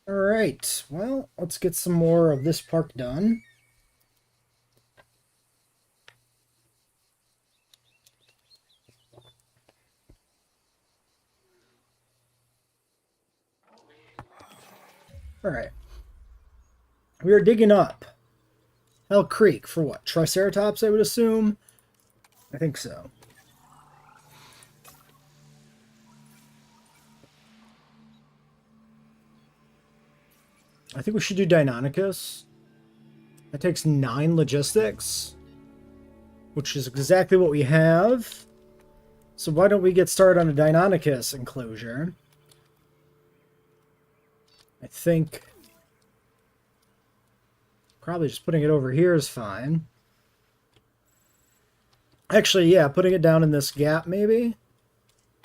Alright, well, let's get some more of this park done. Alright. We are digging up Hell Creek for what? Triceratops, I would assume? I think so. I think we should do Deinonychus. That takes 9 logistics, which is exactly what we have. So why don't we get started on a Deinonychus enclosure? I think probably just putting it over here is fine. Actually, yeah, putting it down in this gap maybe.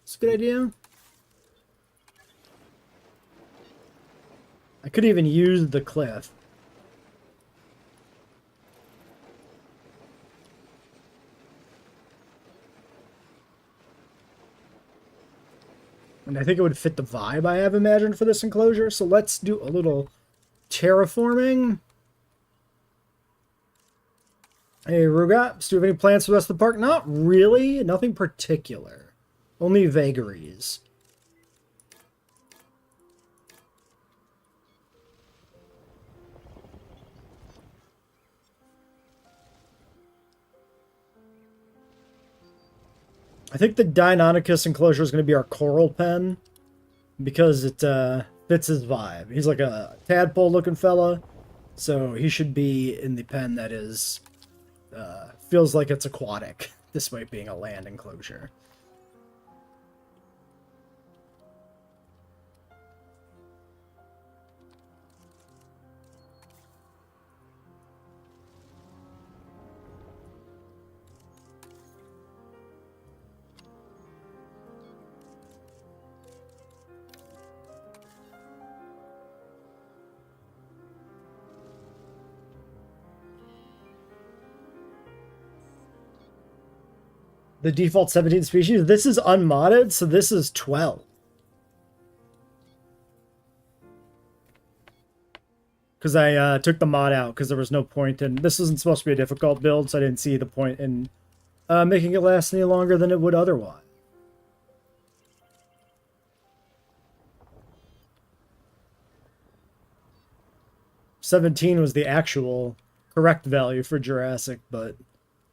It's a good idea. I could even use the cliff. And I think it would fit the vibe I have imagined for this enclosure. So let's do a little terraforming. Hey, Rugat, do you have any plans for the rest of the park? Not really. Nothing particular. Only vagaries. I think the Deinonychus enclosure is going to be our coral pen because it fits his vibe. He's like a tadpole-looking fella, so he should be in the pen that is feels like it's aquatic, despite being a land enclosure. The default 17 species. This is unmodded, so this is 12. Because I took the mod out because there was no point in... This isn't supposed to be a difficult build, so I didn't see the point in making it last any longer than it would otherwise. $17 was the actual correct value for Jurassic, but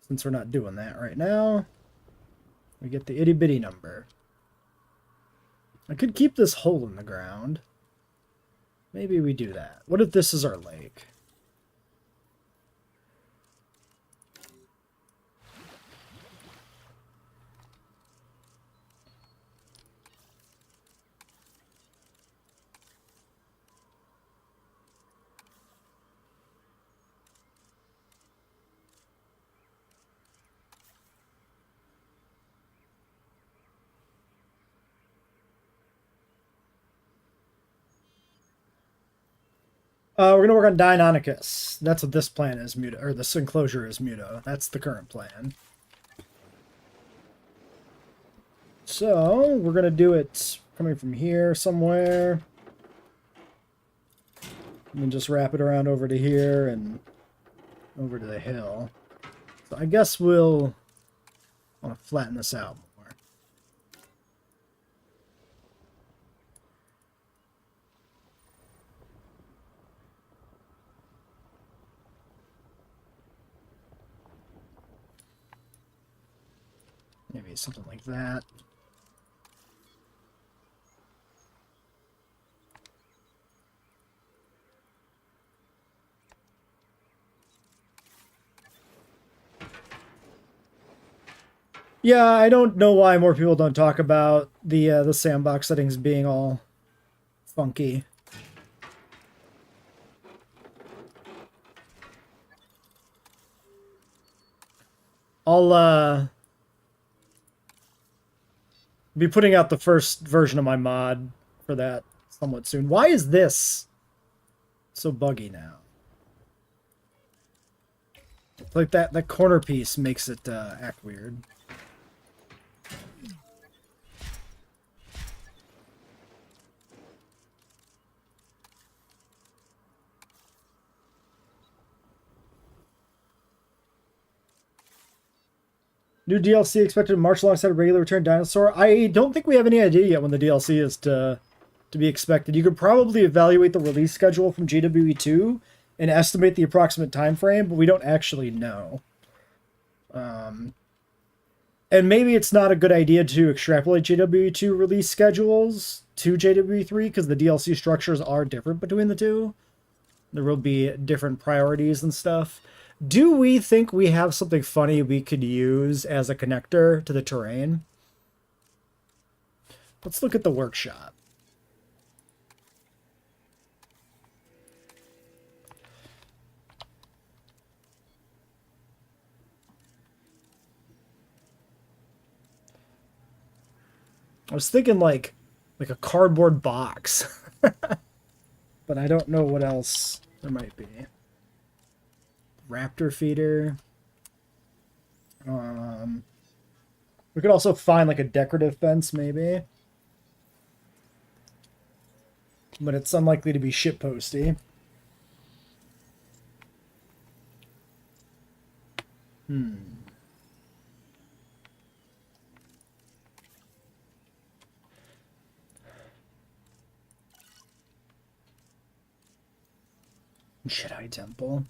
since we're not doing that right now, we get the itty-bitty number. I could keep this hole in the ground. Maybe we do that. What if this is our lake? We're going to work on Deinonychus. That's what this plan is, Muto, or this enclosure is, Muto. That's the current plan. So, we're going to do it coming from here somewhere. And then just wrap it around over to here and over to the hill. So I guess we'll want to flatten this out more. Maybe something like that. Yeah, I don't know why more people don't talk about the sandbox settings being all funky. I'll be putting out the first version of my mod for that somewhat soon. Why is this so buggy now? Like that corner piece makes it act weird. New DLC expected in March alongside a regular return dinosaur. I don't think we have any idea yet when the DLC is to be expected. You could probably evaluate the release schedule from JWE2 and estimate the approximate time frame, but we don't actually know. And maybe it's not a good idea to extrapolate JWE2 release schedules to JWE3 because the DLC structures are different between the two. There will be different priorities and stuff. Do we think we have something funny we could use as a connector to the terrain? Let's look at the workshop. I was thinking like a cardboard box. But I don't know what else there might be. Raptor feeder. We could also find like a decorative fence maybe. But it's unlikely to be shitposty. Jedi Temple.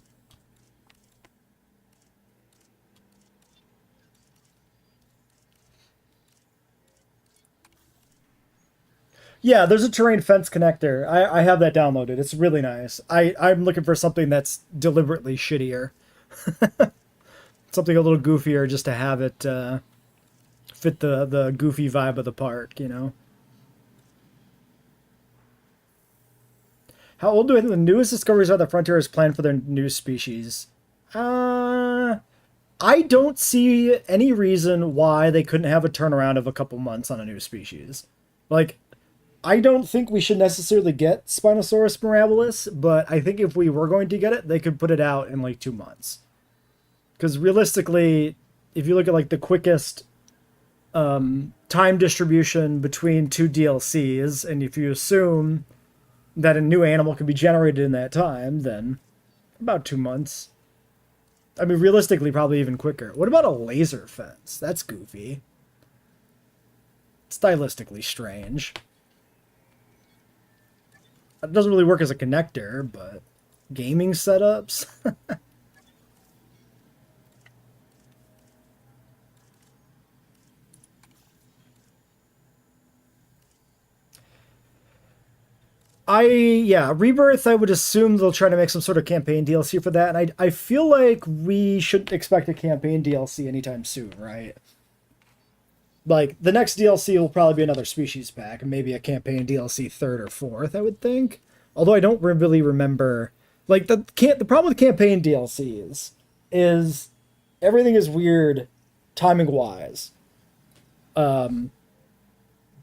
Yeah, there's a terrain fence connector. I have that downloaded. It's really nice. I'm looking for something that's deliberately shittier. Something a little goofier just to have it fit the goofy vibe of the park, you know? How old do I think the newest discoveries on the frontier is planned for their new species? I don't see any reason why they couldn't have a turnaround of a couple months on a new species. Like, I don't think we should necessarily get Spinosaurus mirabilis, but I think if we were going to get it, they could put it out in like 2 months. Because realistically, if you look at like the quickest time distribution between 2 DLCs, and if you assume that a new animal can be generated in that time, then about 2 months. I mean, realistically, probably even quicker. What about a laser fence? That's goofy. Stylistically strange. It doesn't really work as a connector, but gaming setups? Yeah, Rebirth, I would assume they'll try to make some sort of campaign DLC for that, and I feel like we shouldn't expect a campaign DLC anytime soon, right? Like, the next DLC will probably be another species pack, and maybe a campaign DLC 3rd or 4th, I would think. Although I don't really remember... Like, the problem with campaign DLCs is everything is weird timing-wise.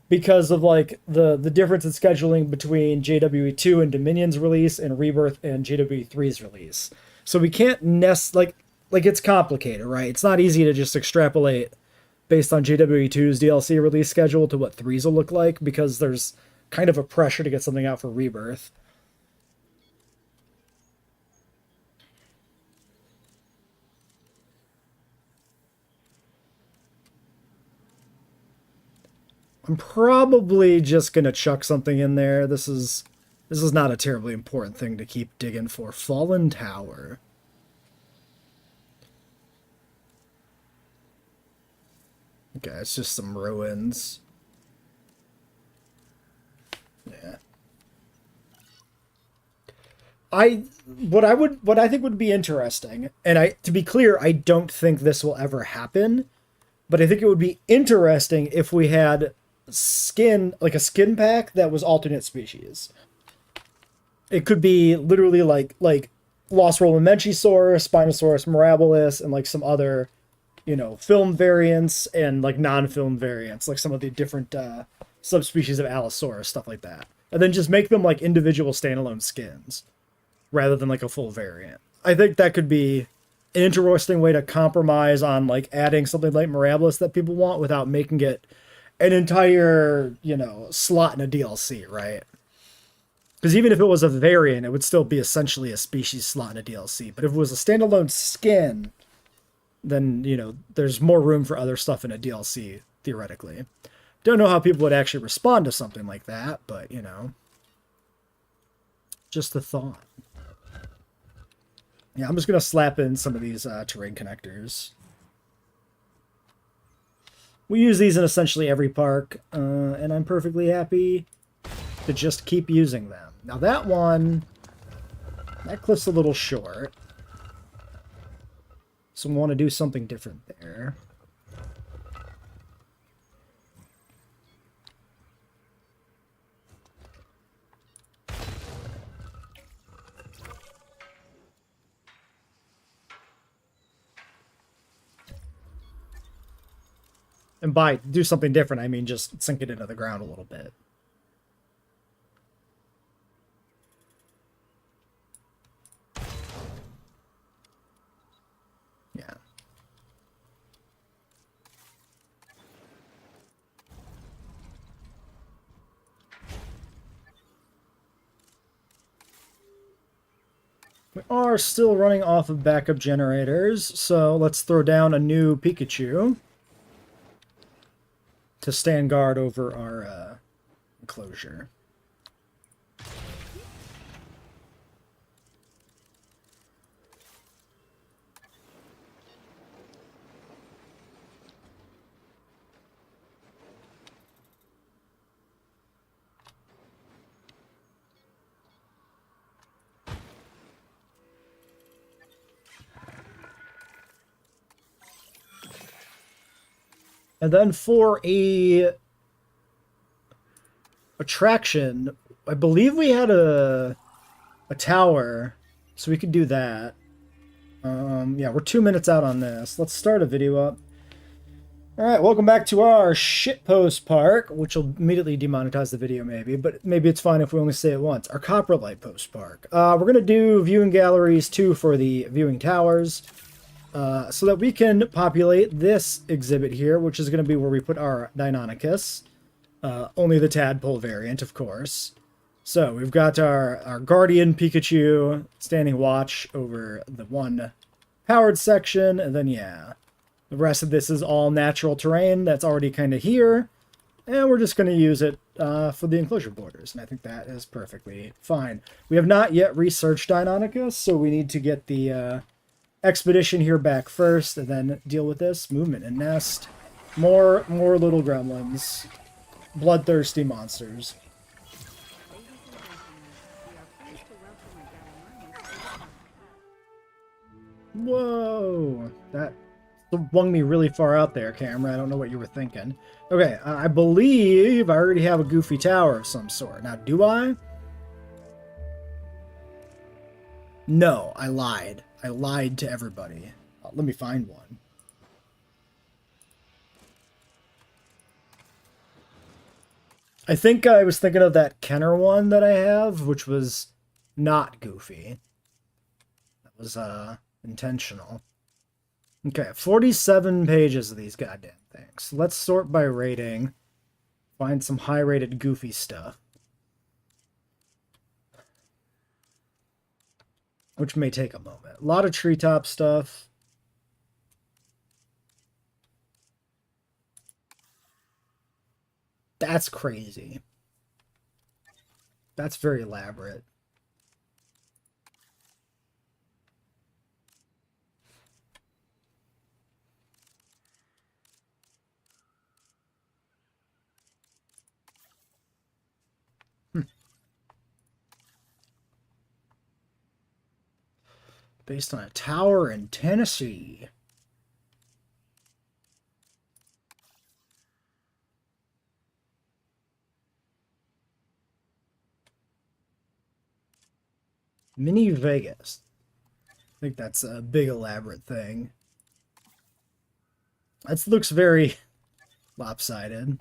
Because of like the difference in scheduling between JWE2 and Dominion's release and Rebirth and JWE3's release. So we can't like it's complicated, right? It's not easy to just extrapolate based on JWE2's DLC release schedule to what 3's will look like, because there's kind of a pressure to get something out for Rebirth. I'm probably just gonna chuck something in there. This is not a terribly important thing to keep digging for. Fallen Tower. Okay, it's just some ruins. Yeah. What I think would be interesting, and to be clear, I don't think this will ever happen, but I think it would be interesting if we had like a skin pack that was alternate species. It could be literally like Lost Rollamenchisaurus, Spinosaurus mirabilis, and like some other, you know, film variants and like non-film variants, like some of the different subspecies of Allosaurus, stuff like that. And then just make them like individual standalone skins rather than like a full variant. I think that could be an interesting way to compromise on like adding something like mirabilis that people want without making it an entire, you know, slot in a DLC, right? Because even if it was a variant, it would still be essentially a species slot in a DLC. But if it was a standalone skin, then, you know, there's more room for other stuff in a DLC, theoretically. Don't know how people would actually respond to something like that, but, you know, just a thought. Yeah, I'm just going to slap in some of these terrain connectors. We use these in essentially every park, and I'm perfectly happy to just keep using them. Now that one, that cliff's a little short. So we want to do something different there. And by do something different, I mean just sink it into the ground a little bit. Yeah. We are still running off of backup generators, so let's throw down a new Pikachu to stand guard over our enclosure. And then for a attraction, I believe we had a tower, so we could do that. Yeah, we're 2 minutes out on this. Let's start a video up. Alright, welcome back to our shitpost park, which will immediately demonetize the video maybe, but maybe it's fine if we only say it once. Our Coprolite post park. We're going to do viewing galleries too for the viewing towers, so that we can populate this exhibit here, which is going to be where we put our Deinonychus. Only the tadpole variant, of course. So we've got our Guardian Pikachu standing watch over the one powered section, and then, yeah, the rest of this is all natural terrain that's already kind of here, and we're just going to use it for the enclosure borders, and I think that is perfectly fine. We have not yet researched Deinonychus, so we need to get the expedition here back first, and then deal with this. Movement and nest. More little gremlins. Bloodthirsty monsters. Whoa! That swung me really far out there, camera. I don't know what you were thinking. Okay, I believe I already have a goofy tower of some sort. Now, do I? No, I lied. I lied to everybody. Let me find one. I think I was thinking of that Kenner one that I have, which was not goofy. That was, intentional. Okay, 47 pages of these goddamn things. Let's sort by rating. Find some high-rated goofy stuff. Which may take a moment. A lot of treetop stuff. That's crazy. That's very elaborate. Based on a tower in Tennessee. Mini Vegas. I think that's a big elaborate thing. That looks very lopsided.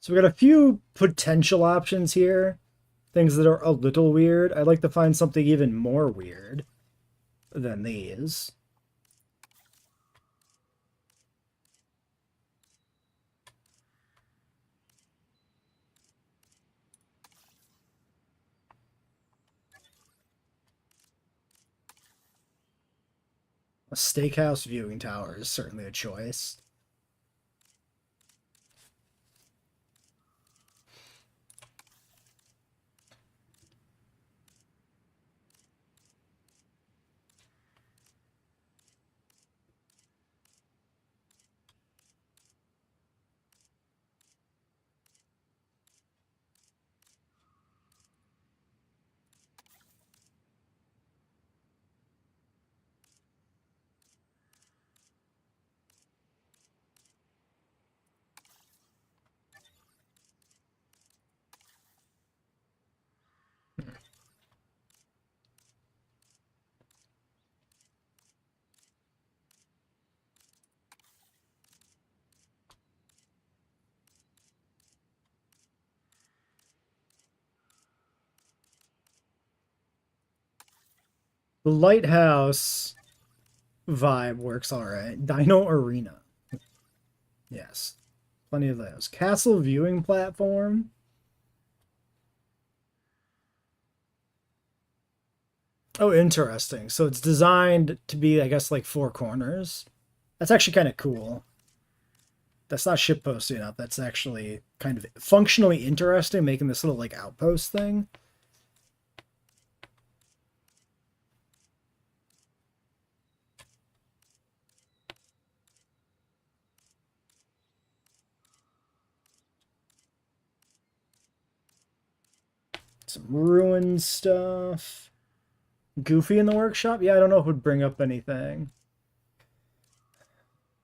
So we got a few potential options here. Things that are a little weird. I'd like to find something even more weird than these. A steakhouse viewing tower is certainly a choice. The lighthouse vibe works all right. Dino Arena. Yes. Plenty of those. Castle viewing platform. Oh, interesting. So it's designed to be, I guess, like 4 corners. That's actually kind of cool. That's not shitposty enough. That's actually kind of functionally interesting, making this little like outpost thing. Some ruin stuff. Goofy in the workshop? Yeah, I don't know if it would bring up anything.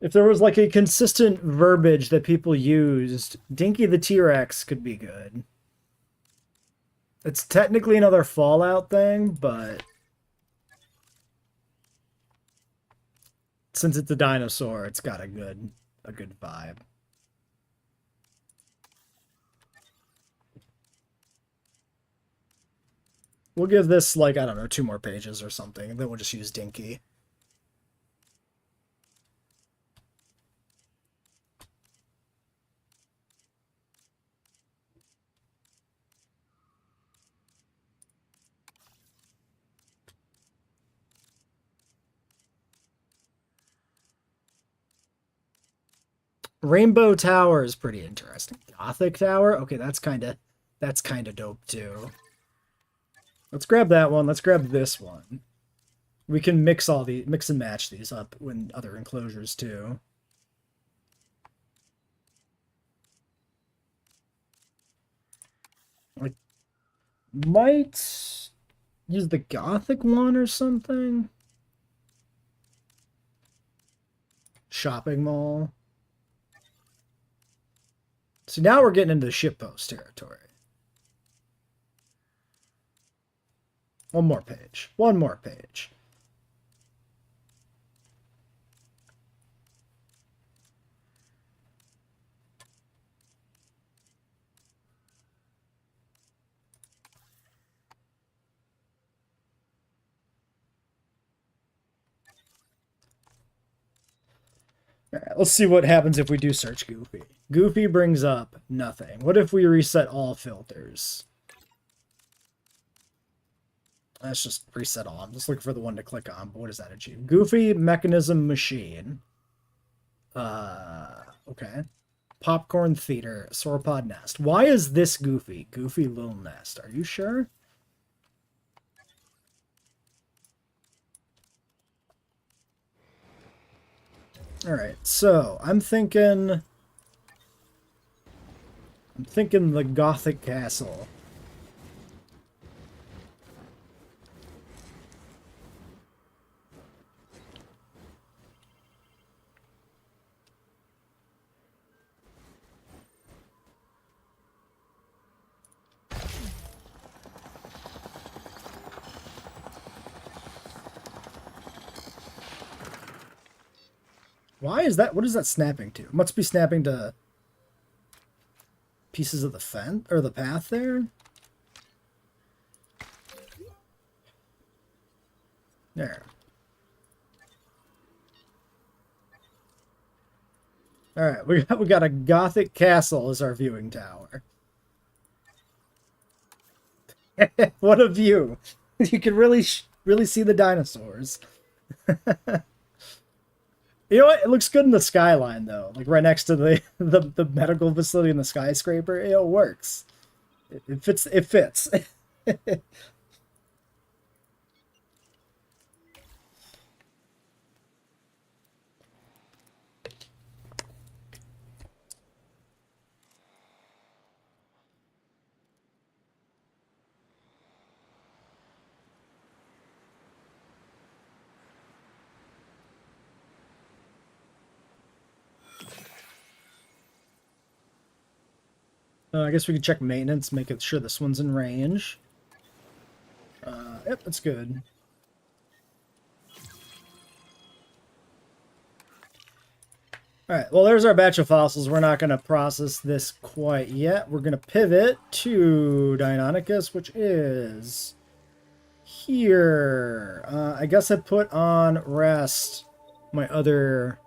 If there was like a consistent verbiage that people used, Dinky the T-Rex could be good. It's technically another Fallout thing, but since it's a dinosaur, it's got a good vibe. We'll give this, like, I don't know, 2 more pages or something, and then we'll just use Dinky. Rainbow Tower is pretty interesting. Gothic Tower? Okay, that's kind of dope, too. Let's grab that one. Let's grab this one. We can mix and match these up in other enclosures too. Like, might use the Gothic one or something. Shopping mall. So now we're getting into the shitpost territory. One more page. One more page. All right, let's see what happens if we do search Goofy. Goofy brings up nothing. What if we reset all filters? Let's just reset all. I'm just looking for the one to click on, but what does that achieve? Goofy Mechanism Machine. Okay. Popcorn Theater, Sauropod Nest. Why is this Goofy? Goofy Little Nest. Are you sure? Alright, so I'm thinking the Gothic Castle. Why is that? What is that snapping to? It must be snapping to pieces of the fence or the path there. There. All right, we got a Gothic castle as our viewing tower. What a view! You can really see the dinosaurs. You know what? It looks good in the skyline though, like right next to the the medical facility and the skyscraper. It works. It fits. It fits. I guess we could check maintenance, make it sure this one's in range. Yep, that's good. Alright, well there's our batch of fossils. We're not going to process this quite yet. We're going to pivot to Deinonychus, which is here. I guess I put on rest my other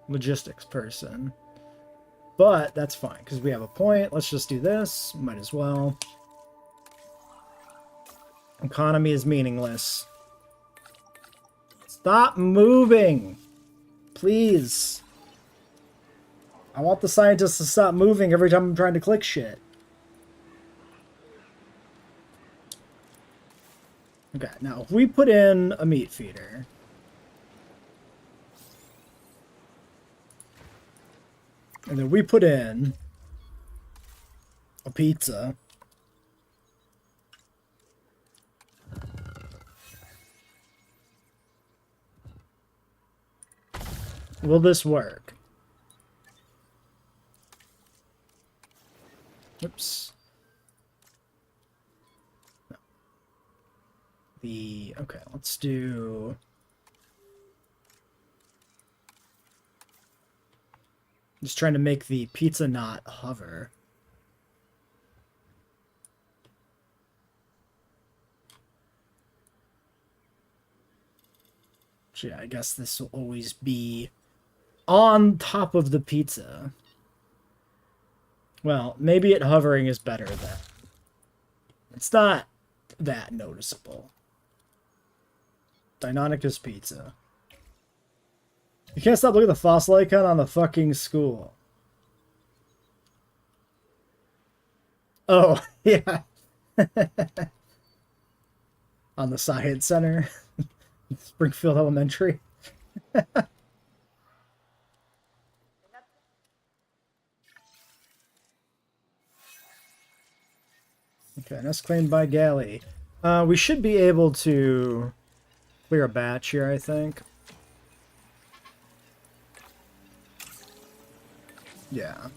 logistics person. But that's fine, because we have a point. Let's just do this. Might as well. Economy is meaningless. Stop moving! Please. I want the scientists to stop moving every time I'm trying to click shit. Okay, now if we put in a meat feeder... and then we put in a pizza. Will this work? Oops. No. Okay, let's do... just trying to make the pizza not hover. So yeah, I guess this will always be on top of the pizza. Well, maybe it hovering is better then. It's not that noticeable. Deinonychus pizza. You can't stop looking at the fossil icon on the fucking school. Oh, yeah. On the Science Center. Springfield Elementary. Okay, that's claimed by Galley. We should be able to clear a batch here, I think. Yeah.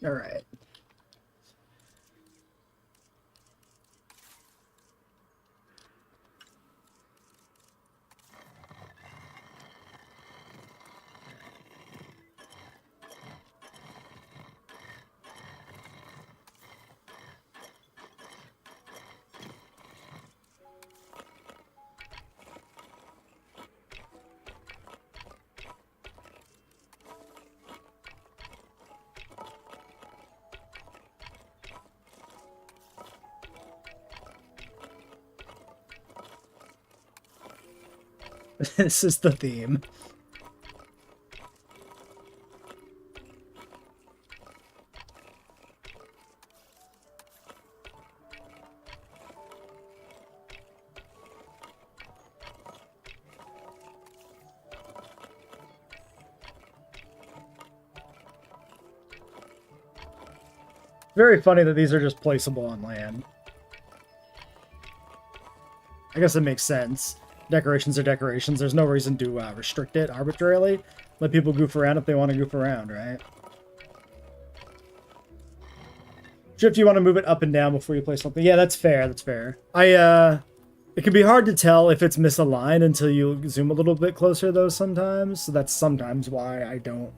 All right. This is the theme. Very funny that these are just placeable on land. I guess it makes sense. Decorations are decorations. There's no reason to restrict it arbitrarily. Let people goof around if they want to goof around, right? Shift, you want to move it up and down before you place something. Yeah, that's fair. That's fair. It can be hard to tell if it's misaligned until you zoom a little bit closer, though, sometimes. So that's sometimes why I don't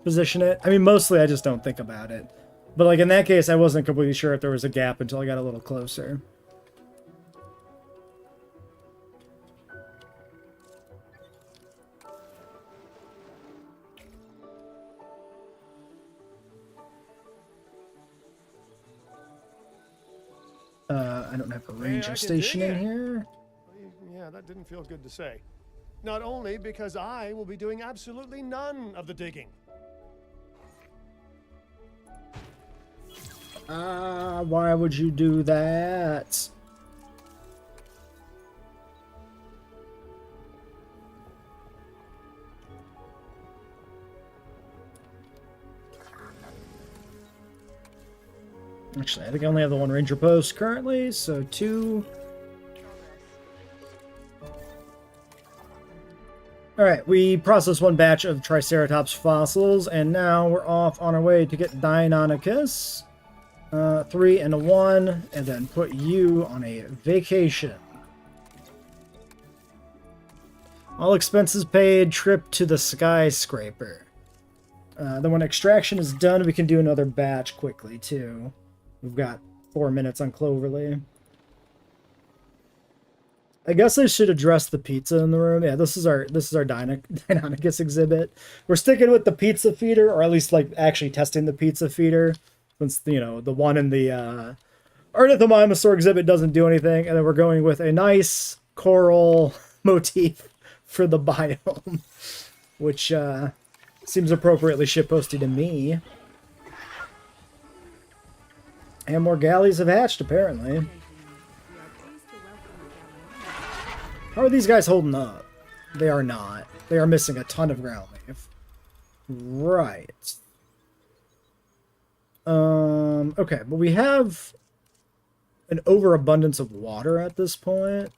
position it. I mean, mostly I just don't think about it. But, like, in that case, I wasn't completely sure if there was a gap until I got a little closer. I don't have a ranger station in here. Yeah, that didn't feel good to say. Not only because I will be doing absolutely none of the digging. Why would you do that? Actually, I think I only have the one ranger post currently, so 2. Alright, we processed 1 batch of Triceratops fossils, and now we're off on our way to get Deinonychus. 3 and a 1, and then put you on a vacation. All expenses paid, trip to the skyscraper. Then when extraction is done, we can do another batch quickly, too. We've got 4 minutes on Cloverly. I guess I should address the pizza in the room. Yeah, this is our Deinonychus exhibit. We're sticking with the pizza feeder, or at least like actually testing the pizza feeder, since the one in the Ornithomimosaur exhibit doesn't do anything, and then we're going with a nice coral motif for the biome, which seems appropriately shitposty to me. And more galleys have hatched, apparently. How are these guys holding up? They are not. They are missing a ton of ground leaf. Right. Okay, but we have an overabundance of water at this point.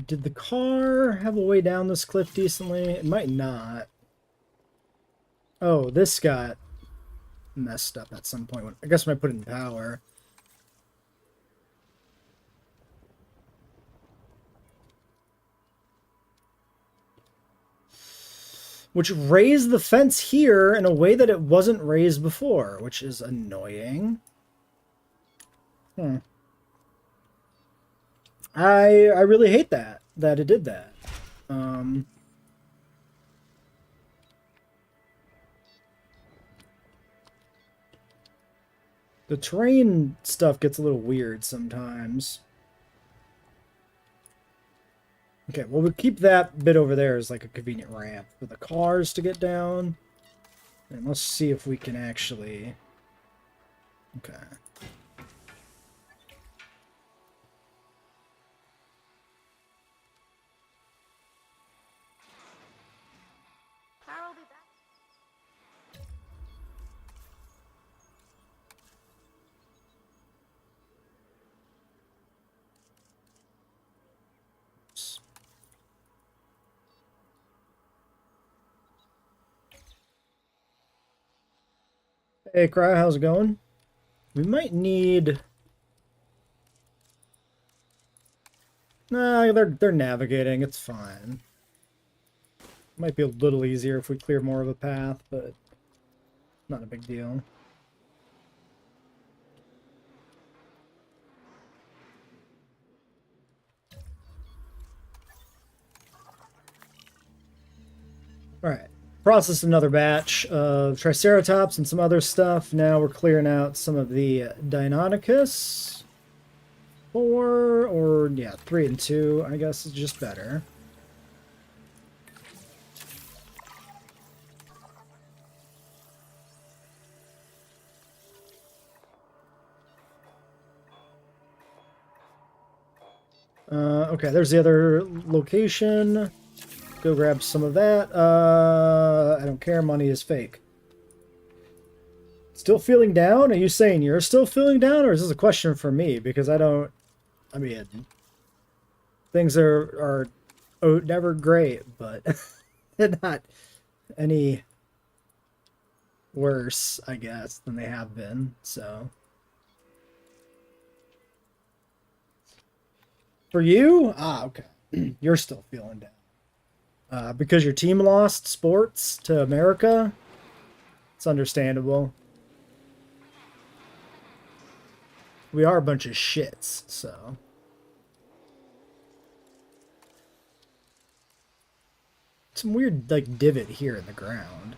Did the car have a way down this cliff decently? It might not. Oh, this got messed up at some point. I guess when I put it in power. Which raised the fence here in a way that it wasn't raised before, which is annoying. I really hate that it did that. The terrain stuff gets a little weird sometimes. Okay, well, we'll keep that bit over there as like a convenient ramp for the cars to get down. And let's see if we can actually... Okay. Hey, Cry, how's it going? We might need... Nah, they're navigating. It's fine. Might be a little easier if we clear more of a path, but not a big deal. Alright. Processed another batch of Triceratops and some other stuff. Now we're clearing out some of the Deinonychus. 4, or yeah, 3 and 2, I guess is just better. Okay, there's the other location. Go grab some of that. I don't care, money is fake. Still feeling down? Are you saying you're still feeling down, or is this a question for me? Because I mean, things are never great, but they're not any worse, I guess, than they have been, so... For you? Ah, okay. You're still feeling down. Because your team lost sports to America? It's understandable. We are a bunch of shits, so... Some weird, like, divot here in the ground.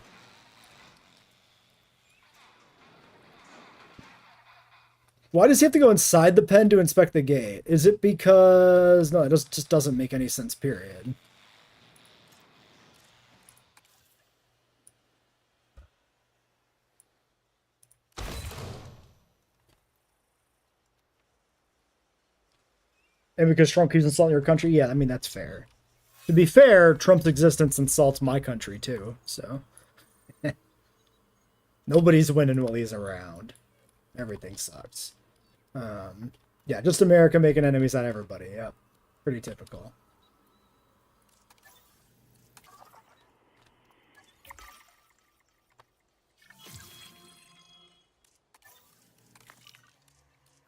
Why does he have to go inside the pen to inspect the gate? Is it because... No, it just doesn't make any sense, period. And because Trump keeps insulting your country? Yeah, I mean, that's fair. To be fair, Trump's existence insults my country, too, so... Nobody's winning while he's around. Everything sucks. Yeah, just America making enemies out of everybody. Yeah, pretty typical.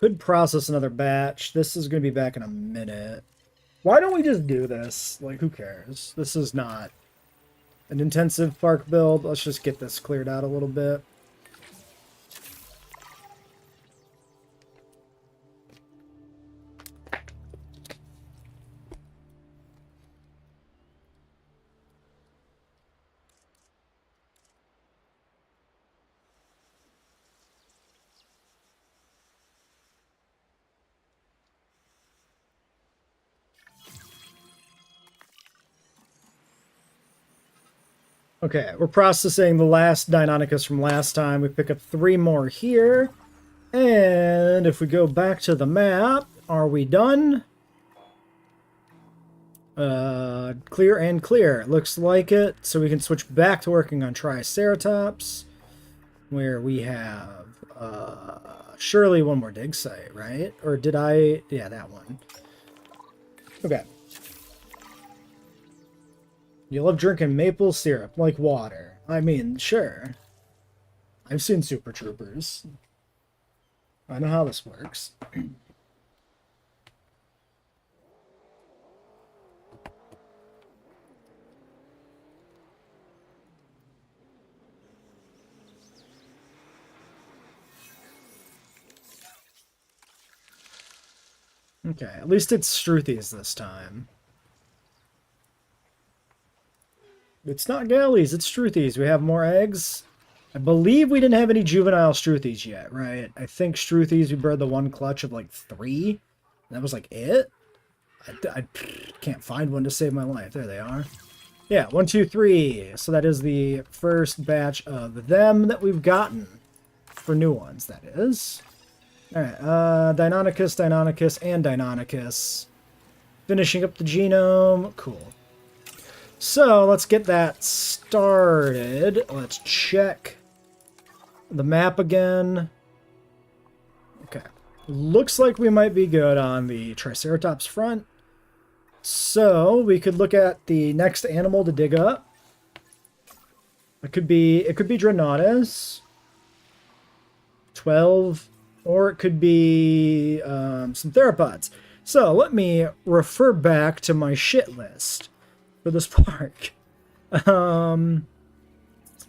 Could process another batch. This is going to be back in a minute. Why don't we just do this? Like, who cares? This is not an intensive park build. Let's just get this cleared out a little bit. Okay, we're processing the last Deinonychus from last time. We pick up 3 more here. And if we go back to the map, are we done? Clear and clear. Looks like it. So we can switch back to working on Triceratops, where we have surely one more dig site, right? Or did I? Yeah, that one. Okay. You love drinking maple syrup like water. I mean, sure. I've seen Super Troopers. I know how this works. Okay, at least it's Struthies this time. It's not galleys, it's Struthies. We have more eggs. I believe we didn't have any juvenile Struthies yet, right? I think Struthies, we bred the one clutch of like 3. That was like it? I can't find one to save my life. There they are. Yeah, 1, 2, 3. So that is the first batch of them that we've gotten. For new ones, that is. Alright, Deinonychus, and Deinonychus. Finishing up the genome. Cool. So, let's get that started. Let's check the map again. Okay. Looks like we might be good on the Triceratops front. So, we could look at the next animal to dig up. It could be Dreadnoughtus. 12, or it could be some theropods. So let me refer back to my shit list for this park.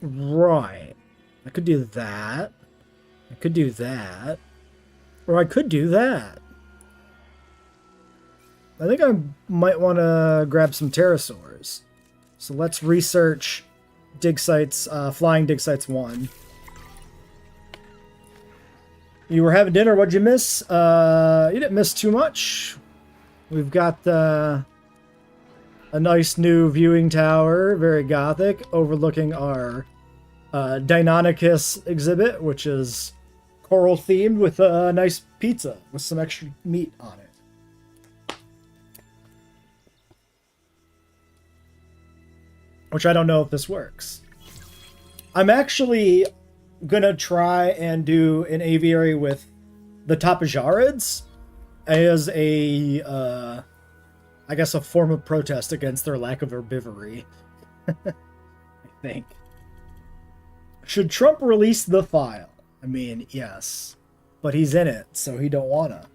Right. I could do that. I could do that. Or I could do that. I think I might want to grab some pterosaurs. So let's research dig sites, flying dig sites 1. You were having dinner, what'd you miss? You didn't miss too much. We've got a nice new viewing tower, very gothic, overlooking our Deinonychus exhibit, which is coral themed with a nice pizza with some extra meat on it. Which I don't know if this works. I'm actually gonna try and do an aviary with the Tapajarids as a, I guess, a form of protest against their lack of herbivory. I think. Should Trump release the file? I mean, yes. But he's in it, so he don't wanna.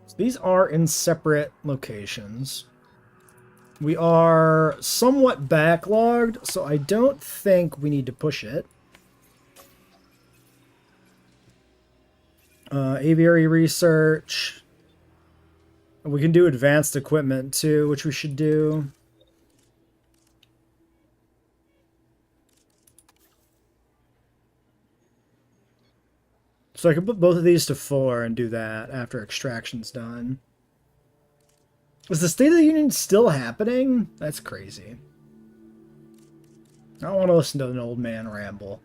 So these are in separate locations. We are somewhat backlogged, so I don't think we need to push it. Aviary research. We can do advanced equipment too, which we should do. So I can put both of these to 4 and do that after extraction's done. Is the State of the Union still happening? That's crazy. I don't want to listen to an old man ramble.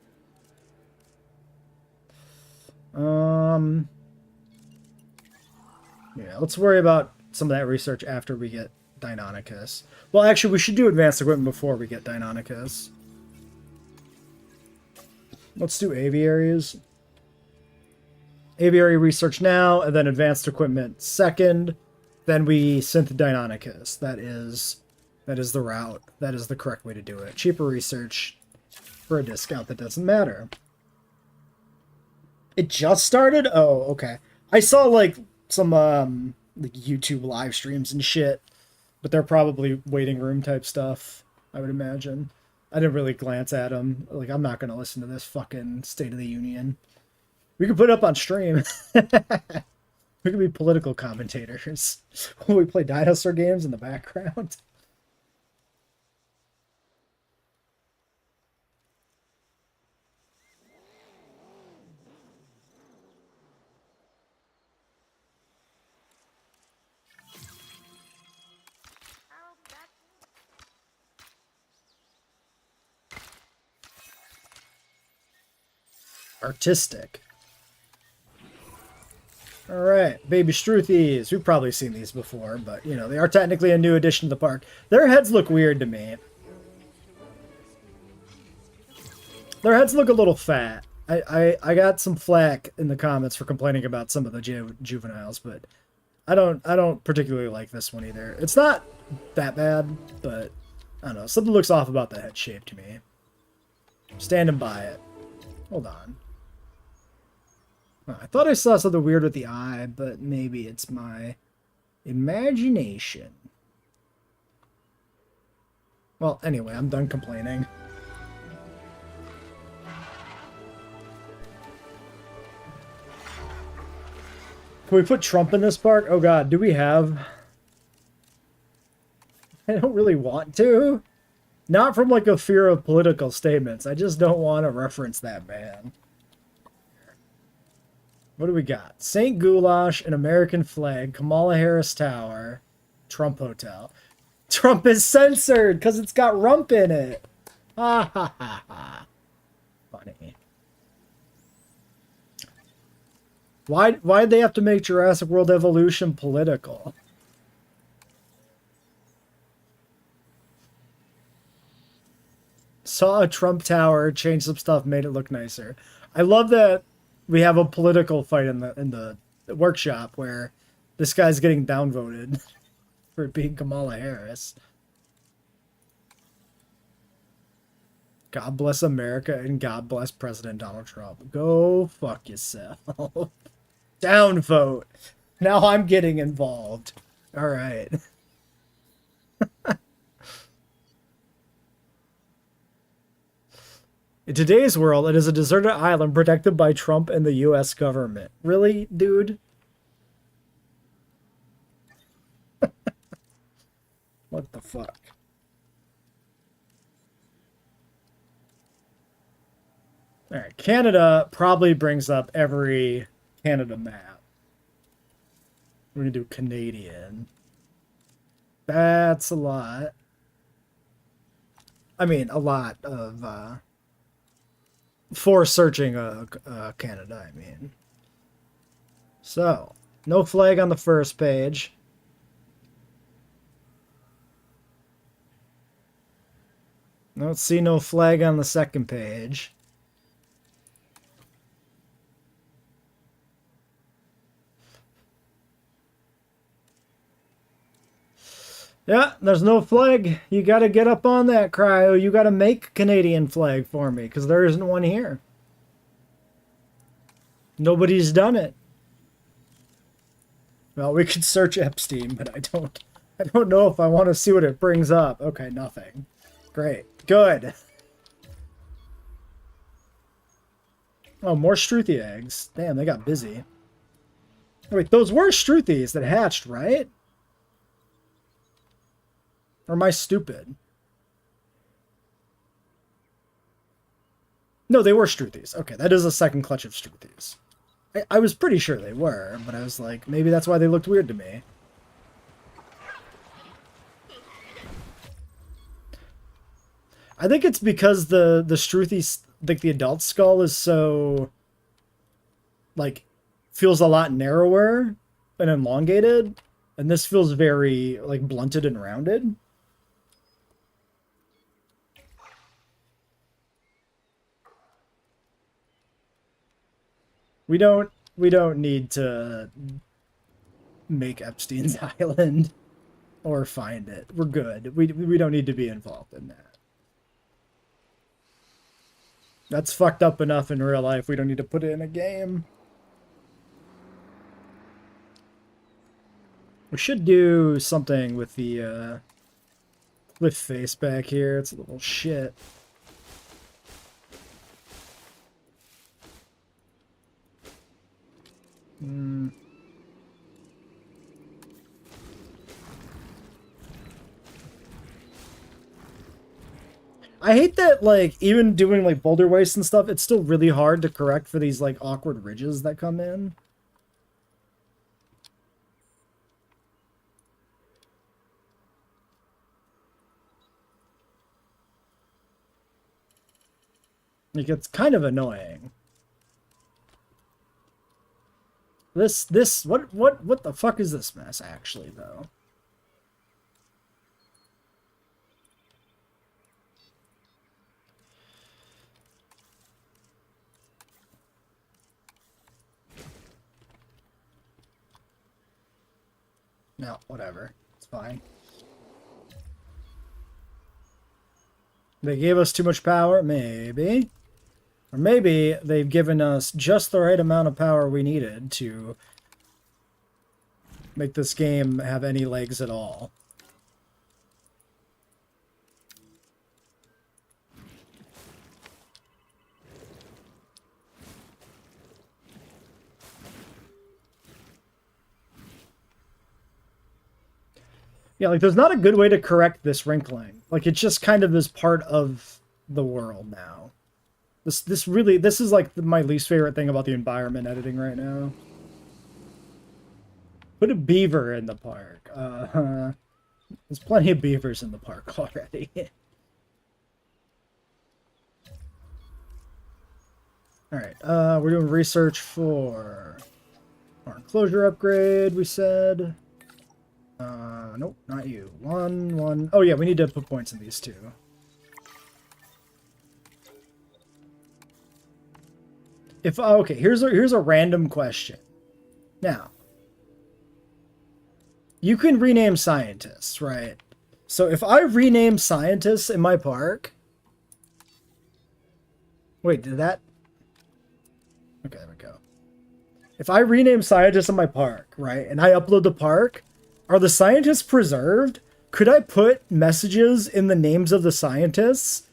Yeah, let's worry about some of that research after we get Deinonychus. Well, actually, we should do advanced equipment before we get Deinonychus. Let's do aviaries. Aviary research now, and then advanced equipment second. Then we synth Deinonychus. That is the route. That is the correct way to do it. Cheaper research for a discount that doesn't matter. It just started? Oh, okay. I saw like some like YouTube live streams and shit, but they're probably waiting room type stuff, I would imagine. I didn't really glance at them. Like, I'm not going to listen to this fucking State of the Union. We could put it up on stream. We could be political commentators. We play dinosaur games in the background. Artistic. Alright, baby Struthies. We've probably seen these before, but, you know, they are technically a new addition to the park. Their heads look weird to me. Their heads look a little fat. I got some flack in the comments for complaining about some of the juveniles, but I don't particularly like this one either. It's not that bad, but I don't know. Something looks off about the head shape to me. Standing by it. Hold on. I thought I saw something weird with the eye, but maybe it's my imagination. Well, anyway, I'm done complaining. Can we put Trump in this park? Oh god, do we have... I don't really want to. Not from like a fear of political statements. I just don't want to reference that man. What do we got? St. Goulash, an American flag, Kamala Harris Tower, Trump Hotel. Trump is censored because it's got rump in it. Ha ha ha ha. Funny. Why'd they have to make Jurassic World Evolution political? Saw a Trump tower, changed some stuff, made it look nicer. I love that we have a political fight in the workshop where This guy's getting downvoted for being Kamala Harris. God bless America and God bless President Donald Trump. Go fuck yourself. Downvote. Now I'm getting involved. All right. In today's world, it is a deserted island protected by Trump and the U.S. government. Really, dude? What the fuck? Alright, Canada probably brings up every Canada map. We're gonna do Canadian. That's a lot. I mean, a lot of, for searching Canada, I mean. So, no flag on the first page. Don't see no flag on the second page. Yeah, there's no flag. You gotta get up on that, Cryo. You gotta make a Canadian flag for me, because there isn't one here. Nobody's done it. Well, we could search Epstein, but I don't know if I want to see what it brings up. Okay, nothing. Great. Good. Oh, more Struthi eggs. Damn, they got busy. Wait, those were Struthis that hatched, right? Or am I stupid? No, they were Struthis. Okay, that is a second clutch of Struthis. I was pretty sure they were, but I was like, maybe that's why they looked weird to me. I think it's because the Struthi, like the adult skull is so, like, feels a lot narrower and elongated, and this feels very, like, blunted and rounded. We don't need to make Epstein's Island or find it. We're good. We don't need to be involved in that. That's fucked up enough in real life. We don't need to put it in a game. We should do something with the cliff face back here. It's a little shit. I hate that, like, even doing, like, boulder waste and stuff, it's still really hard to correct for these, like, awkward ridges that come in. Like, it's kind of annoying. What the fuck is this mess, actually, though? No, whatever. It's fine. They gave us too much power? Maybe. Or maybe they've given us just the right amount of power we needed to make this game have any legs at all. Yeah, like, there's not a good way to correct this wrinkling. Like, it just kind of is part of the world now. This is like my least favorite thing about the environment editing right now. Put a beaver in the park. There's plenty of beavers in the park already. Alright, we're doing research for our enclosure upgrade, we said. Nope, not you. One. Oh yeah, we need to put points in these two. Okay, here's a random question. Now, You can rename scientists, right? So if I rename scientists in my park... Wait, did that... Okay, there we go. If I rename scientists in my park, right, and I upload the park, are the scientists preserved? Could I put messages in the names of the scientists?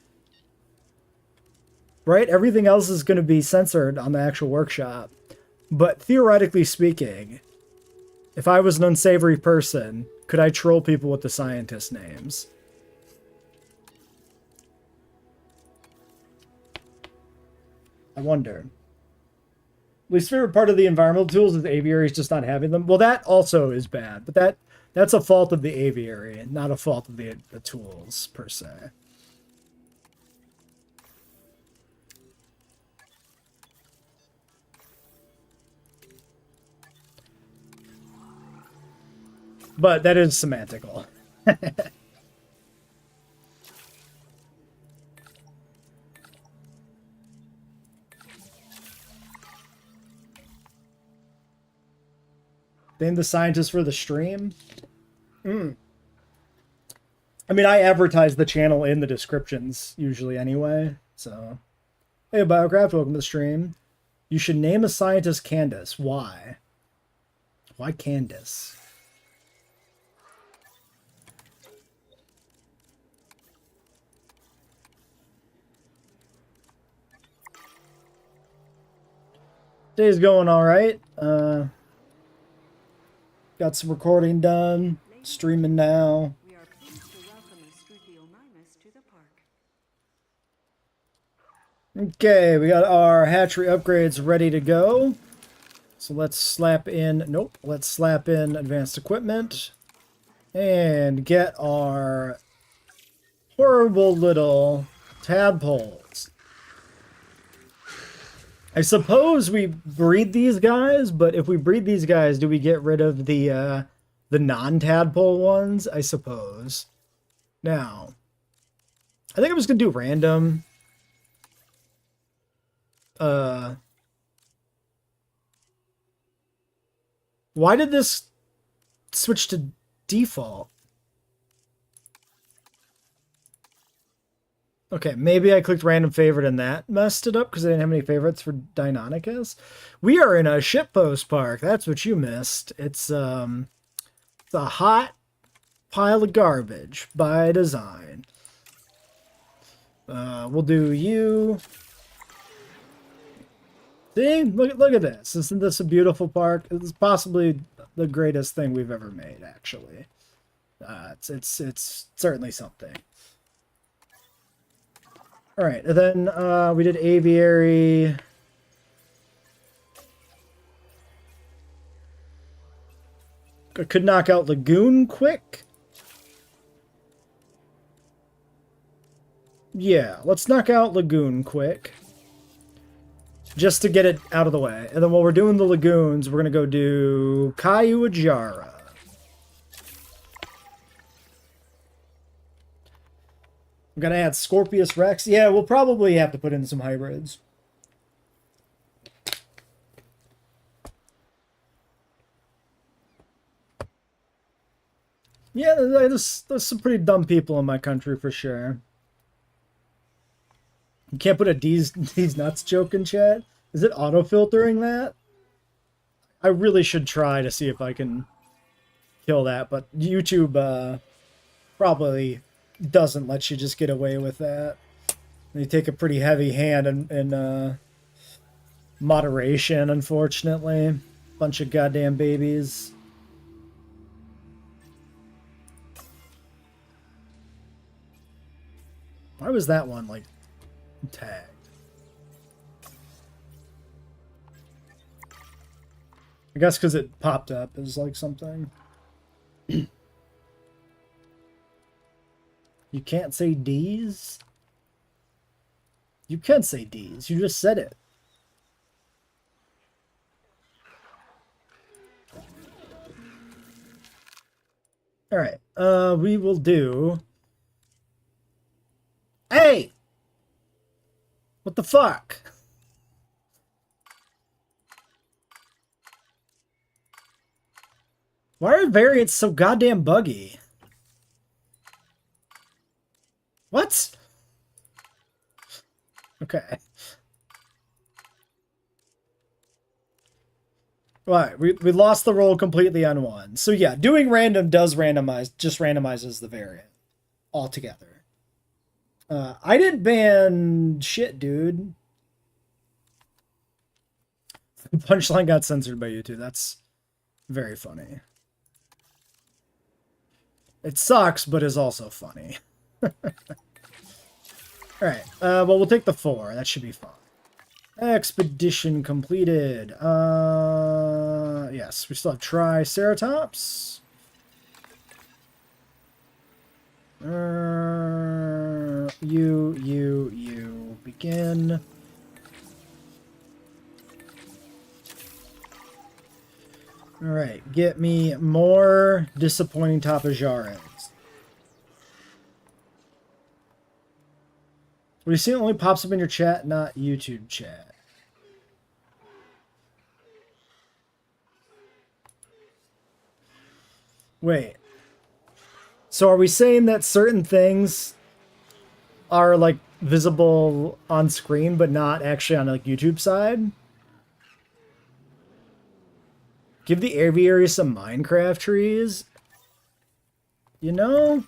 Right? Everything else is going to be censored on the actual workshop. But theoretically speaking, if I was an unsavory person, could I troll people with the scientist names? I wonder. Least favorite part of the environmental tools is the aviaries just not having them. Well, that also is bad, but that's a fault of the aviary, not a fault of the tools per se. But that is semantical. Name the scientist for the stream? I mean, I advertise the channel in the descriptions usually anyway, so... Hey, Biocraft, welcome to the stream. You should name a scientist Candace. Why? Why Candace? Day's going alright. Got some recording done. Streaming now. We are pleased to welcome Struthiomimus to the park. Okay, we got our hatchery upgrades ready to go. So let's slap in... Nope. Let's slap in advanced equipment. And get our horrible little tadpoles. I suppose we breed these guys, but if we breed these guys, do we get rid of the non-tadpole ones? I suppose. Now, I think I'm just going to do random. Why did this switch to default? Okay, maybe I clicked random favorite and that messed it up because I didn't have any favorites for Deinonychus. We are in a shitpost park. That's what you missed. It's a hot pile of garbage by design. We'll do you. See, look at this. Isn't this a beautiful park? It's possibly the greatest thing we've ever made, actually. It's certainly something. All right, and then we did aviary. I could knock out lagoon quick. Yeah, let's knock out lagoon quick. Just to get it out of the way. And then while we're doing the lagoons, we're going to go do Caillou Ajara. I'm going to add Scorpius Rex. Yeah, we'll probably have to put in some hybrids. Yeah, there's some pretty dumb people in my country for sure. You can't put a these nuts joke in chat? Is it auto-filtering that? I really should try to see if I can kill that, but YouTube probably doesn't let you just get away with that. They take a pretty heavy hand in moderation, unfortunately. Bunch of goddamn babies. Why was that one, like, tagged? I guess because it popped up as, like, something. You can't say D's? You can say D's. You just said it. Alright. We will do... Hey! What the fuck? Why are variants so goddamn buggy? What? Okay. Right, we lost the roll completely on one. So yeah, doing random does randomize, just randomizes the variant altogether. I didn't ban shit, dude. Punchline got censored by YouTube. That's very funny. It sucks, but is also funny. Alright, well, we'll take the 4. That should be fine. Expedition completed. Yes, we still have Triceratops. You begin. Alright, get me more disappointing Tapajarans. What you see only pops up in your chat, not YouTube chat. Wait. So are we saying that certain things are like visible on screen but not actually on like YouTube side? Give the aviary some Minecraft trees? You know,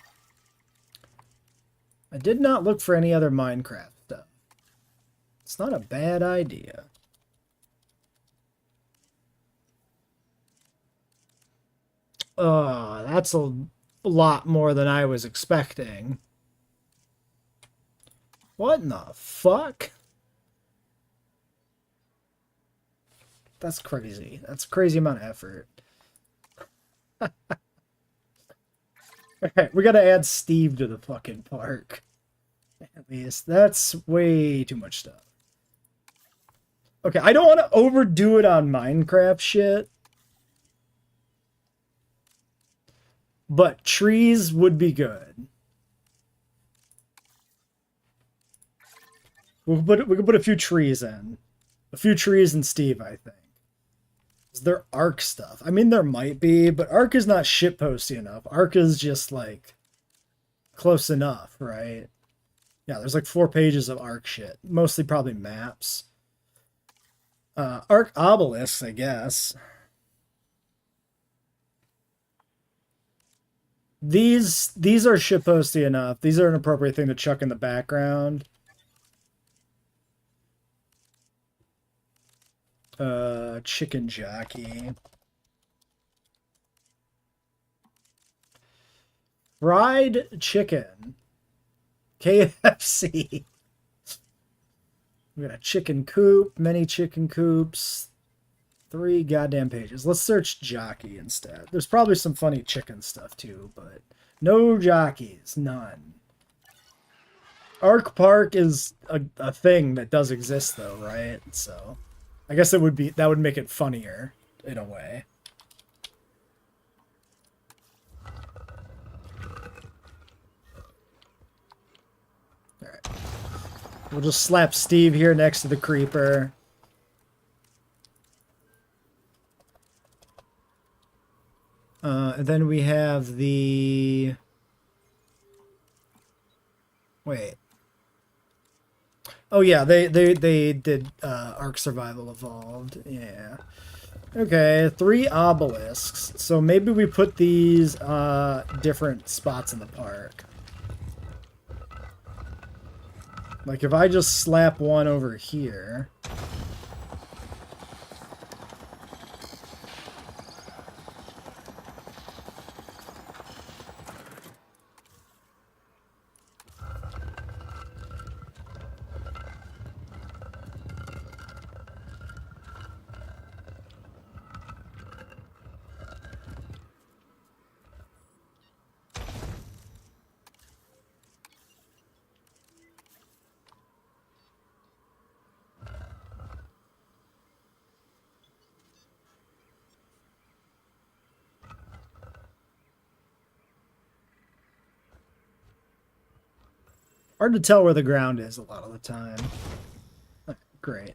I did not look for any other Minecraft stuff. It's not a bad idea. That's a lot more than I was expecting. What in the fuck? That's crazy. That's a crazy amount of effort. Alright, we gotta add Steve to the fucking park. At least. That's way too much stuff. Okay, I don't want to overdo it on Minecraft shit. But trees would be good. We could put a few trees in. A few trees and Steve, I think. Is there Ark stuff? I mean, there might be, but Ark is not shitposty enough. Ark is just, like, close enough, right? Yeah, there's like 4 pages of Ark shit. Mostly probably maps. Ark obelisks, I guess. These are shitposty enough. These are an appropriate thing to chuck in the background. Chicken jockey. Fried chicken. KFC. We got a chicken coop, many chicken coops, 3 goddamn pages. Let's search jockey instead. There's probably some funny chicken stuff too, but no jockeys, none. Ark Park is a thing that does exist though, right? So I guess that would make it funnier in a way. Alright. We'll just slap Steve here next to the creeper. And then we have the... Wait. Oh yeah, they did Ark Survival Evolved. Yeah. Okay, 3 obelisks. So maybe we put these different spots in the park. Like if I just slap one over here. Hard to tell where the ground is a lot of the time. Great.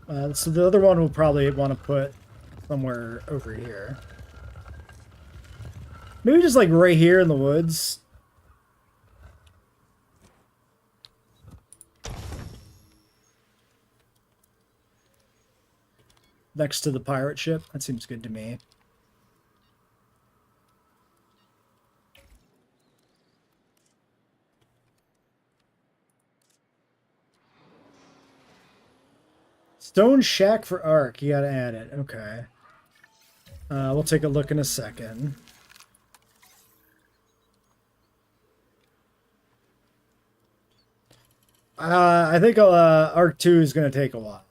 So the other one we'll probably want to put somewhere over here. Maybe just like right here in the woods. Next to the pirate ship. That seems good to me. Stone shack for Ark. You gotta add it. Okay. We'll take a look in a second. I think Arc 2 is going to take a while.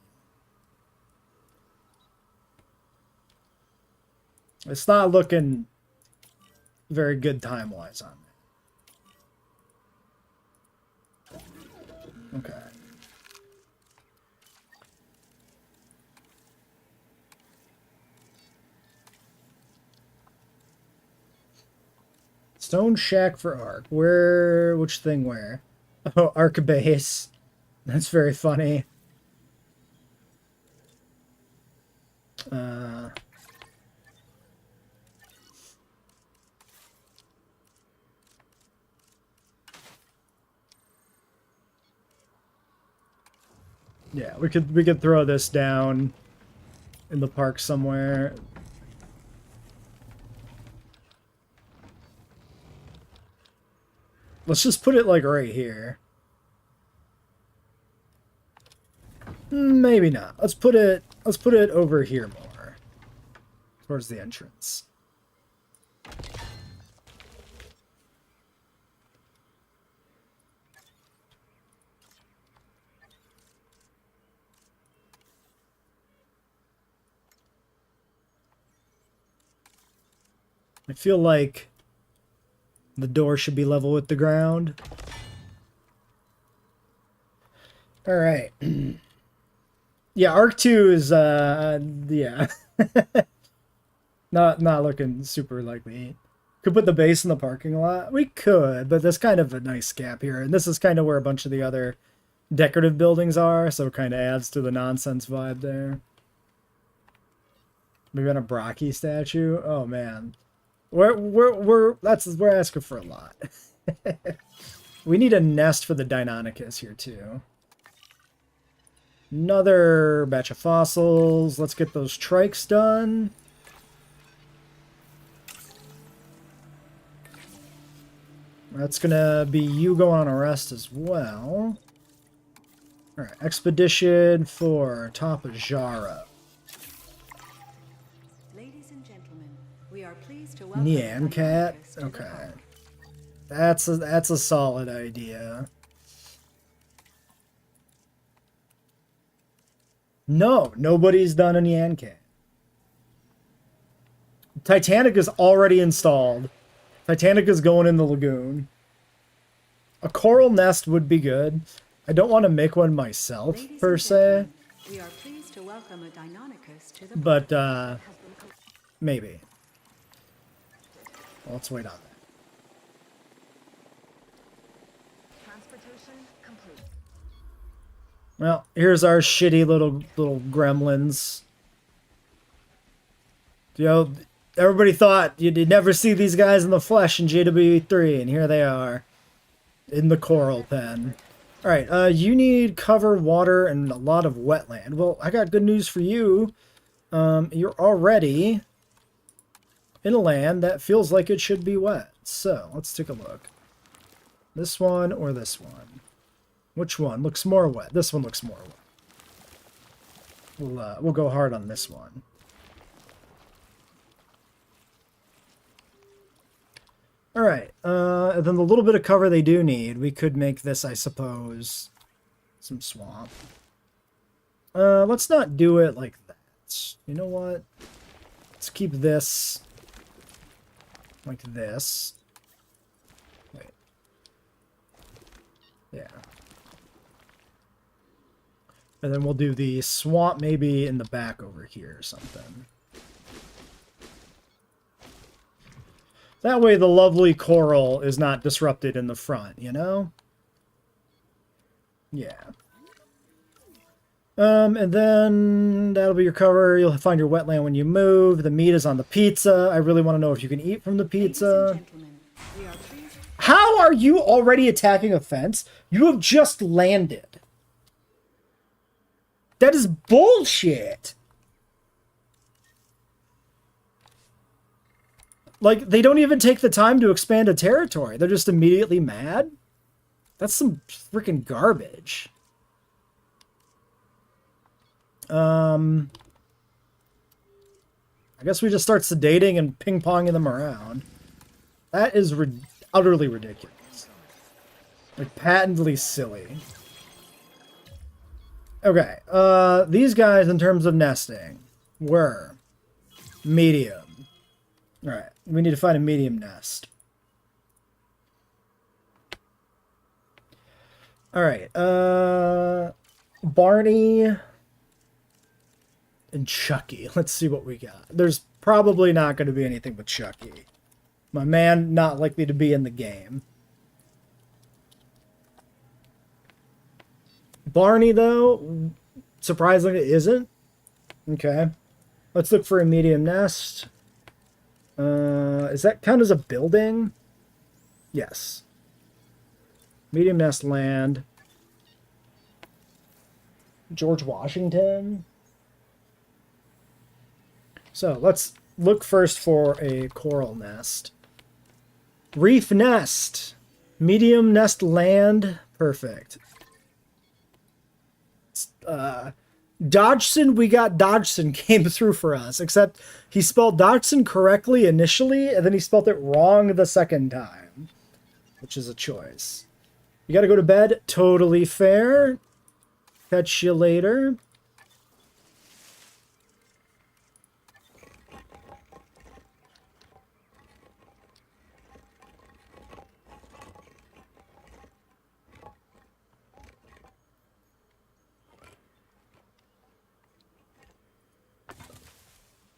It's not looking very good time-wise on me. Okay. Stone shack for Ark. Where? Which thing where? Oh, Ark base. That's very funny. Yeah, we could throw this down in the park somewhere. Let's just put it like right here. Maybe not. Let's put it over here more. Towards the entrance. I feel like the door should be level with the ground. All right. Yeah, Arc 2 is yeah. not looking super likely. Could put the base in the parking lot. We could, but there's kind of a nice gap here, and this is kind of where a bunch of the other decorative buildings are, so it kind of adds to the nonsense vibe there. Maybe on a Brocky statue. Oh man. We're asking for a lot. We need a nest for the Deinonychus here too. Another batch of fossils. Let's get those trikes done. That's gonna be you going on a rest as well. Alright, expedition for top of Jara. Ladies and gentlemen, we are pleased to welcome Nyan Cat? Deinonychus to the Okay. park. That's a solid idea. No, nobody's done a Nyan Cat. Titanic is already installed. Titanic is going in the lagoon. A coral nest would be good. I don't want to make one myself, Ladies per and se. gentlemen, we are pleased to welcome a Deinonychus to the But, park. maybe. Well, let's wait on that. Well, here's our shitty little gremlins. You know, everybody thought you'd never see these guys in the flesh in JWE3, and here they are. In the coral pen. Alright, you need cover, water, and a lot of wetland. Well, I got good news for you. You're already in a land that feels like it should be wet. So, let's take a look. This one or this one? Which one looks more wet? This one looks more wet. We'll go hard on this one. Alright, and then the little bit of cover they do need, we could make this, I suppose, some swamp. Let's not do it like that. You know what? Let's keep this like this. Wait. Yeah. And then we'll do the swamp maybe in the back over here or something. That way the lovely coral is not disrupted in the front, you know? Yeah. And then that'll be your cover. You'll find your wetland when you move. The meat is on the pizza. I really want to know if you can eat from the Ladies pizza. and gentlemen, we are pleased. How are you already attacking a fence? You have just landed. That is bullshit. Like, they don't even take the time to expand a territory. They're just immediately mad. That's some freaking garbage. I guess we just start sedating and ping-ponging them around. That is utterly ridiculous. Like, patently silly. Okay, these guys, in terms of nesting, were medium. Alright, we need to find a medium nest. Alright, Barney and Chucky. Let's see what we got. There's probably not going to be anything with Chucky. My man, not likely to be in the game. Barney, though, surprisingly, isn't. Okay. Let's look for a medium nest. Is that count as a building? Yes. Medium nest land. George Washington. So let's look first for a coral nest. Reef nest. Medium nest land. Perfect. Dodgson, we got Dodgson came through for us, except he spelled Dodgson correctly initially, and then he spelled it wrong the second time, which is a choice. You gotta go to bed. Totally fair. Catch you later.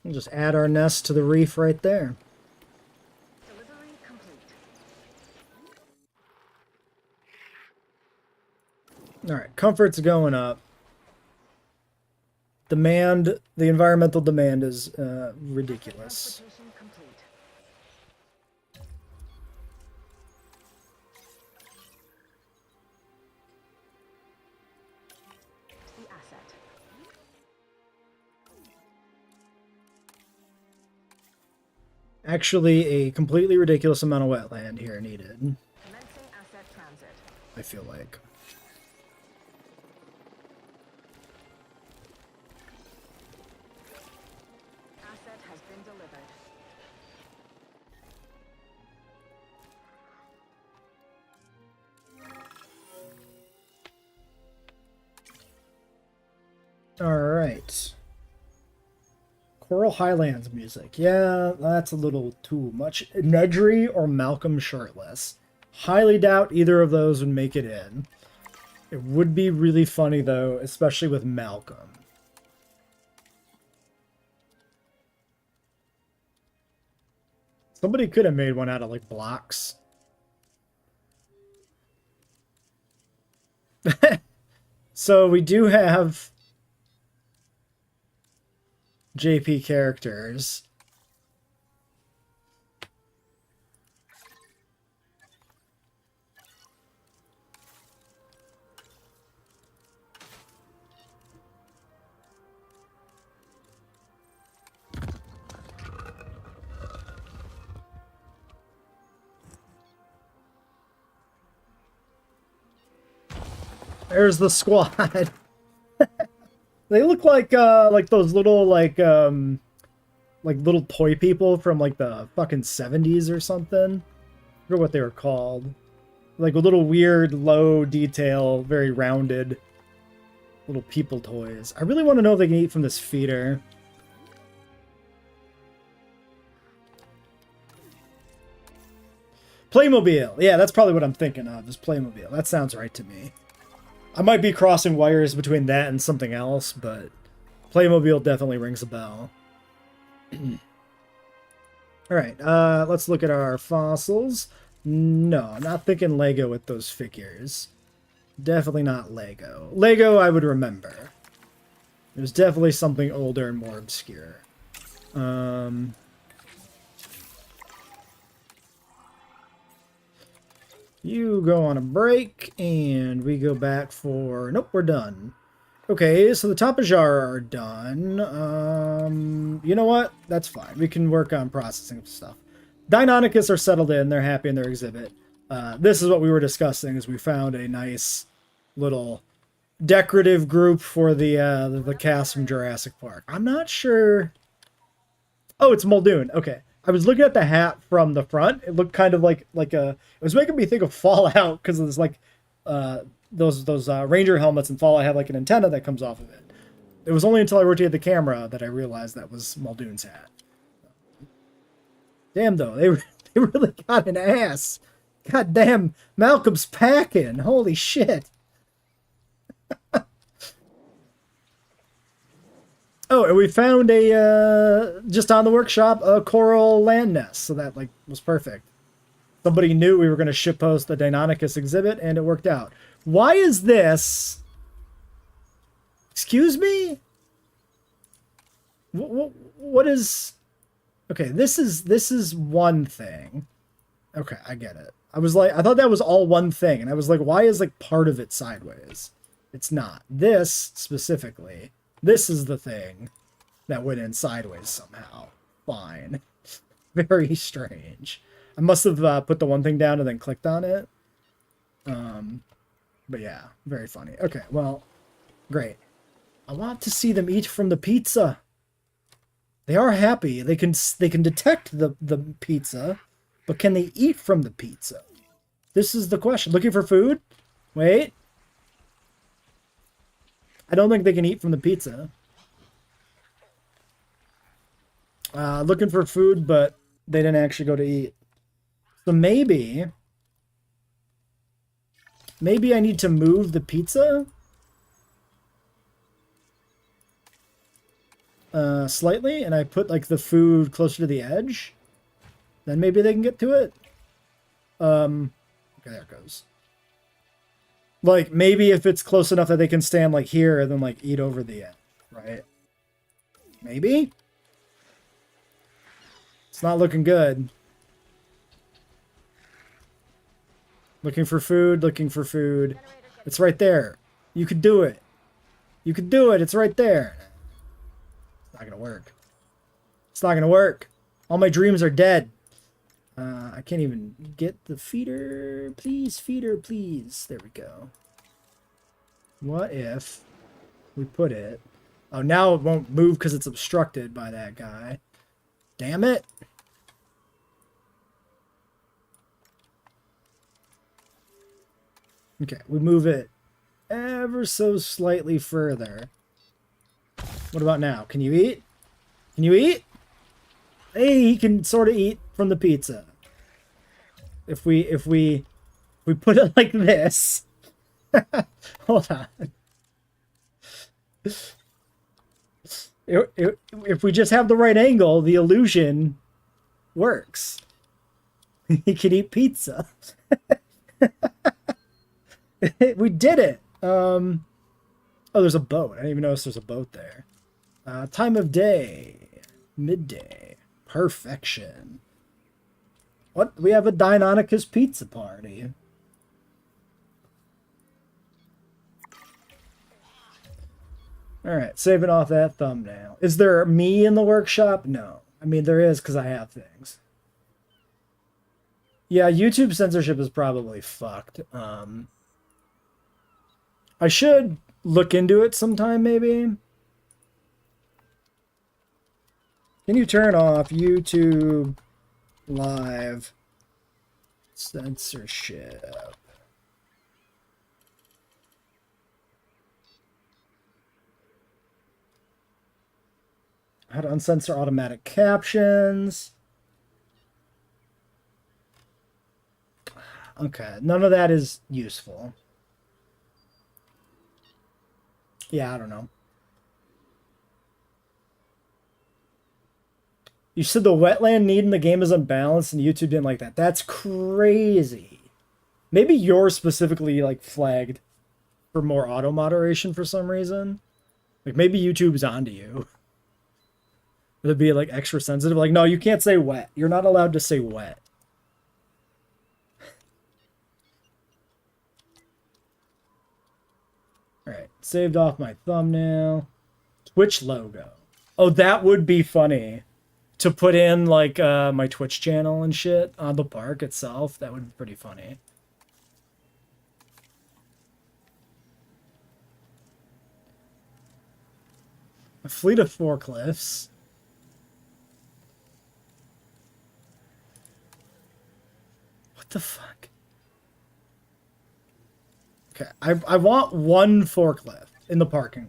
We'll just add our nest to the reef right there. Delivery complete. Alright, comfort's going up. Demand, the environmental demand is ridiculous. Transportation complete. The asset. Actually, a completely ridiculous amount of wetland here needed, Commencing asset transit. I feel like. Asset has been delivered. Alright. Coral Highlands music. Yeah, that's a little too much. Nedry or Malcolm Shirtless. Highly doubt either of those would make it in. It would be really funny, though, especially with Malcolm. Somebody could have made one out of, like, blocks. So we do have JP characters. There's the squad. They look like those little like little toy people from like the fucking 70s or something. I forget what they were called. Like a little weird, low detail, very rounded little people toys. I really want to know if they can eat from this feeder. Playmobil. Yeah, that's probably what I'm thinking of, is Playmobil. That sounds right to me. I might be crossing wires between that and something else, but Playmobil definitely rings a bell. Alright, let's look at our fossils. No, not thinking Lego with those figures. Definitely not Lego. Lego I would remember. It was definitely something older and more obscure. You go on a break, and we go back for... Nope, we're done. Okay, so the Tapajar are done. You know what? That's fine. We can work on processing stuff. Deinonychus are settled in. They're happy in their exhibit. This is what we were discussing, is we found a nice little decorative group for the cast from Jurassic Park. I'm not sure... Oh, it's Muldoon. Okay. I was looking at the hat from the front. It looked kind of like a... It was making me think of Fallout, because it's like... those Ranger helmets in Fallout have like an antenna that comes off of it. It was only until I rotated the camera that I realized that was Muldoon's hat. Damn, though, they really got an ass. God damn, Malcolm's packing. Holy shit. Oh, and we found a just on the workshop a coral land nest, so that like was perfect. Somebody knew we were going to shitpost the Deinonychus exhibit, and it worked out. Why is this? Excuse me? What is... Okay, this is one thing. Okay, I get it. I thought that was all one thing, and I was like, why is like part of it sideways? It's not. This, specifically, this is the thing that went in sideways somehow. Fine. Very strange. I must have put the one thing down and then clicked on it. But yeah, very funny. Okay, well, great. I want to see them eat from the pizza. They are happy. They can detect the pizza, but can they eat from the pizza? This is the question. Looking for food? Wait. I don't think they can eat from the pizza. Looking for food, but they didn't actually go to eat. So maybe I need to move the pizza slightly, and I put like the food closer to the edge. Then maybe they can get to it. Okay, there it goes. Like maybe if it's close enough that they can stand like here and then like eat over the edge, right? Maybe. It's not looking good. Looking for food, looking for food. It's right there. You could do it. You could do it. It's right there. It's not going to work. It's not going to work. All my dreams are dead. I can't even get the feeder. Please, feeder, please. There we go. What if we put it... Oh, now it won't move because it's obstructed by that guy. Damn it. Okay, we move it ever so slightly further. What about now? Can you eat? Can you eat? Hey, he can sort of eat from the pizza. If we put it like this. Hold on. If we just have the right angle, the illusion works. He can eat pizza. We did it. Oh, there's a boat. I didn't even notice there's a boat there. Time of day. Midday. Perfection. What? We have a Deinonychus pizza party. Alright, saving off that thumbnail. Is there me in the workshop? No. I mean, there is because I have things. Yeah, YouTube censorship is probably fucked. I should look into it sometime, maybe. Can you turn off YouTube live censorship? How to uncensor automatic captions. Okay, none of that is useful. Yeah, I don't know. You said the wetland need in the game is unbalanced and YouTube didn't like that. That's crazy. Maybe you're specifically like flagged for more auto moderation for some reason. Like maybe YouTube's onto you. It'd be like extra sensitive. Like, no, you can't say wet. You're not allowed to say wet. Alright, saved off my thumbnail. Twitch logo. Oh, that would be funny. To put in like my Twitch channel and shit on the park itself. That would be pretty funny. A fleet of forklifts. What the fuck? Okay, I want one forklift in the parking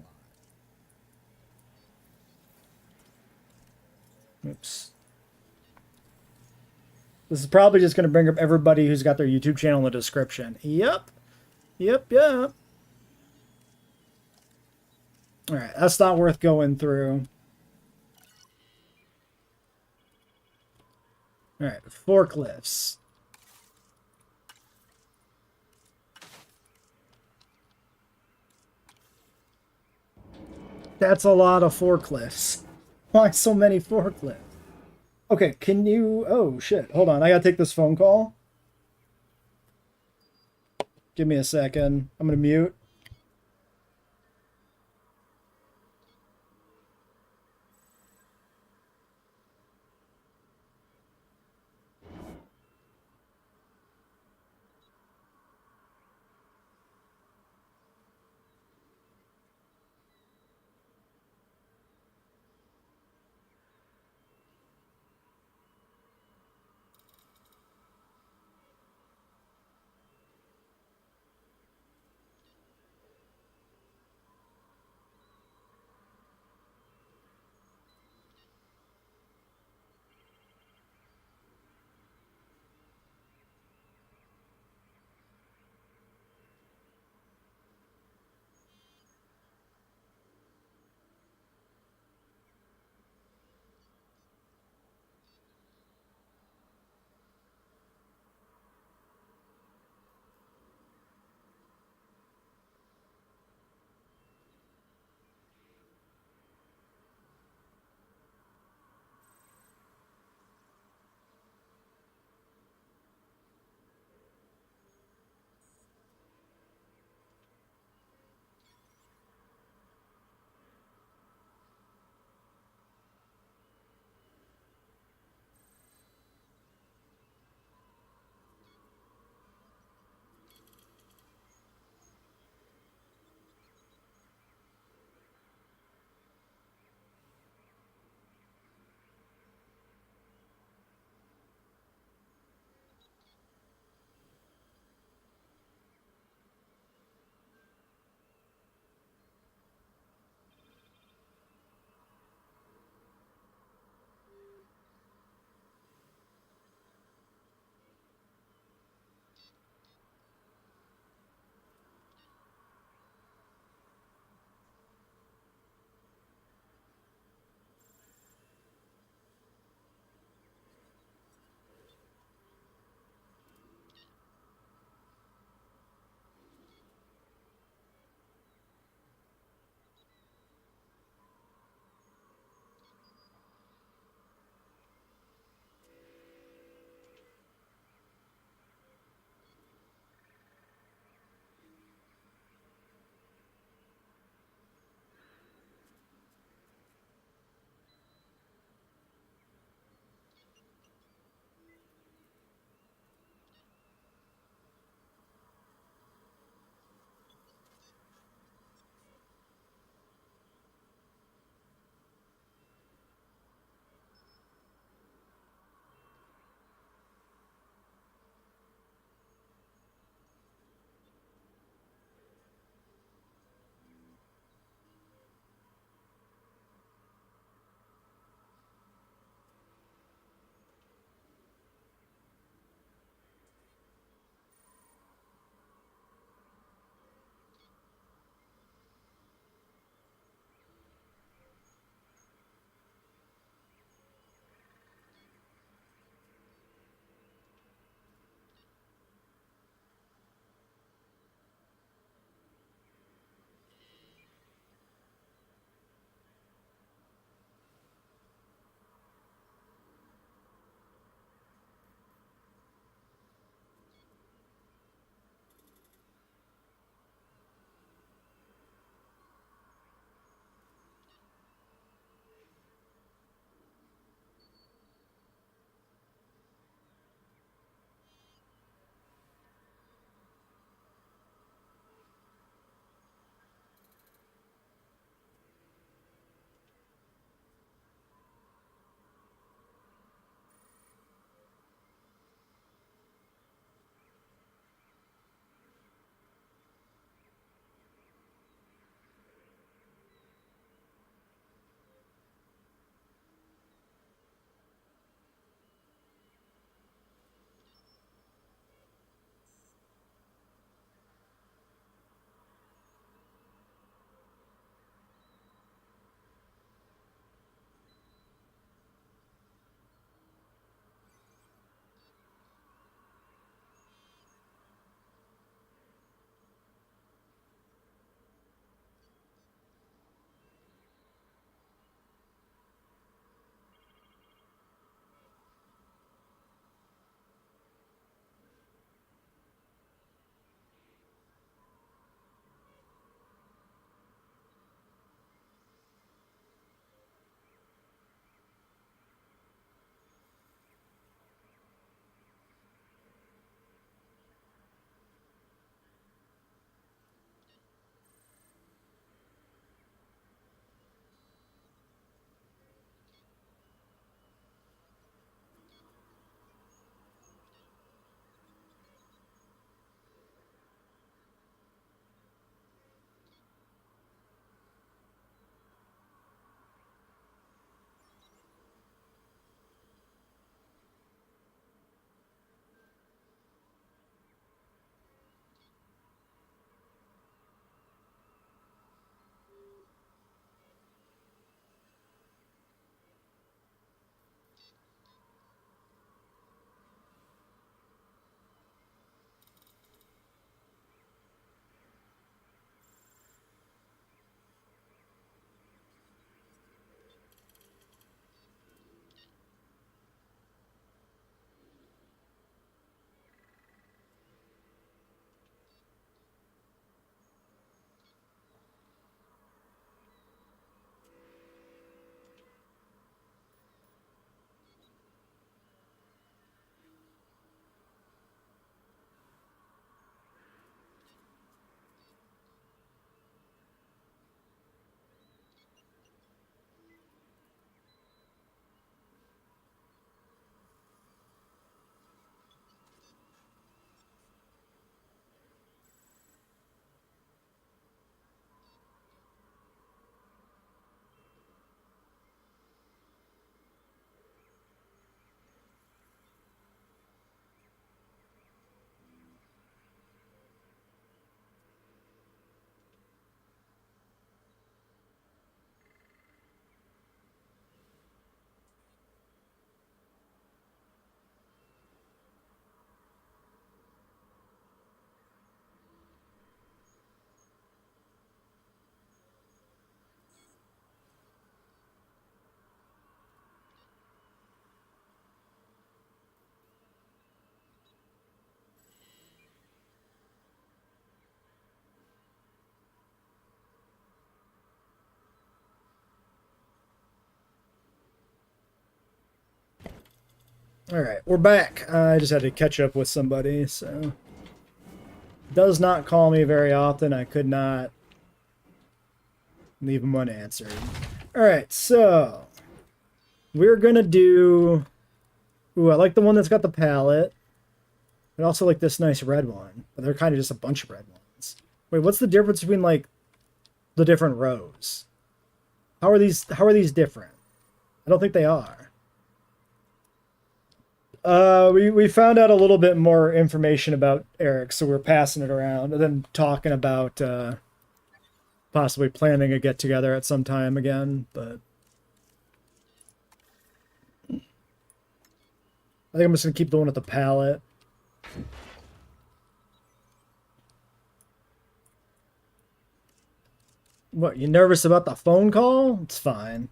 lot. Oops. This is probably just going to bring up everybody who's got their YouTube channel in the description. Yep. Yep. Alright, that's not worth going through. Alright, forklifts. That's a lot of forklifts. Why so many forklifts? Okay, can you... Oh, shit. Hold on, I gotta take this phone call. Give me a second. I'm gonna mute. Alright, we're back. I just had to catch up with somebody, so... Does not call me very often. I could not leave him unanswered. Alright, so... We're gonna do... Ooh, I like the one that's got the palette. I also like this nice red one. But they're kind of just a bunch of red ones. Wait, what's the difference between, like, the different rows? How are these different? I don't think they are. We found out a little bit more information about Eric, so we're passing it around and then talking about possibly planning a get together at some time again, but I think I'm just gonna keep the one with the palette. What, you nervous about the phone call? It's fine.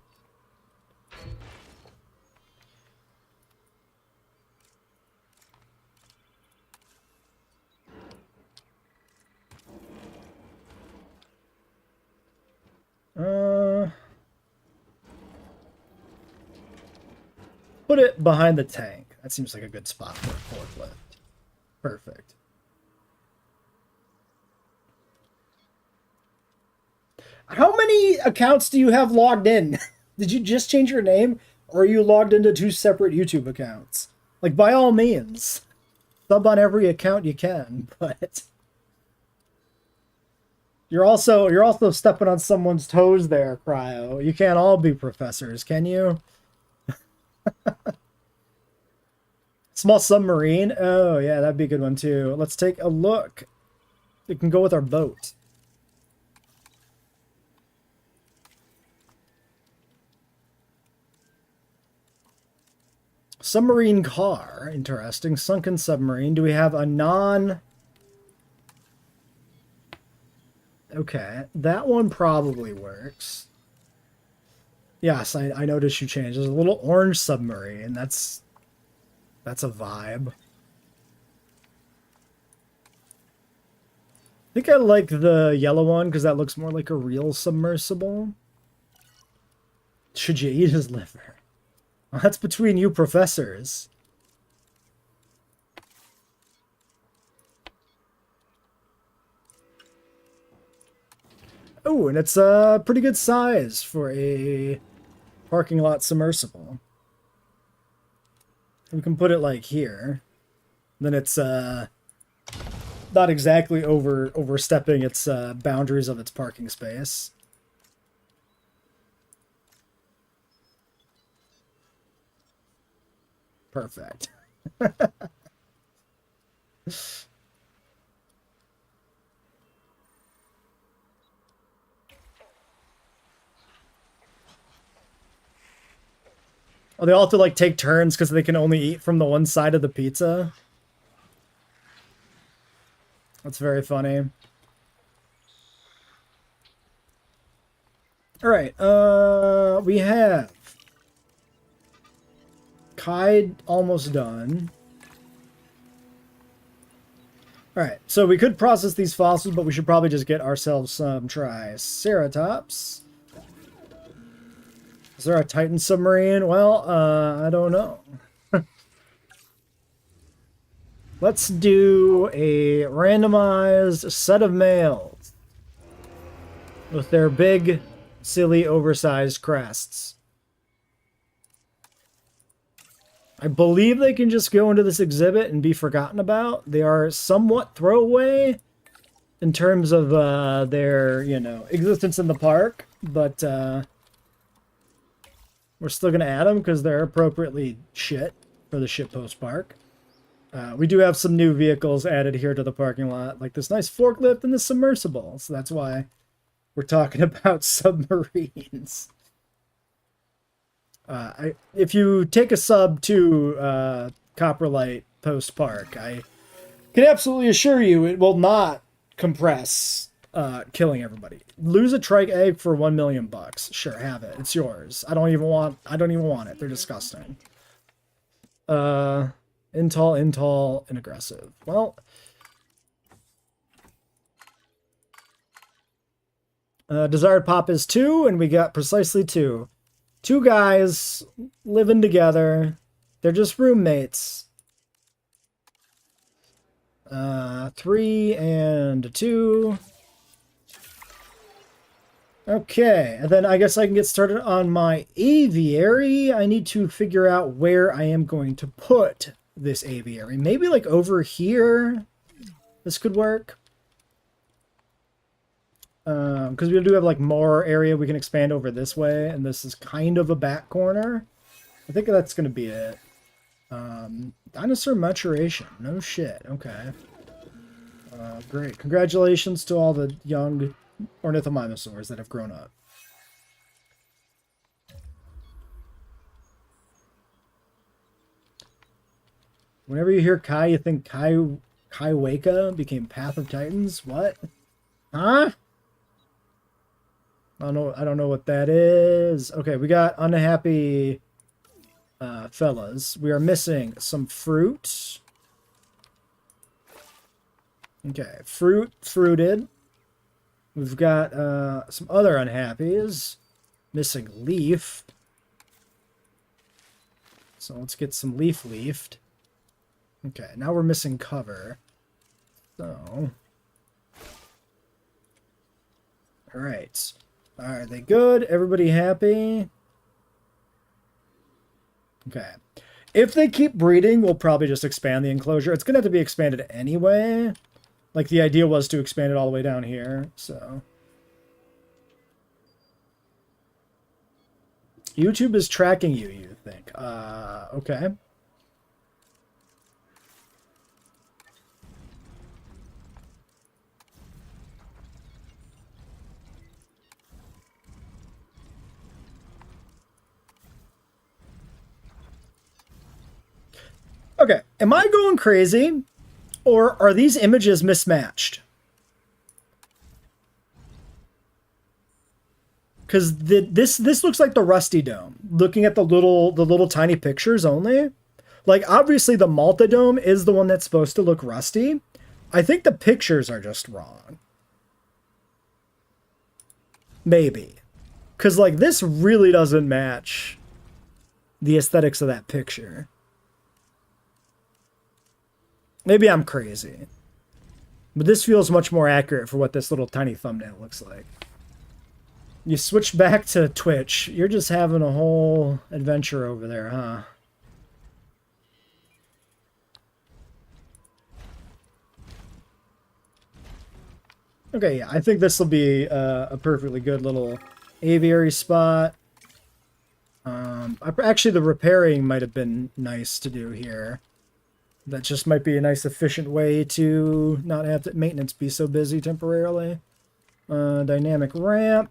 Put it behind the tank. That seems like a good spot for a forklift. Perfect. How many accounts do you have logged in? Did you just change your name? Or are you logged into 2 separate YouTube accounts? Like, by all means, sub on every account you can, but... You're also stepping on someone's toes there, Cryo. You can't all be professors, can you? Small submarine. Oh, yeah, that'd be a good one, too. Let's take a look. We can go with our boat. Submarine car. Interesting. Sunken submarine. Do we have a non... Okay, that one probably works. Yes, I noticed you changed. There's a little orange submarine. That's a vibe. I think I like the yellow one because that looks more like a real submersible. Should you eat his liver? Well, that's between you professors. Oh, and it's a pretty good size for a parking lot submersible. We can put it like here. Then it's not exactly overstepping its boundaries of its parking space. Perfect. Oh, they all have to, like, take turns because they can only eat from the one side of the pizza. That's very funny. Alright, we have Kai almost done. Alright, so we could process these fossils, but we should probably just get ourselves some Triceratops. Is there a Titan submarine? Well, I don't know. Let's do a randomized set of males with their big, silly, oversized crests. I believe they can just go into this exhibit and be forgotten about. They are somewhat throwaway in terms of their, you know, existence in the park, but we're still going to add them because they're appropriately shit for the shitpost park. We do have some new vehicles added here to the parking lot, like this nice forklift and the submersible. So that's why we're talking about submarines. If you take a sub to Coprolite Post Park, I can absolutely assure you it will not compress killing everybody. Lose a trike egg for $1 million. Sure, have it. It's yours. I don't even want it. They're disgusting. Intall, and aggressive. Well, desired pop is 2, and we got precisely 2. 2 guys living together They're just roommates. 3 and 2. Okay, and then I guess I can get started on my aviary. I need to figure out where I am going to put this aviary. Maybe like over here. This could work. Because we do have like more area we can expand over this way, and this is kind of a back corner. I think that's going to be it. Dinosaur maturation. No shit. Okay. Great. Congratulations to all the young ornithomimosaurs that have grown up. Whenever you hear Kai, you think Kaiwaka became Path of Titans? What? Huh? I don't know what that is. Okay, we got unhappy fellas. We are missing some fruit. Okay, fruited. We've got some other unhappies. Missing leaf. So let's get some leafed. Okay, now we're missing cover. So. Alright. Are they good? Everybody happy? Okay. If they keep breeding, we'll probably just expand the enclosure. It's going to have to be expanded anyway. Like, the idea was to expand it all the way down here, so. YouTube is tracking you, you think? Okay. Okay, am I going crazy? Or are these images mismatched? Because this looks like the Rusty Dome. Looking at the little tiny pictures only. Like, obviously the Malta Dome is the one that's supposed to look rusty. I think the pictures are just wrong. Maybe. Because, like, this really doesn't match the aesthetics of that picture. Maybe I'm crazy. But this feels much more accurate for what this little tiny thumbnail looks like. You switched back to Twitch. You're just having a whole adventure over there, huh? Okay, yeah, I think this will be a perfectly good little aviary spot. Actually, the repairing might have been nice to do here. That just might be a nice, efficient way to not have the maintenance be so busy temporarily. Dynamic ramp.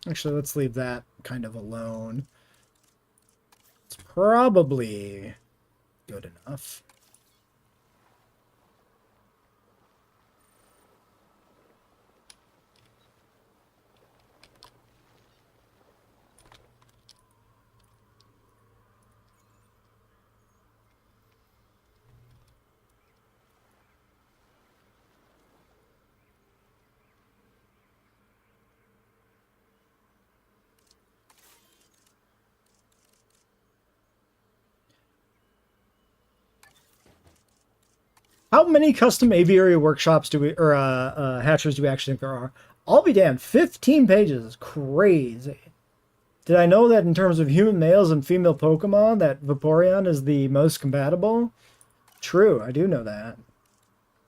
Actually, let's leave that kind of alone. It's probably good enough. How many custom aviary workshops do we, or hatcheries do we actually think there are? I'll be damned, 15 pages is crazy. Did I know that in terms of human males and female Pokemon, that Vaporeon is the most compatible? True, I do know that.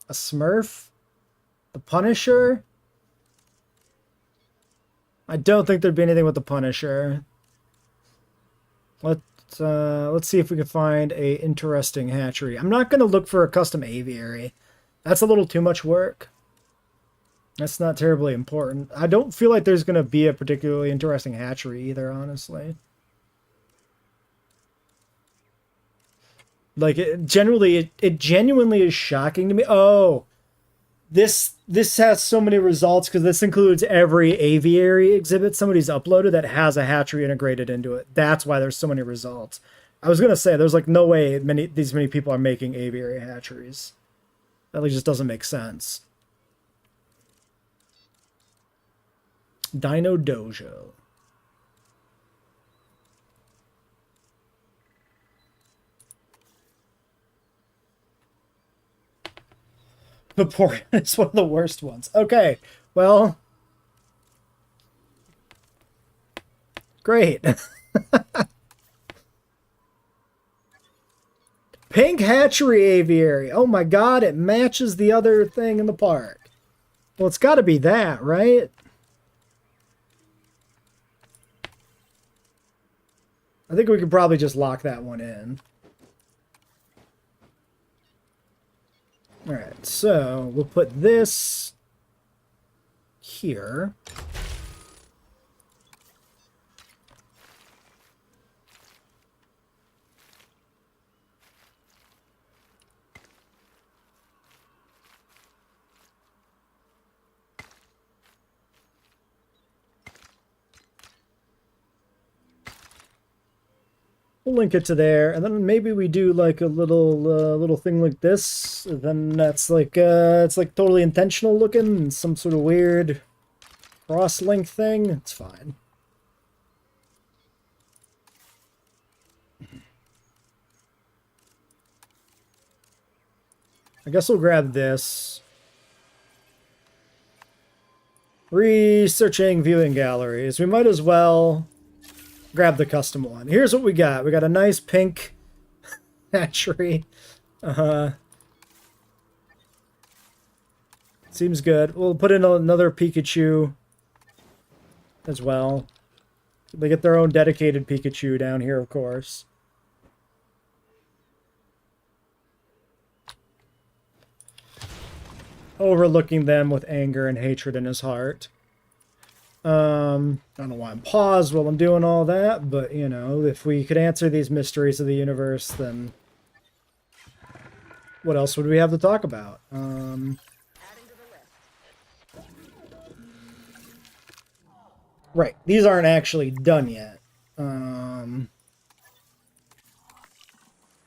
A Smurf? The Punisher? I don't think there'd be anything with the Punisher. Let's see if we can find a interesting hatchery. I'm not going to look for a custom aviary. That's a little too much work. That's not terribly important. I don't feel like there's going to be a particularly interesting hatchery either, honestly. Like, it genuinely is shocking to me. Oh, this has so many results because this includes every aviary exhibit somebody's uploaded that has a hatchery integrated into it. That's why there's so many results. I was gonna say there's like no way these many people are making aviary hatcheries. That just doesn't make sense. Dino Dojo. Vaporeon is one of the worst ones. Okay, well, great. Pink Hatchery Aviary. Oh my god, it matches the other thing in the park. Well, it's got to be that, right? I think we could probably just lock that one in. Alright, so we'll put this here. We'll link it to there, and then maybe we do like a little thing like this. Then that's like it's like totally intentional looking, some sort of weird cross-link thing. It's fine. I guess we'll grab this. Researching viewing galleries. We might as well grab the custom one. Here's what we got. We got a nice pink hatchery. Seems good. We'll put in another Pikachu as well. They get their own dedicated Pikachu down here, of course. Overlooking them with anger and hatred in his heart. I don't know why I'm paused while I'm doing all that, but, you know, if we could answer these mysteries of the universe, then what else would we have to talk about? Right, these aren't actually done yet.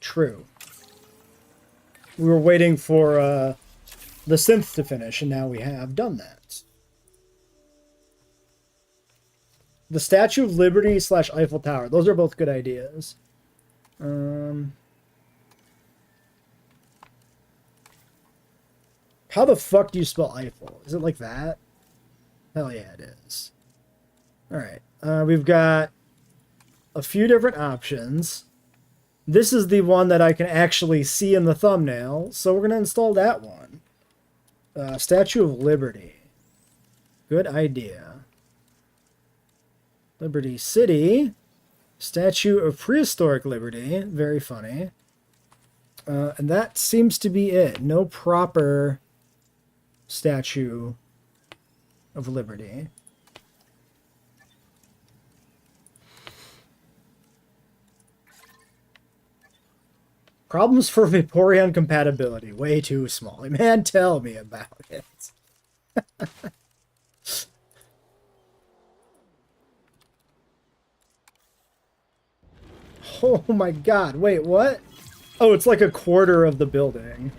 True. We were waiting for the synth to finish, and now we have done that. The Statue of Liberty / Eiffel Tower. Those are both good ideas. How the fuck do you spell Eiffel? Is it like that? Hell yeah, it is. Alright. We've got a few different options. This is the one that I can actually see in the thumbnail, so we're going to install that one. Statue of Liberty. Good idea. Liberty City. Statue of Prehistoric Liberty. Very funny. And that seems to be it. No proper Statue of Liberty. Problems for Vaporeon compatibility. Way too small. Man, tell me about it. Oh my god, wait, what? Oh, it's like a quarter of the building.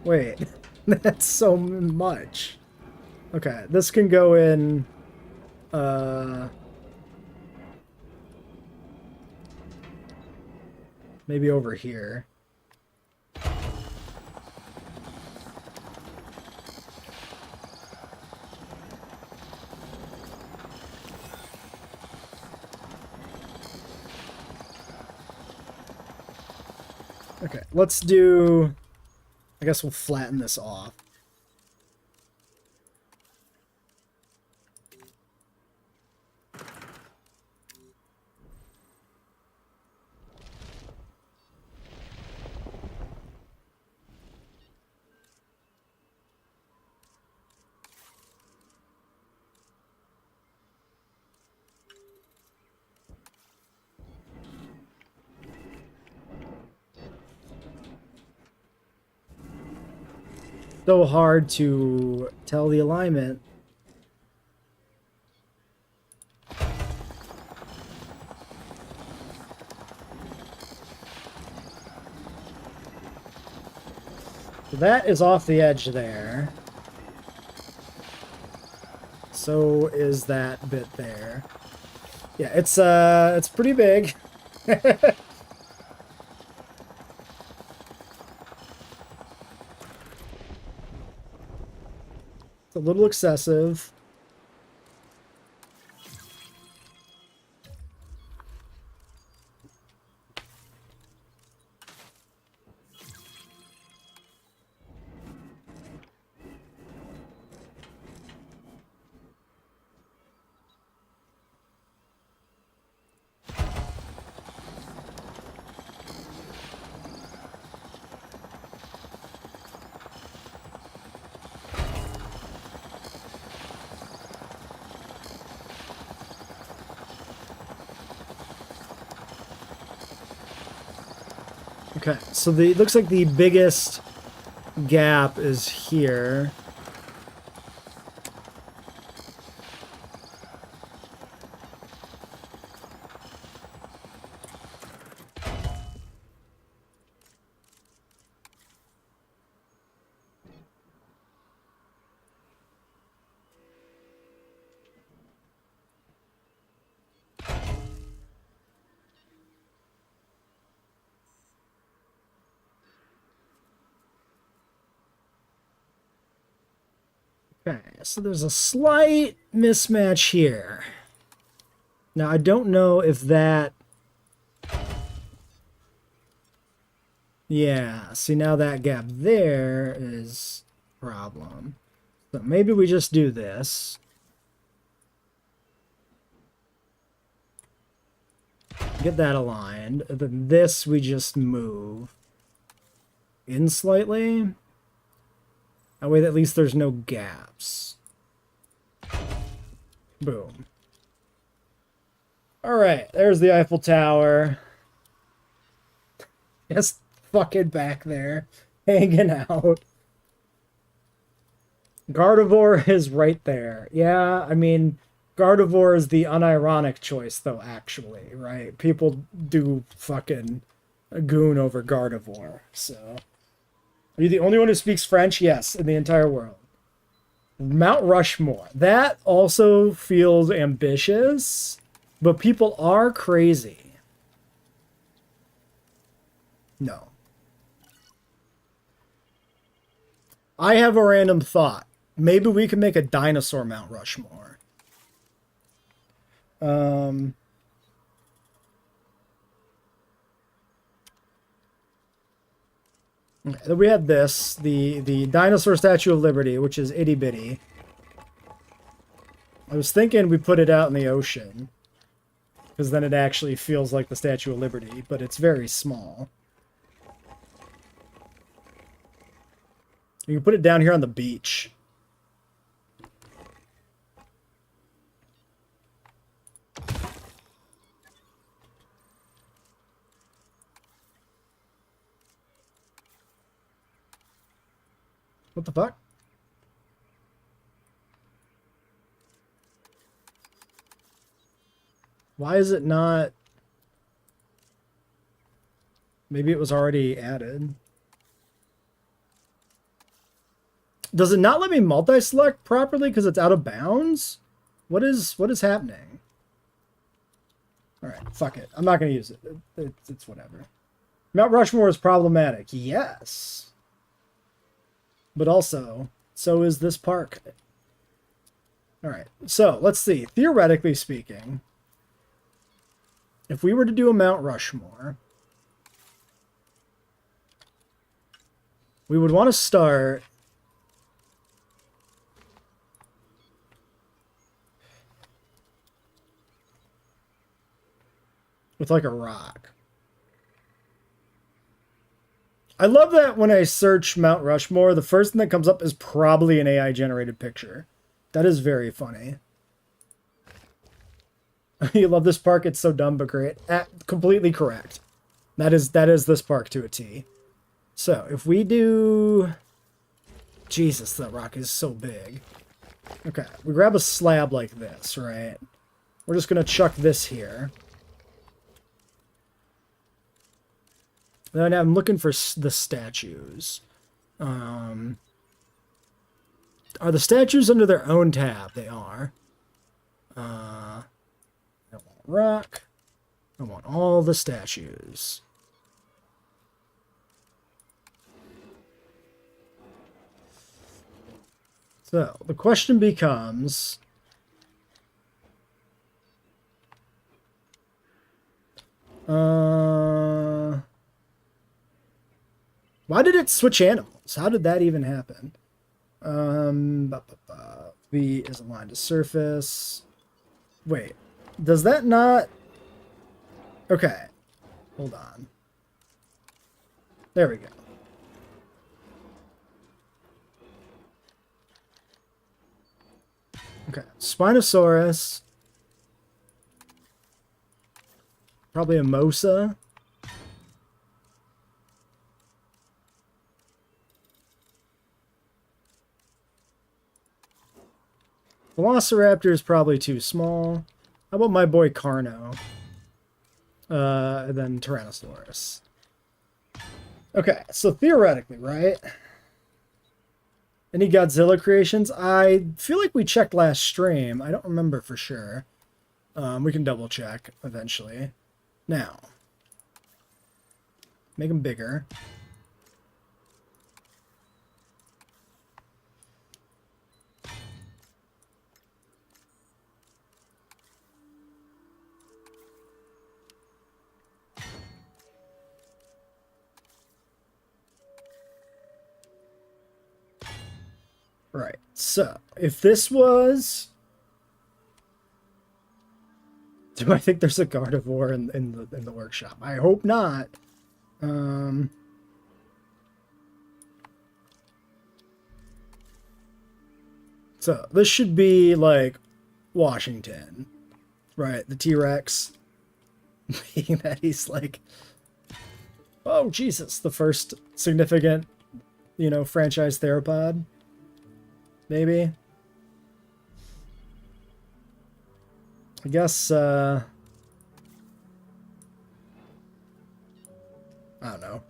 Wait, that's so much. Okay, this can go in, maybe over here. Okay, let's do... I guess we'll flatten this off. So hard to tell the alignment. So that is off the edge there. So is that bit there. Yeah, it's pretty big. It's a little excessive. Okay, so it looks like the biggest gap is here. Okay, so there's a slight mismatch here. Now, I don't know if that... Yeah, see now that gap there is a problem. So maybe we just do this. Get that aligned. And then this we just move in slightly. That way at least there's no gaps. Boom. Alright, there's the Eiffel Tower. Just fucking back there, hanging out. Gardevoir is right there. Yeah, I mean, Gardevoir is the unironic choice, though, actually, right? People do fucking goon over Gardevoir, so... Are you the only one who speaks French? Yes, in the entire world. Mount Rushmore. That also feels ambitious, but people are crazy. No. I have a random thought. Maybe we can make a dinosaur Mount Rushmore. Then we had this, the dinosaur Statue of Liberty, which is itty bitty. I was thinking we put it out in the ocean, because then it actually feels like the Statue of Liberty, but it's very small. You can put it down here on the beach. What the fuck? Why is it not... Maybe it was already added. Does it not let me multi-select properly because it's out of bounds? What is happening? Alright, fuck it. I'm not going to use it. It's whatever. Mount Rushmore is problematic. Yes. But also, so is this park. Alright, so let's see. Theoretically speaking, if we were to do a Mount Rushmore, we would want to start with like a rock. I love that when I search Mount Rushmore, the first thing that comes up is probably an AI-generated picture. That is very funny. You love this park? It's so dumb but great. Completely correct. That is this park to a T. So, if we do... Jesus, that rock is so big. Okay, we grab a slab like this, right? We're just going to chuck this here. Then I'm looking for the statues. Are the statues under their own tab? They are. I want rock. I want all the statues. So, the question becomes... why did it switch animals? How did that even happen? V is aligned to surface. Wait, does that not... Okay, hold on. There we go. Okay, Spinosaurus. Probably a Mosa. Velociraptor is probably too small. How about my boy Carno? And then Tyrannosaurus. Okay, so theoretically, right? Any Godzilla creations? I feel like we checked last stream. I don't remember for sure. We can double check eventually. Now, make them bigger. Right, so if this was... Do I think there's a Gardevoir in the workshop? I hope not. So this should be like Washington, right? The T-Rex, being that he's like, oh Jesus, the first significant, you know, franchise theropod, maybe. I guess, I don't know.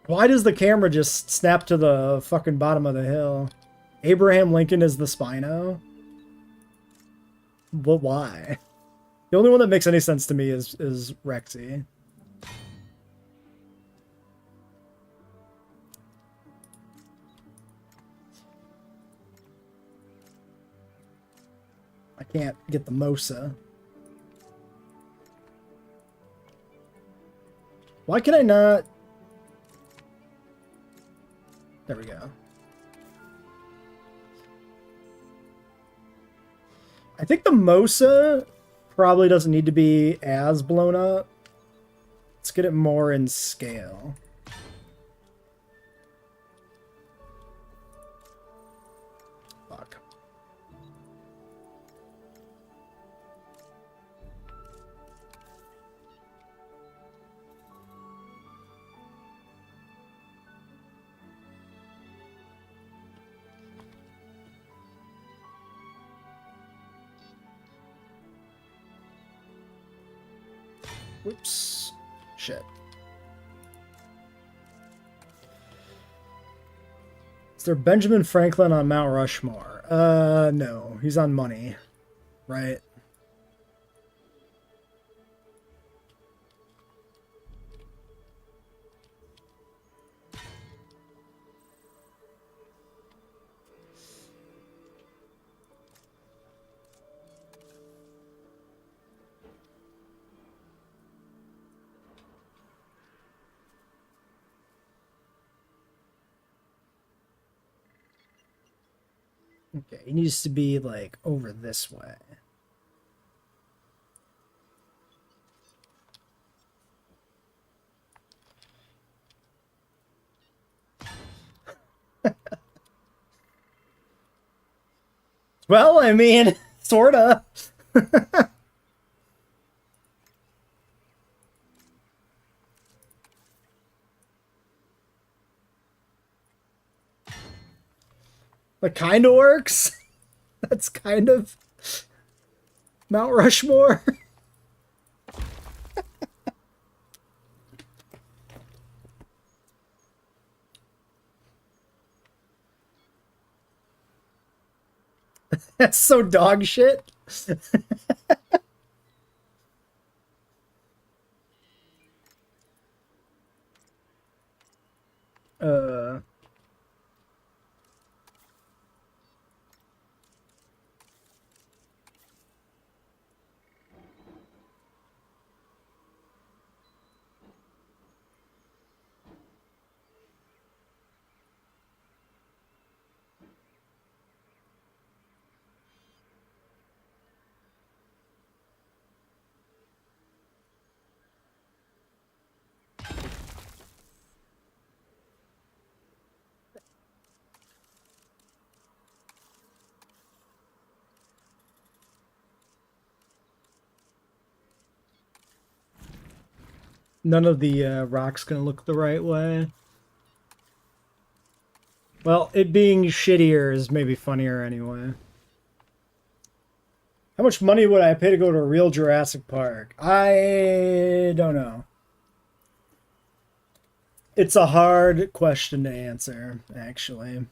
Why does the camera just snap to the fucking bottom of the hill? Abraham Lincoln is the Spino? But why? The only one that makes any sense to me is Rexy. I can't get the Mosa. Why can I not? There we go. I think the Mosa probably doesn't need to be as blown up. Let's get it more in scale. Fuck. Whoops. Shit. Is there Benjamin Franklin on Mount Rushmore? No. He's on money. Right? Okay, he needs to be like over this way. Well, I mean, sorta. That kind of works. That's kind of... Mount Rushmore. That's so dog shit. uh None of the rocks gonna look the right way. Well, it being shittier is maybe funnier anyway. How much money would I pay to go to a real Jurassic Park? I don't know. It's a hard question to answer, actually.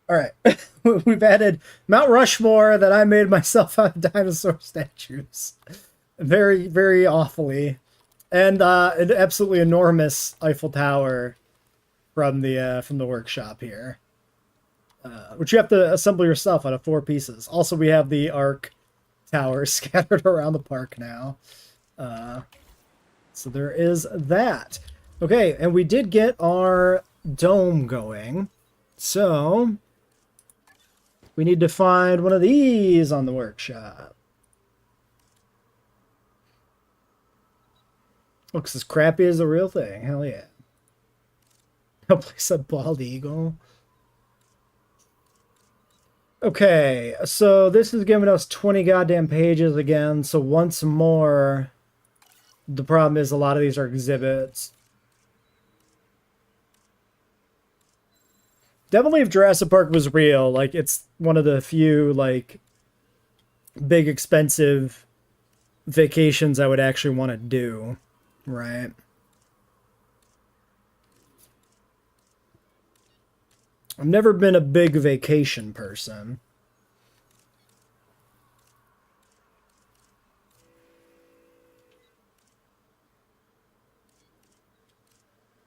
All right, we've added Mount Rushmore that I made myself out of dinosaur statues. Very, very awfully. And an absolutely enormous Eiffel Tower from the workshop here. Which you have to assemble yourself out of 4 pieces. Also, we have the Arc Tower scattered around the park now. So there is that. Okay, and we did get our dome going. So we need to find one of these on the workshop. Looks as crappy as the real thing. Hell yeah. I'll place a bald eagle. Okay, so this is giving us 20 goddamn pages again. So once more, the problem is a lot of these are exhibits. Definitely if Jurassic Park was real, like it's one of the few like big expensive vacations I would actually want to do, right? I've never been a big vacation person.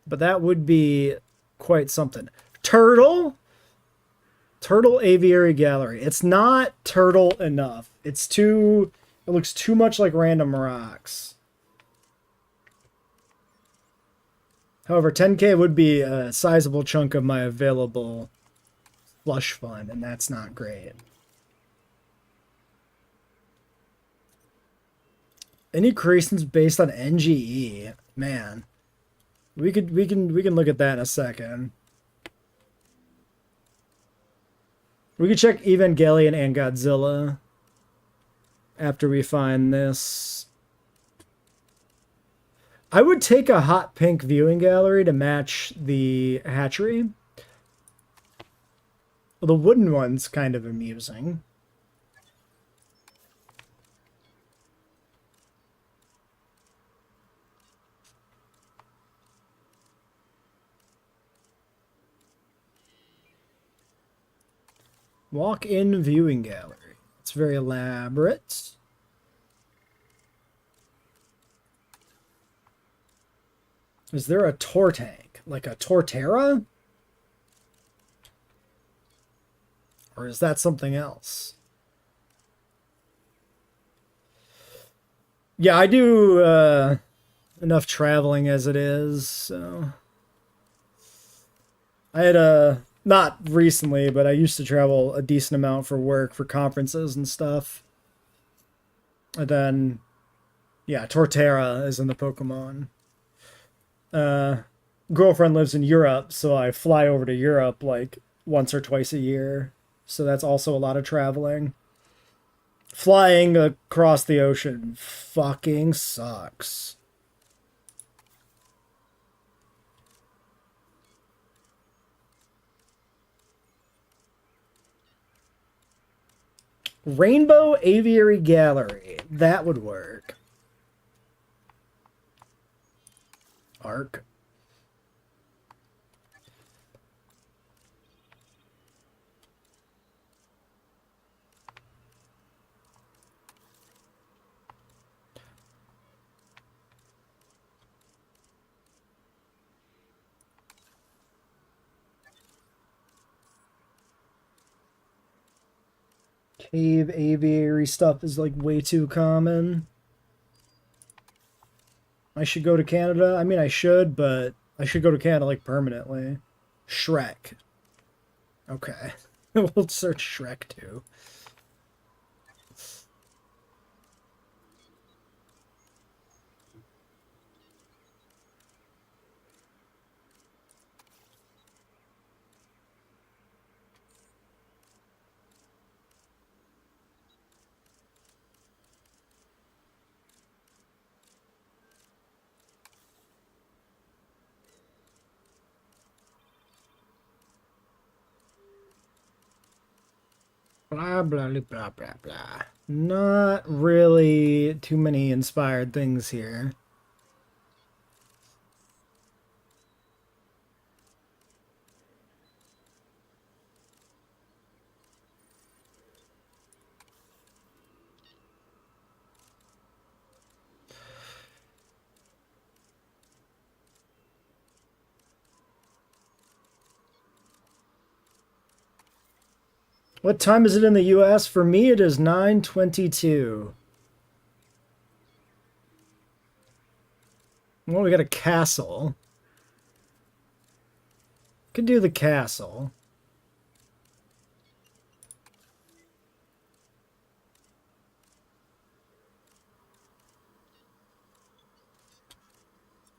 But that would be quite something. Turtle Aviary Gallery. It's not turtle enough. It looks too much like random rocks. However, 10K would be a sizable chunk of my available slush fund, and that's not great. Any creations based on NGE? Man. We can look at that in a second. We could check Evangelion and Godzilla after we find this. I would take a hot pink viewing gallery to match the hatchery. Well, the wooden one's kind of amusing. Walk-in viewing gallery. It's very elaborate. Is there a tor tank? Like a Torterra? Or is that something else? Yeah, I do enough traveling as it is, so... I had not recently, but I used to travel a decent amount for work, for conferences and stuff. And then, yeah, Torterra is in the Pokemon. Girlfriend lives in Europe, so I fly over to Europe like once or twice a year. So that's also a lot of traveling. Flying across the ocean fucking sucks. Rainbow Aviary Gallery. That would work. Arc. Cave aviary stuff is like way too common. I should go to Canada. I mean, I should, but I should go to Canada like permanently. Shrek. Okay. We'll search Shrek too. Blah, blah, blah, blah, blah. Not really too many inspired things here. What time is it in the US? For me, it is 9:22. Well, we got a castle. Could do the castle.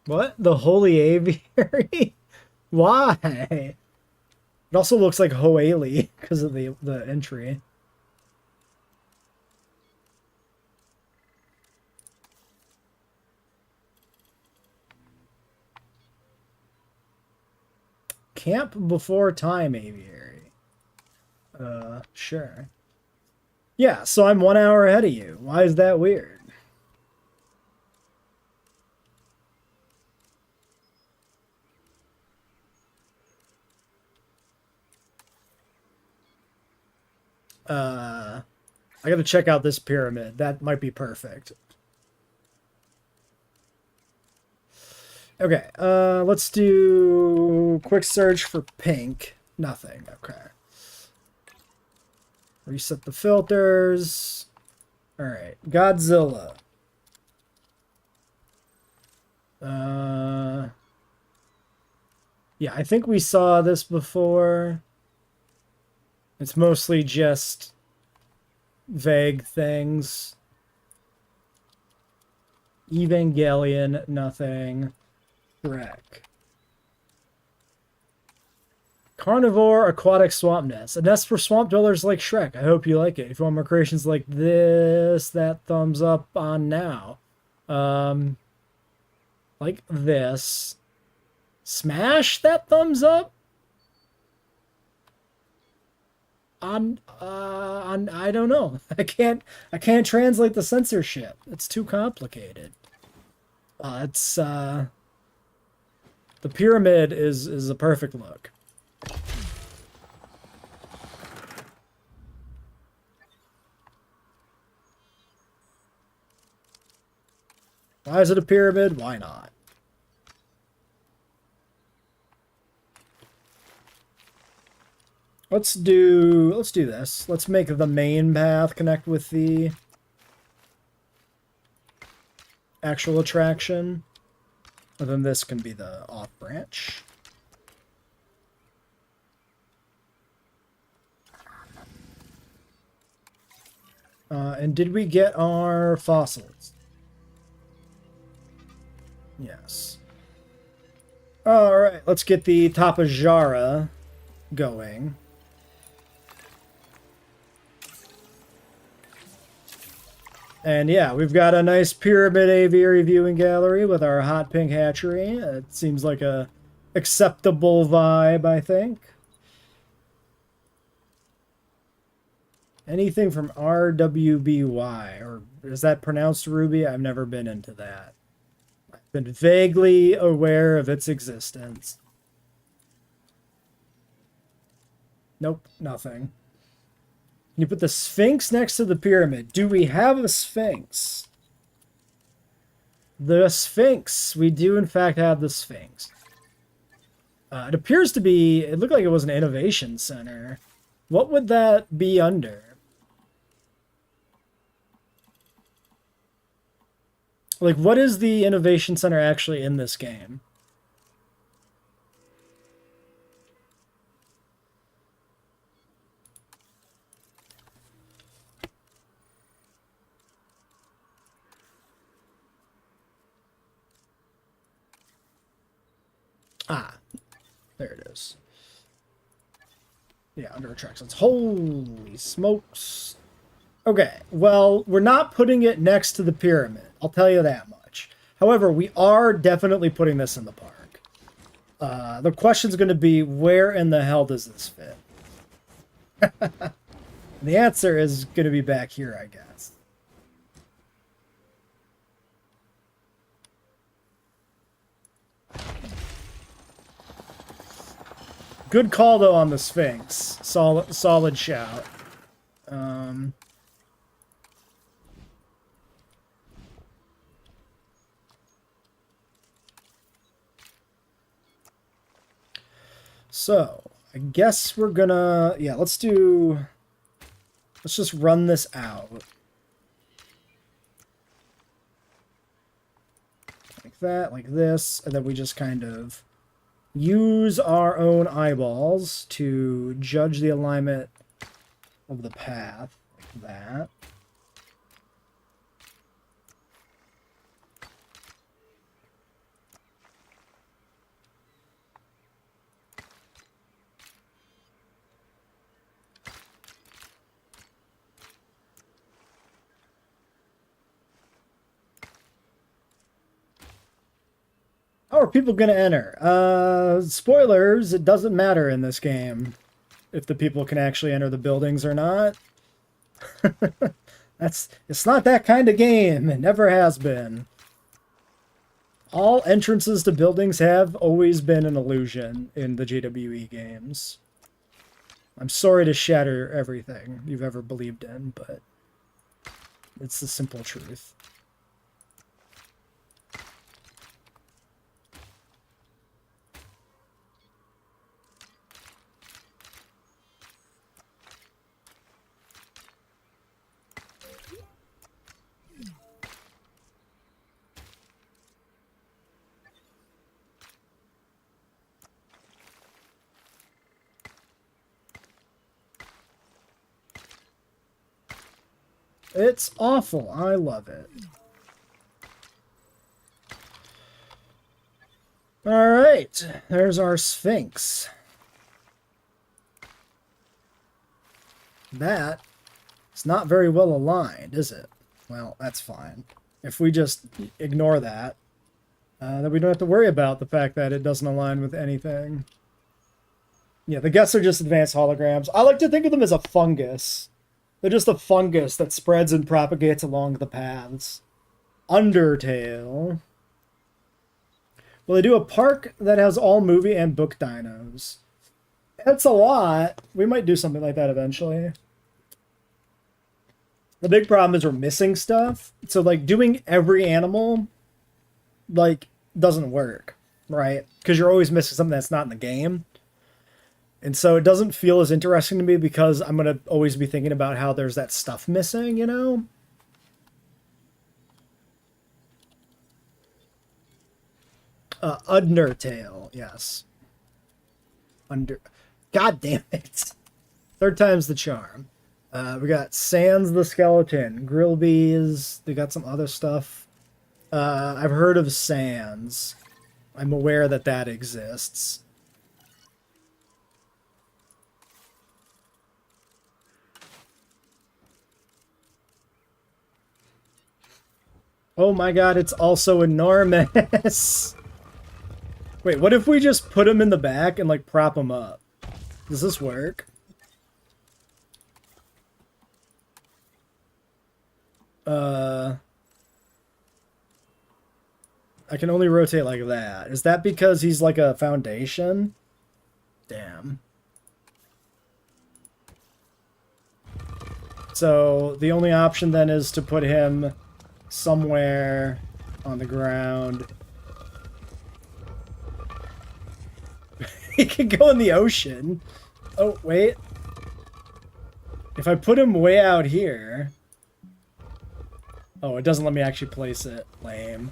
What? The Holy Aviary? Why? It also looks like Hoali because of the entry. Camp before time aviary. Sure. Yeah, so I'm 1 hour ahead of you. Why is that weird? I gotta check out this pyramid. That might be perfect. Okay, let's do quick search for pink. Nothing, okay. Reset the filters. Alright, Godzilla. Yeah, I think we saw this before. It's mostly just vague things. Evangelion, nothing. Shrek. Carnivore Aquatic Swamp Nest. A nest for swamp dwellers like Shrek. I hope you like it. If you want more creations like this, that thumbs up on now. Like this. Smash that thumbs up. On I don't know. I can't translate the censorship. It's too complicated. The pyramid is a perfect look. Why is it a pyramid? Why not? Let's do this. Let's make the main path connect with the actual attraction. And then this can be the off branch. And did we get our fossils? Yes. Alright, let's get the Tapajara going. And yeah, we've got a nice pyramid aviary viewing gallery with our hot pink hatchery. It seems like a acceptable vibe, I think. Anything from RWBY, or is that pronounced Ruby? I've never been into that. I've been vaguely aware of its existence. Nope, nothing. You put the Sphinx next to the pyramid. Do we have a Sphinx? The Sphinx. We do, in fact, have the Sphinx. It appears to be... It looked like it was an innovation center. What would that be under? Like, what is the innovation center actually in this game? Ah, there it is. Yeah, under attractions. Holy smokes. Okay, well, we're not putting it next to the pyramid. I'll tell you that much. However, we are definitely putting this in the park. The question's going to be, where in the hell does this fit? The answer is going to be back here, I guess. Good call, though, on the Sphinx. Solid shout. So, I guess we're gonna... Yeah, let's just run this out. Like that, like this, and then we just kind of use our own eyeballs to judge the alignment of the path, like that. How are people going to enter? Spoilers, it doesn't matter in this game if the people can actually enter the buildings or not. It's not that kind of game. It never has been. All entrances to buildings have always been an illusion in the JWE games. I'm sorry to shatter everything you've ever believed in, but it's the simple truth. It's awful. I love it. Alright, there's our Sphinx. That is not very well aligned, is it? Well, that's fine. If we just ignore that, then we don't have to worry about the fact that it doesn't align with anything. Yeah, the guests are just advanced holograms. I like to think of them as a fungus. They're just a fungus that spreads and propagates along the paths. Undertale. Well, they do a park that has all movie and book dinos. That's a lot. We might do something like that eventually. The big problem is we're missing stuff. So, like, doing every animal, like, doesn't work, right? Because you're always missing something that's not in the game. And so it doesn't feel as interesting to me because I'm going to always be thinking about how there's that stuff missing, you know? Undertale, yes. God damn it. Third time's the charm. We got Sans the Skeleton, Grillbees, they got some other stuff. I've heard of Sans. I'm aware that that exists. Oh my god, it's also enormous! Wait, what if we just put him in the back and, like, prop him up? Does this work? I can only rotate like that. Is that because he's like a foundation? Damn. So the only option then is to put him somewhere on the ground. He could go in the ocean. Oh, wait. If I put him way out here... Oh, it doesn't let me actually place it. Lame.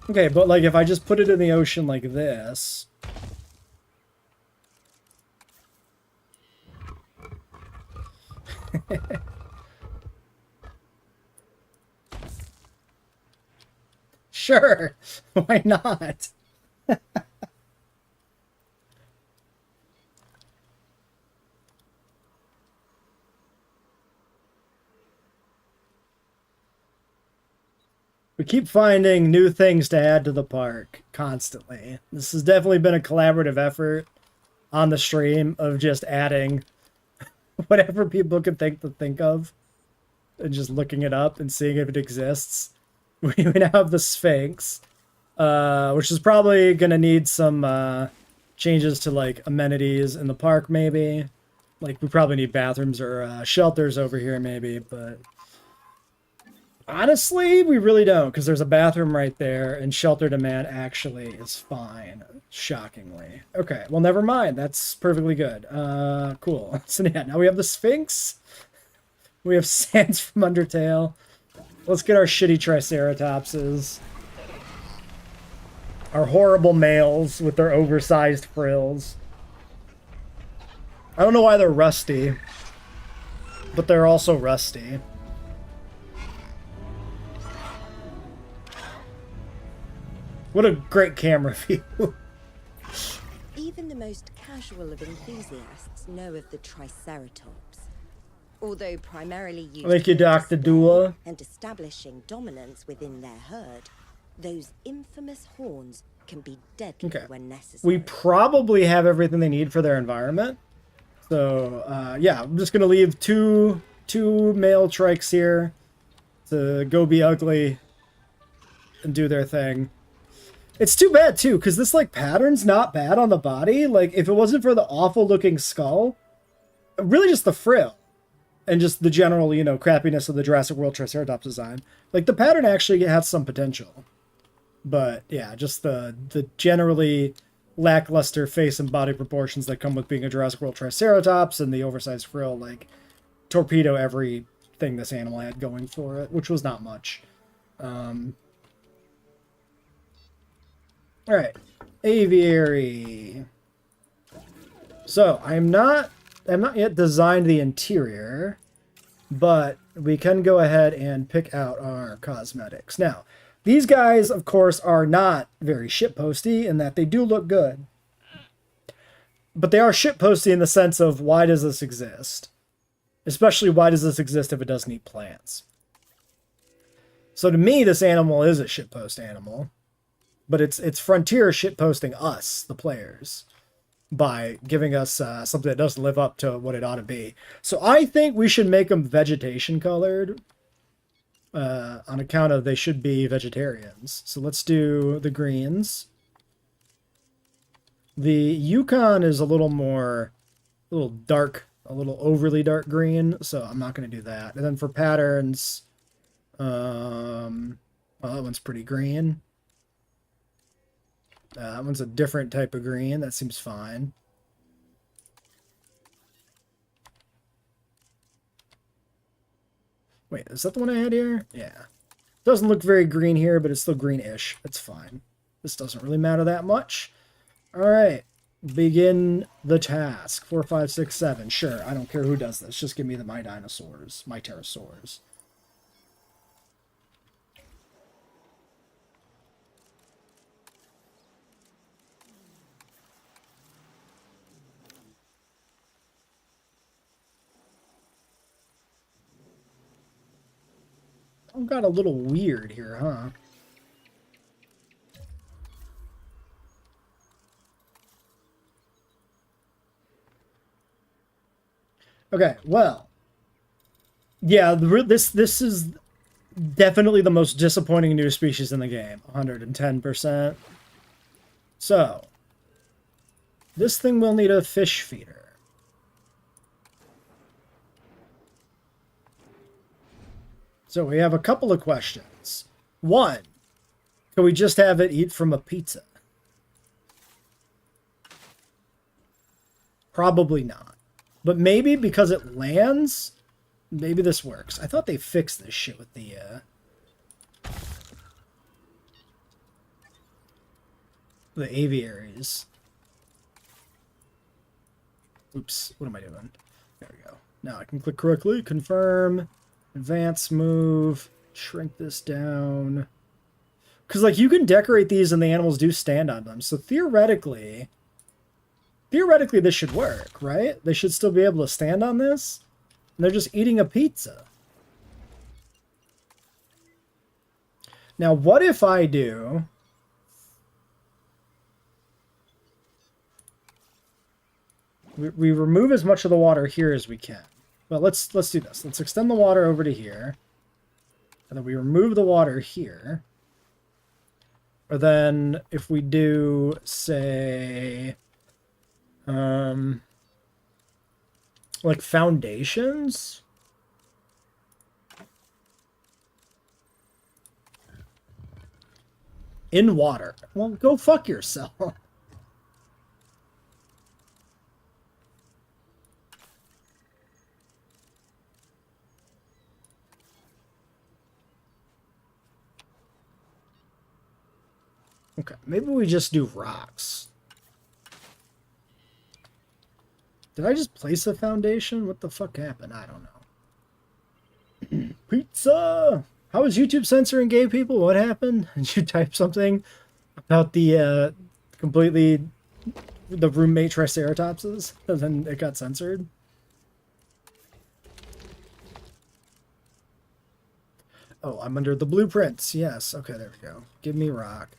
Okay, but like if I just put it in the ocean like this... Sure, why not? We keep finding new things to add to the park constantly. This has definitely been a collaborative effort on the stream of just adding whatever people can think of and just looking it up and seeing if it exists. We now have the Sphinx, which is probably going to need some changes to like amenities in the park maybe. Like we probably need bathrooms or shelters over here maybe, but honestly, we really don't, because there's a bathroom right there, and shelter demand actually is fine, shockingly. Okay, well, never mind. That's perfectly good. Cool. So yeah, now we have the Sphinx. We have Sans from Undertale. Let's get our shitty Triceratopses. Our horrible males with their oversized frills. I don't know why they're rusty, but they're also rusty. What a great camera view. Even the most casual of enthusiasts know of the Triceratops. Although primarily used Thank you, for Dr. display Dula. and establishing dominance within their herd, those infamous horns can be deadly when necessary. We probably have everything they need for their environment. So, yeah, I'm just going to leave two male trikes here to go be ugly and do their thing. It's too bad, too, because this, like, pattern's not bad on the body. Like, if it wasn't for the awful-looking skull, really just the frill, and just the general, you know, crappiness of the Jurassic World Triceratops design, like, the pattern actually has some potential. But, yeah, just the generally lackluster face and body proportions that come with being a Jurassic World Triceratops and the oversized frill, like, torpedo everything this animal had going for it, which was not much. Alright, aviary. So, I'm not yet designed the interior, but we can go ahead and pick out our cosmetics. Now, these guys, of course, are not very shitposty in that they do look good. But they are shitposty in the sense of, why does this exist? Especially, why does this exist if it doesn't eat plants? So to me, this animal is a shitpost animal. But it's Frontier shitposting us, the players, by giving us something that doesn't live up to what it ought to be. So I think we should make them vegetation colored on account of they should be vegetarians. So let's do the greens. The Yukon is a little dark, a little overly dark green, so I'm not going to do that. And then for patterns, well, that one's pretty green. That one's a different type of green. That seems fine. Wait, is that the one I had here? Yeah. Doesn't look very green here, but it's still greenish. It's fine. This doesn't really matter that much. Alright. Begin the task. 4, 5, 6, 7. Sure, I don't care who does this. Just give me my dinosaurs. My pterosaurs. I've got a little weird here, huh? Okay, well, yeah, this is Definitely the most disappointing new species in the game. 110%. So, this thing will need a fish feeder. So we have a couple of questions. One, can we just have it eat from a pizza? Probably not. But maybe because it lands, maybe this works. I thought they fixed this shit with the aviaries. Oops, what am I doing? There we go. Now I can click correctly, confirm, advance move, shrink this down. Because, like, you can decorate these and the animals do stand on them. So theoretically, this should work, right? They should still be able to stand on this. And they're just eating a pizza. Now, what if I do... We remove as much of the water here as we can. Well, let's do this. Let's extend the water over to here. And then we remove the water here. Or then if we do, say, like foundations. In water. Well, go fuck yourself. Okay, maybe we just do rocks. Did I just place a foundation? What the fuck happened? I don't know. Pizza! How is YouTube censoring gay people? What happened? Did you type something about the roommate triceratopses? And then it got censored? Oh, I'm under the blueprints. Yes. Okay, there we go. Give me rock.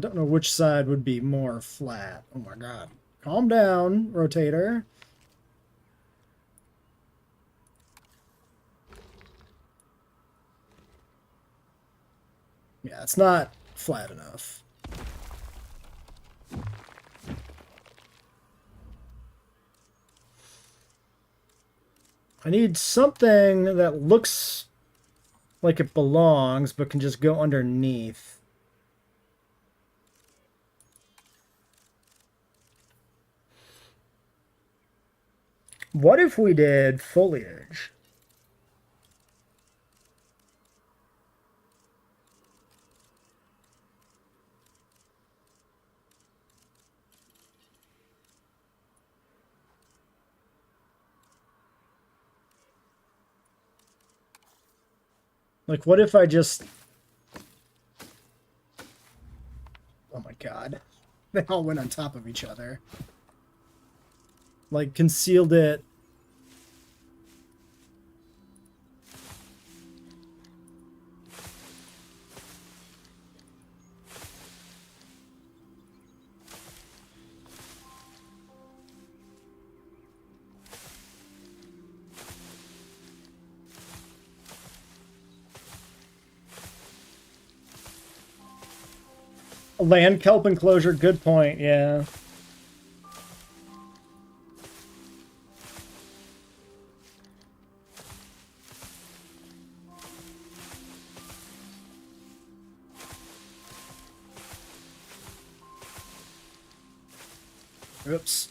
Don't know which side would be more flat. Oh my god. Calm down, rotator. Yeah, it's not flat enough. I need something that looks like it belongs, but can just go underneath. What if we did foliage? Like, what if I just... Oh my god. They all went on top of each other. Like, concealed it. Land kelp enclosure, good point, yeah. Oops.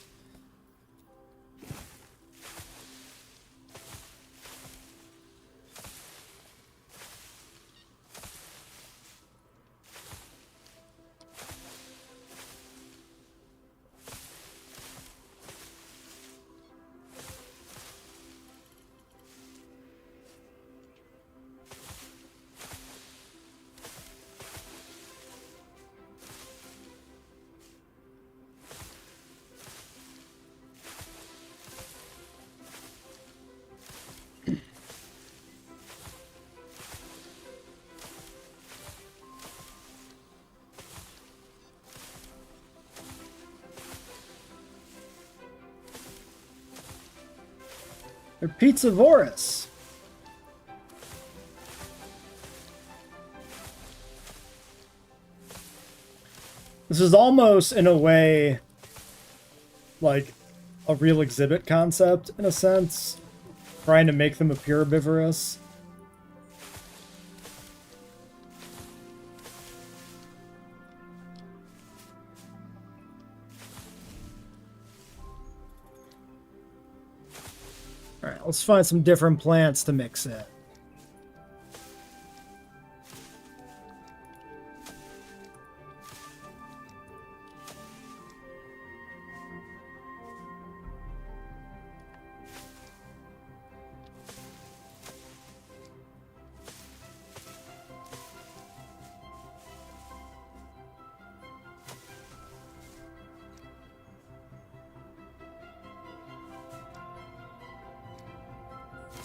They're pizzavorous. This is almost, in a way, like a real exhibit concept, in a sense. Trying to make them appear herbivorous. Alright, let's find some different plants to mix in.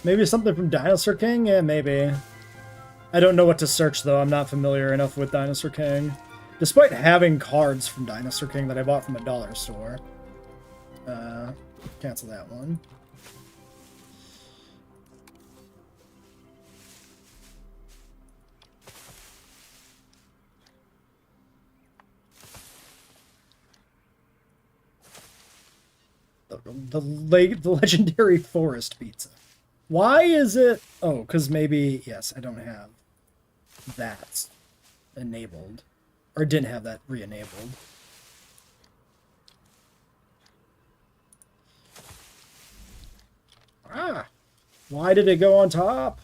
Maybe something from Dinosaur King? Yeah, maybe. I don't know what to search, though. I'm not familiar enough with Dinosaur King. Despite having cards from Dinosaur King that I bought from a dollar store. Cancel that one. The legendary forest pizza. Why is it... Oh, because maybe... Yes, I don't have that enabled. Or didn't have that re-enabled. Ah! Why did it go on top?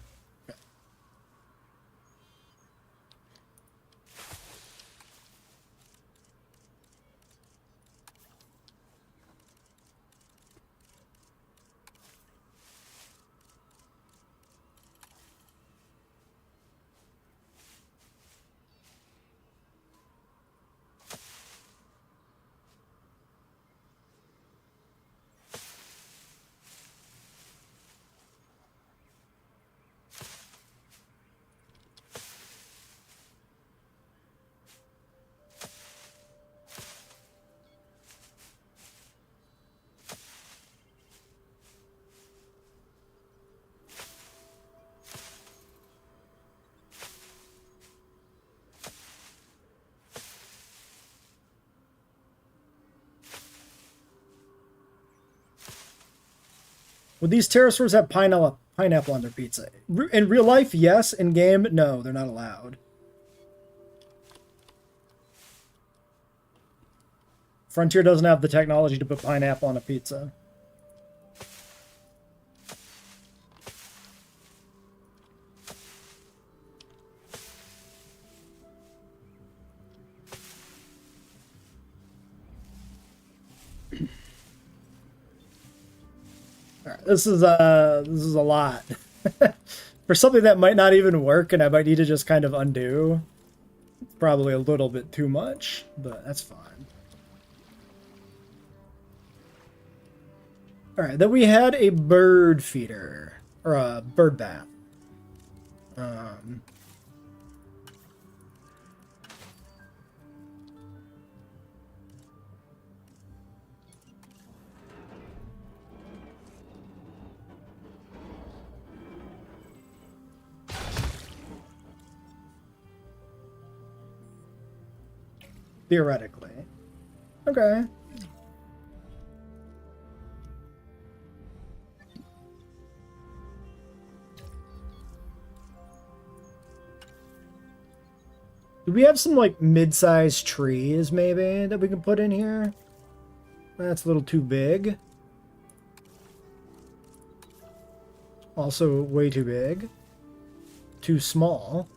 Would these pterosaurs have pineapple on their pizza? In real life, yes. In game, no, they're not allowed. Frontier doesn't have the technology to put pineapple on a pizza. This is a lot. For something that might not even work and I might need to just kind of undo. It's probably a little bit too much, but that's fine. Alright, then we had a bird feeder. Or a bird bath. Theoretically. Okay. Do we have some, like, mid-sized trees, maybe, that we can put in here? That's a little too big. Also, way too big. Too small.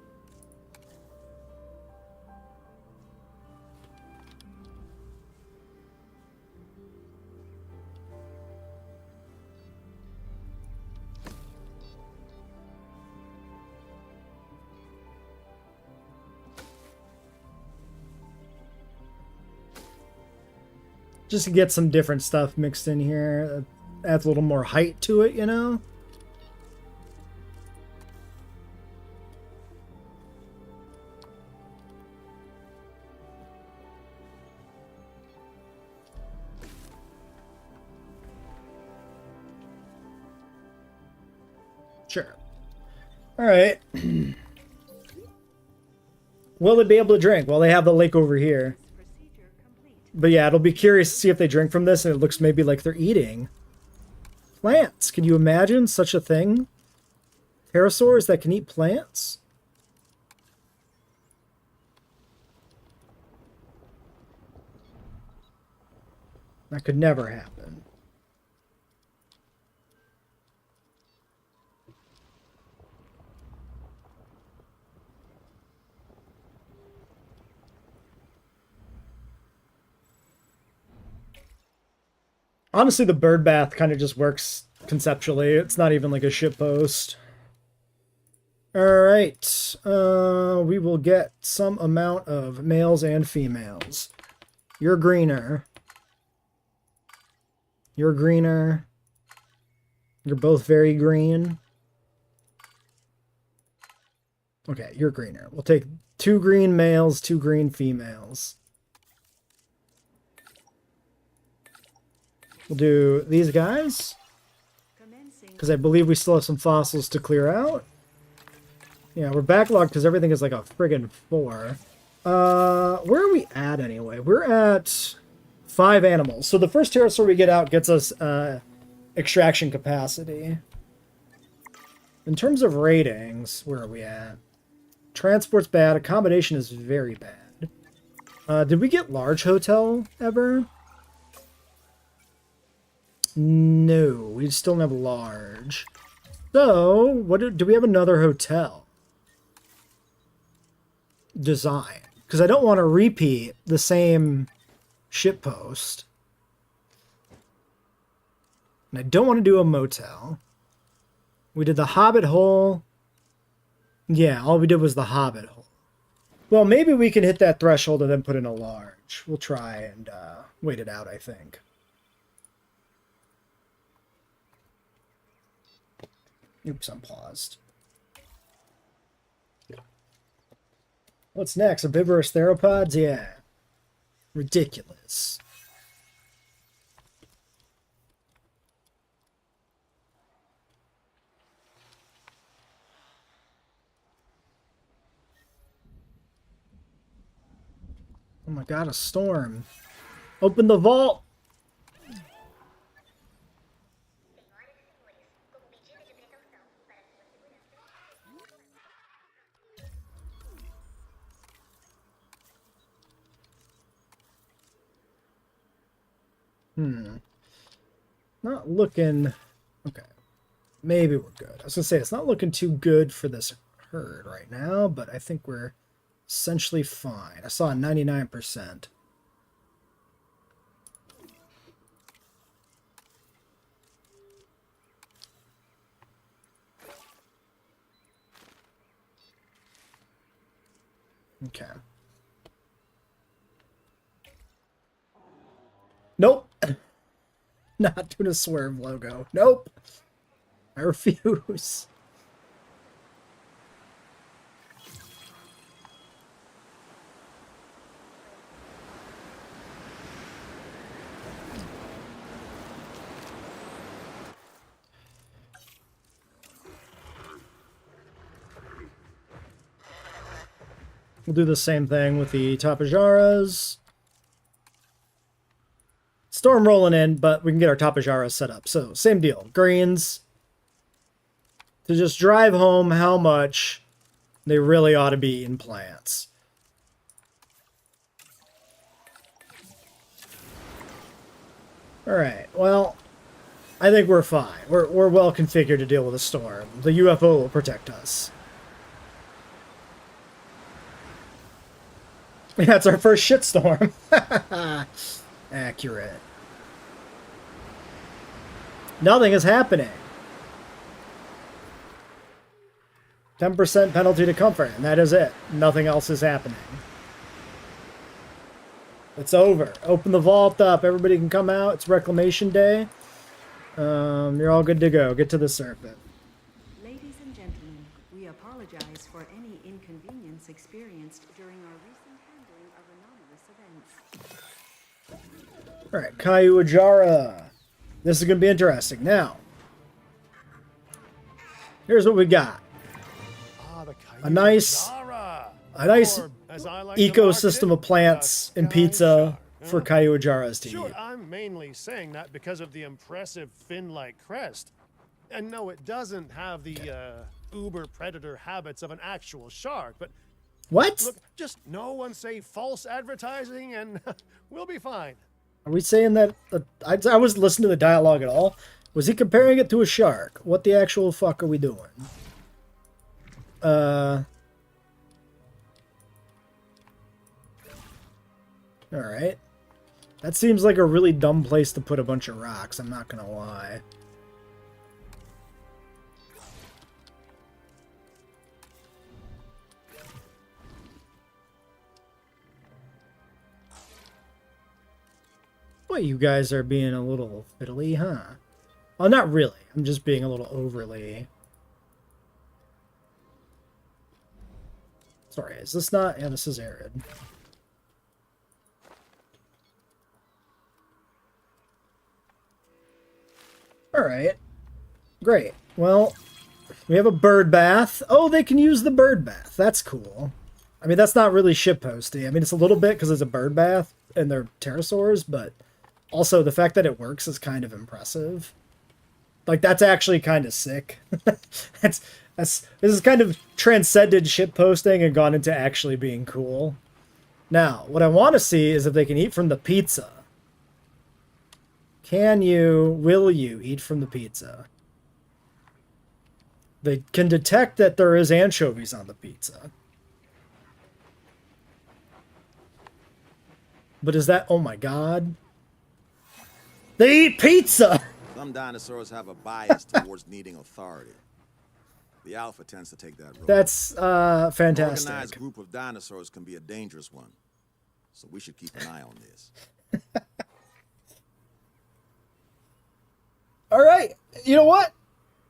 Just to get some different stuff mixed in here. Adds a little more height to it, you know? Sure. All right. Will they be able to drink? Well, they have the lake over here. Procedure complete. But yeah, it'll be curious to see if they drink from this, and it looks maybe like they're eating plants. Can you imagine such a thing? Pterosaurs that can eat plants? That could never happen. Honestly, the bird bath kind of just works conceptually. It's not even like a shitpost. Alright. We will get some amount of males and females. You're greener. You're greener. You're both very green. Okay, you're greener. We'll take 2 green males, 2 green females. We'll do these guys, Commencing. because I believe we still have some fossils to clear out. Yeah, we're backlogged because everything is like a friggin' 4. Where are we at anyway? We're at 5 animals. So the first pterosaur we get out gets us extraction capacity. In terms of ratings, where are we at? Transport's bad. Accommodation is very bad. Did we get large hotel ever? No, we still don't have large. So, do we have another hotel? Design. Because I don't want to repeat the same shitpost. And I don't want to do a motel. We did the Hobbit hole. Yeah, all we did was the Hobbit hole. Well, maybe we can hit that threshold and then put in a large. We'll try and wait it out, I think. Oops, I'm paused. What's next? Herbivorous theropods? Yeah. Ridiculous. Oh my god, a storm. Open the vault! Not looking... Okay. Maybe we're good. I was gonna say, it's not looking too good for this herd right now, but I think we're essentially fine. I saw a 99%. Okay. Nope. Not doing a swerve logo. Nope. I refuse. We'll do the same thing with the Tapajaras. Storm rolling in, but we can get our Tapajaras set up. So, same deal. Greens. To just drive home how much they really ought to be eating plants. Alright, well, I think we're fine. We're well configured to deal with a storm. The UFO will protect us. Yeah, it's our first shitstorm. Accurate. Nothing is happening. 10% penalty to comfort, and that is it. Nothing else is happening. It's over. Open the vault up. Everybody can come out. It's Reclamation Day. You're all good to go. Get to the surface. Ladies and gentlemen, we apologize for any inconvenience experienced during our recent handling of anomalous events. Alright, Kayuajara. This is going to be interesting. Now, Here's what we got. Ah, the A nice, Kayujara. a nice Or, as I like to market ecosystem it, of plants the and pizza Sky for Shark, huh? Kayujara's to Sure, eat. I'm mainly saying that because of the impressive fin-like crest. And no, it doesn't have the uber predator habits of an actual shark, but What? look, just no one say false advertising and we'll be fine. Are we saying that? I was listening to the dialogue at all. Was he comparing it to a shark? What the actual fuck are we doing? Alright. That seems like a really dumb place to put a bunch of rocks, I'm not gonna lie. Well, you guys are being a little fiddly, huh? Well, not really. I'm just being a little overly... Sorry, is this not... Yeah, this is arid. Alright. Great. Well, we have a bird bath. Oh, they can use the bird bath. That's cool. I mean, that's not really shitposty. I mean, it's a little bit because it's a bird bath and they're pterosaurs, but also the fact that it works is kind of impressive. Like, that's actually kind of sick. This is kind of transcended shitposting and gone into actually being cool. Now, what I want to see is if they can eat from the pizza. Will you eat from the pizza? They can detect that there is anchovies on the pizza. But is that... Oh my god. They eat pizza! Some dinosaurs have a bias towards needing authority. The alpha tends to take that role. That's An fantastic. organized group of dinosaurs can be a dangerous one. So we should keep an eye on this. Alright, you know what?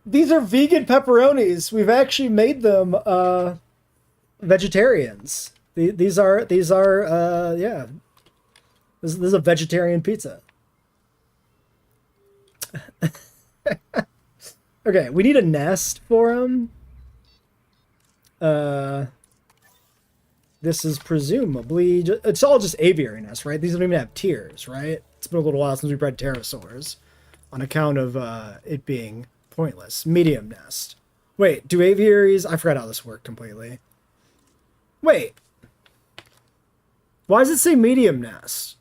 These are vegan pepperonis. We've actually made them vegetarians. These are yeah. This is a vegetarian pizza. Okay, we need a nest for him. This is presumably... It's all just aviary nests, right? These don't even have tiers, right? It's been a little while since we bred pterosaurs. On account of it being pointless. Medium nest. Wait, do aviaries... I forgot how this worked completely. Wait. Why does it say medium nest?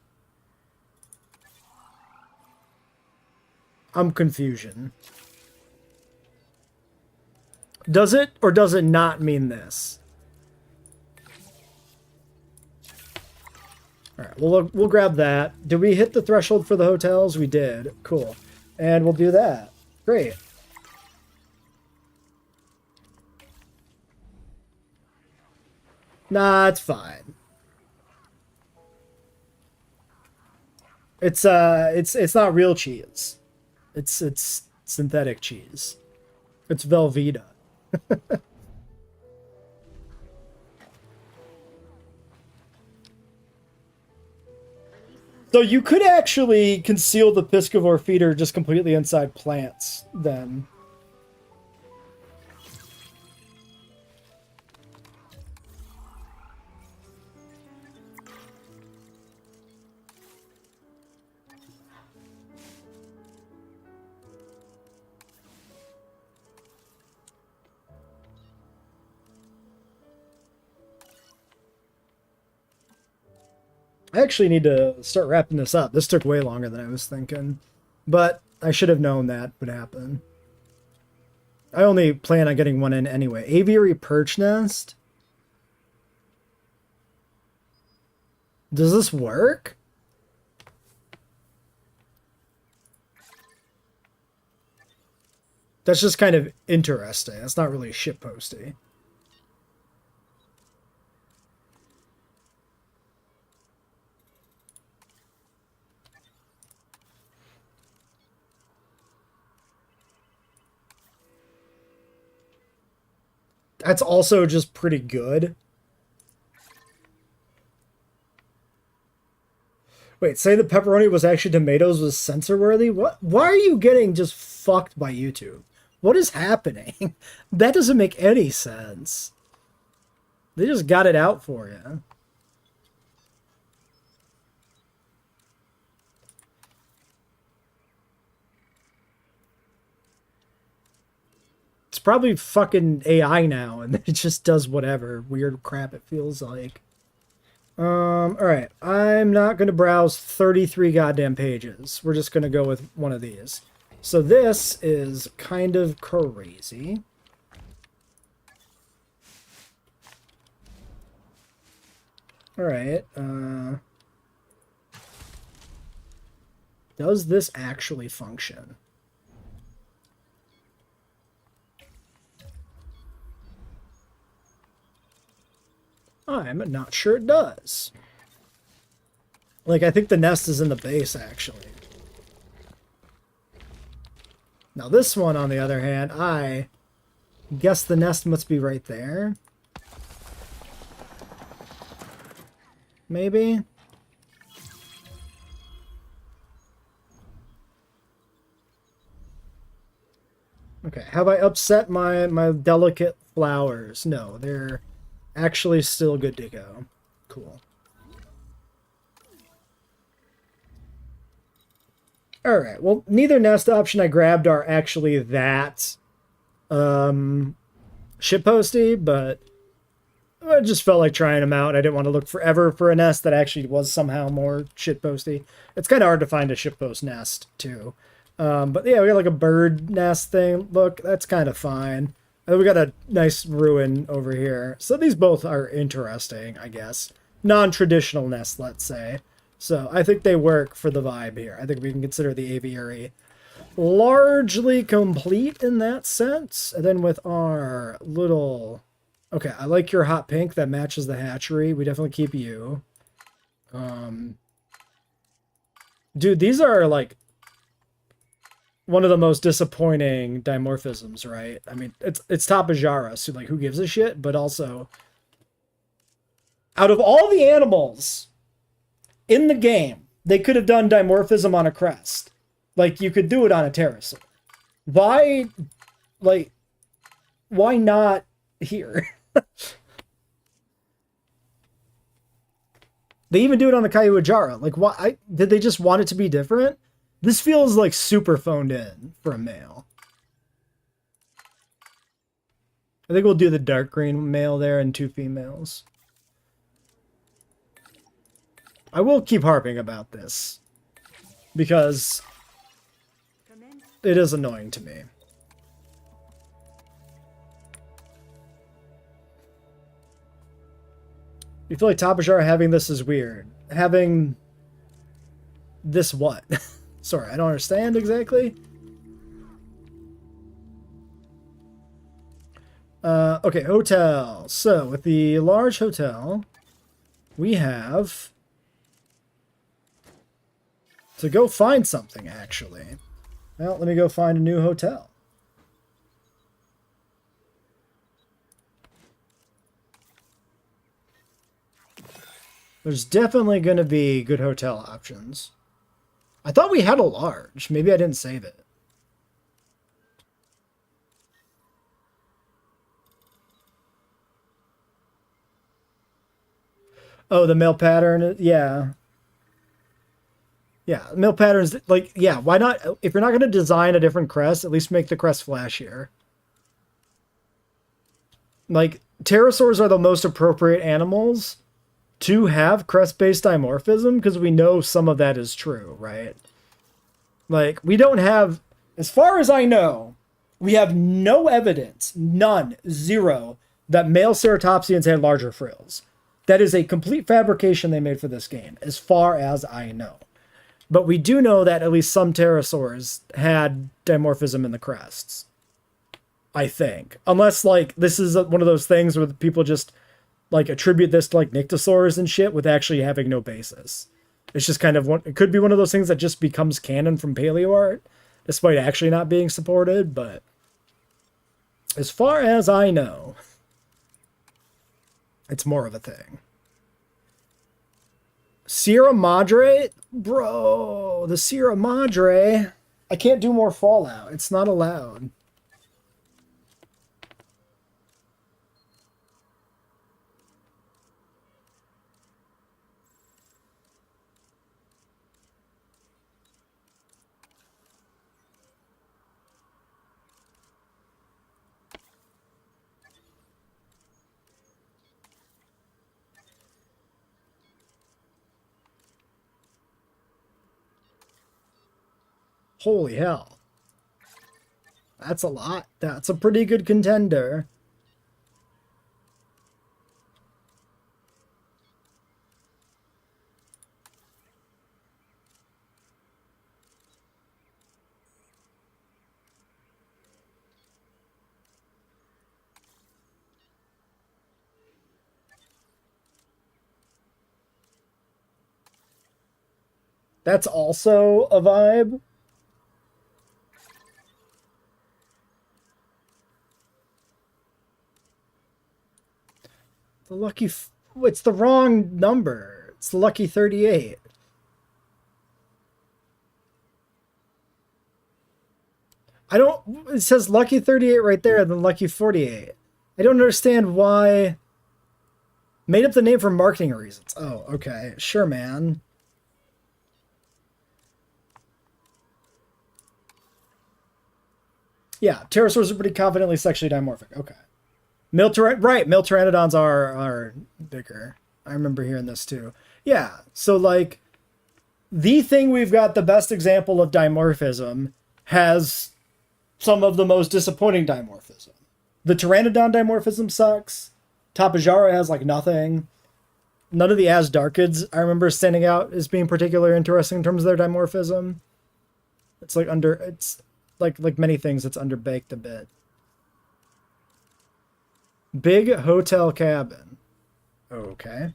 I'm confusion. Does it or does it not mean this? Alright, we'll grab that. Did we hit the threshold for the hotels? We did. Cool. And we'll do that. Great. Nah, it's fine. It's not real cheese. It's synthetic cheese. It's Velveeta. So you could actually conceal the piscivore feeder just completely inside plants, then. I actually need to start wrapping this up. This took way longer than I was thinking. But I should have known that would happen. I only plan on getting one in anyway. Aviary perch nest? Does this work? That's just kind of interesting. That's not really shitposty. That's also just pretty good. Wait, say the pepperoni was actually tomatoes was censor worthy? What? Why are you getting just fucked by YouTube? What is happening? That doesn't make any sense. They just got it out for you. It's probably fucking AI now, and it just does whatever weird crap it feels like. Alright. I'm not going to browse 33 goddamn pages. We're just going to go with one of these. So this is kind of crazy. Alright. Does this actually function? I'm not sure it does. Like, I think the nest is in the base, actually. Now, this one, on the other hand, I guess the nest must be right there. Maybe? Okay, have I upset my delicate flowers? No, they're actually still good to go. Cool. Alright, well, neither nest option I grabbed are actually that shitposty, but I just felt like trying them out. I didn't want to look forever for a nest that actually was somehow more shitposty. It's kind of hard to find a shitpost nest, too. But yeah, we got like a bird nest thing. Look, that's kind of fine. And we got a nice ruin over here. So these both are interesting, I guess. Non-traditional nests, let's say. So I think they work for the vibe here. I think we can consider the aviary largely complete in that sense. And then with our little... Okay, I like your hot pink. That matches the hatchery. We definitely keep you. Dude, these are like one of the most disappointing dimorphisms, right? I mean, it's Tapajara, so like who gives a shit? But also, out of all the animals in the game, they could have done dimorphism on a crest. Like, you could do it on a pterosaur. Why, like, why not here? They even do it on the Kayuajara. Like, why? Did they just want it to be different? This feels like super phoned in for a male. I think we'll do the dark green male there and 2 females. I will keep harping about this because it is annoying to me. You feel like Tapajara having this is weird. Having this what? Sorry, I don't understand exactly. Okay, hotel. So, with the large hotel, we have to go find something, actually. Well, let me go find a new hotel. There's definitely going to be good hotel options. I thought we had a large. Maybe I didn't save it. Oh, the male pattern? Yeah. Yeah, male patterns, like, yeah, why not? If you're not going to design a different crest, at least make the crest flashier. Like, pterosaurs are the most appropriate animals to have crest-based dimorphism, because we know some of that is true, right? Like, we don't have, as far as I know, we have no evidence, none, zero, that male ceratopsians had larger frills. That is a complete fabrication they made for this game, as far as I know. But we do know that at least some pterosaurs had dimorphism in the crests. I think. Unless, like, this is one of those things where people just like attribute this to like nyctosaurs and shit with actually having no basis. It's just kind of one, it could be one of those things that just becomes canon from paleo art, despite actually not being supported, but as far as I know, it's more of a thing. Sierra Madre? Bro, the Sierra Madre. I can't do more Fallout. It's not allowed. Holy hell. That's a lot. That's a pretty good contender. That's also a vibe. The lucky... It's the wrong number. It's the lucky 38. I don't... It says lucky 38 right there and then lucky 48. I don't understand why... Made up the name for marketing reasons. Oh, okay. Sure, man. Yeah, pterosaurs are pretty confidently sexually dimorphic. Okay. Male pteranodons are bigger. I remember hearing this too. Yeah, so like the thing we've got the best example of dimorphism has some of the most disappointing dimorphism. The pteranodon dimorphism sucks. Tapejara has like nothing. None of the Asdarchids I remember standing out as being particularly interesting in terms of their dimorphism. It's like many things, it's underbaked a bit. Big hotel cabin. Okay.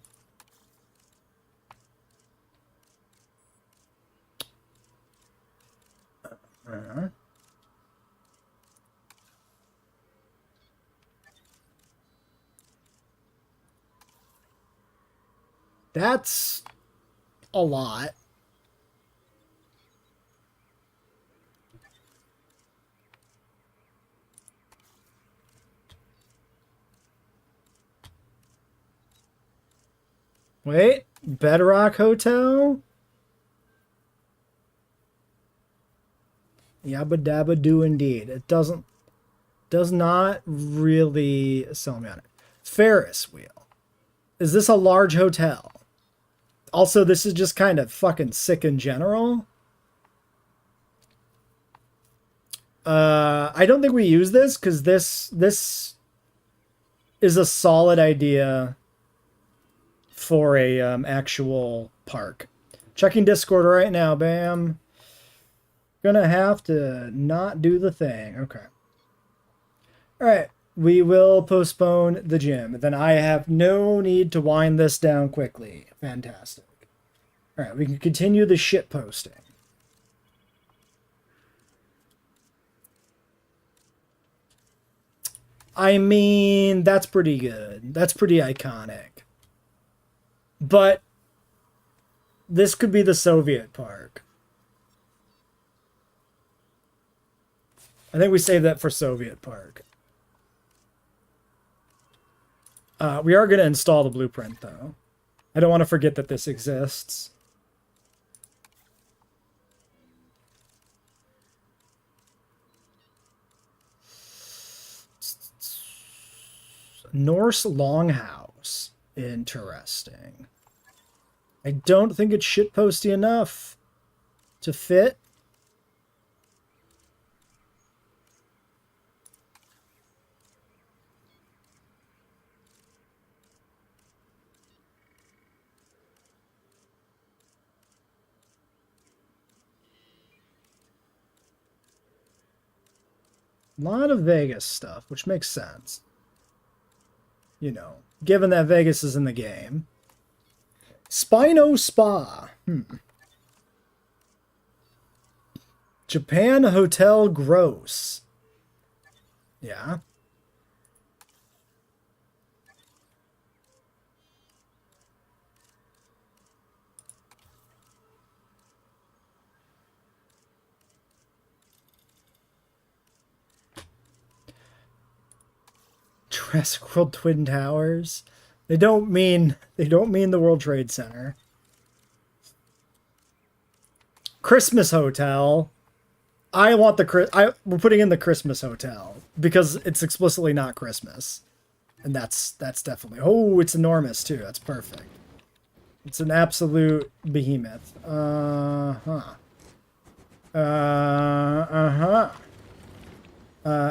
That's a lot. Wait, Bedrock Hotel? Yabba dabba do indeed. It does not really sell me on it. Ferris wheel. Is this a large hotel? Also, this is just kind of fucking sick in general. I don't think we use this because this is a solid idea for a actual park. Checking Discord right now, bam. Gonna have to not do the thing. Okay. Alright, we will postpone the gym. Then I have no need to wind this down quickly. Fantastic. Alright, we can continue the shit posting. I mean, that's pretty good. That's pretty iconic. But this could be the Soviet park. I think we save that for Soviet park. We are going to install the blueprint, though. I don't want to forget that this exists. Norse Longhouse. Interesting. I don't think it's shitposty enough to fit. A lot of Vegas stuff, which makes sense. You know, given that Vegas is in the game. Spino Spa. Japan Hotel Gross. Yeah. Jurassic World Twin Towers. They don't mean the World Trade Center. Christmas Hotel. We're putting in the Christmas Hotel because it's explicitly not Christmas. And that's definitely. Oh, it's enormous too. That's perfect. It's an absolute behemoth. Uh-huh.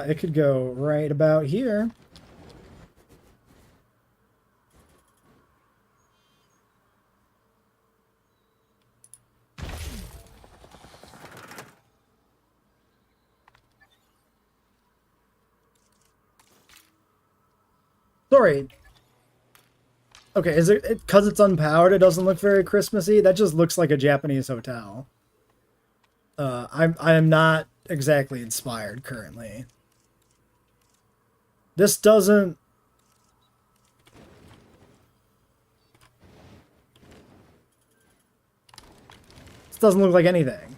It could go right about here. Sorry. Okay, is it because it's unpowered? It doesn't look very Christmassy. That just looks like a Japanese hotel. I am not exactly inspired currently. This doesn't. This doesn't look like anything.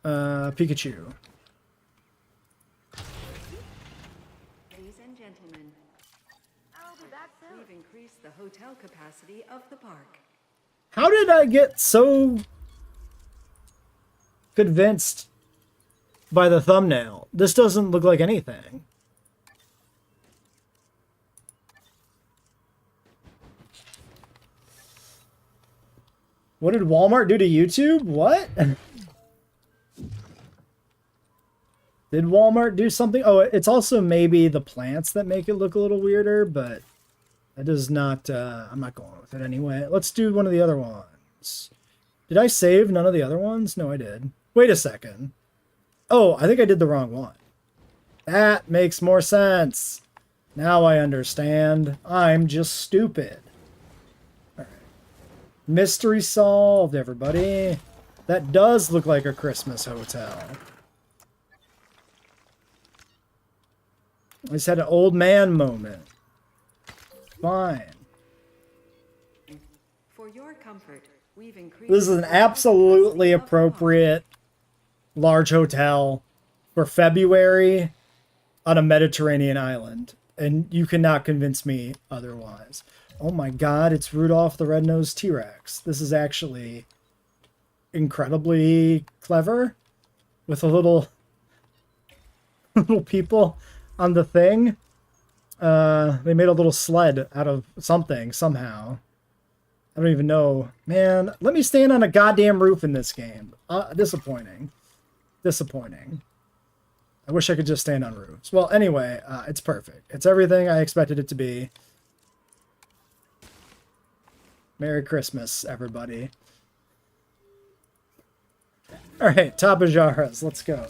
Pikachu. Ladies and gentlemen, we've increased the hotel capacity of the park. How did I get so convinced by the thumbnail? This doesn't look like anything. What did Walmart do to YouTube? What? Did Walmart do something? Oh, it's also maybe the plants that make it look a little weirder, but that does not, I'm not going with it anyway. Let's do one of the other ones. Did I save none of the other ones? No, I did. Wait a second. Oh, I think I did the wrong one. That makes more sense. Now I understand. I'm just stupid. All right. Mystery solved, everybody. That does look like a Christmas hotel. I just had an old man moment. Fine. For your comfort, we've increased. This is an absolutely appropriate large hotel for February on a Mediterranean island. And you cannot convince me otherwise. Oh my god, it's Rudolph the Red-Nosed T-Rex. This is actually incredibly clever. With a little people on the thing. They made a little sled out of something, somehow. I don't even know. Man, let me stand on a goddamn roof in this game. Disappointing. Disappointing. I wish I could just stand on roofs. Well, anyway, it's perfect. It's everything I expected it to be. Merry Christmas, everybody. Alright, Tapajaras, let's go.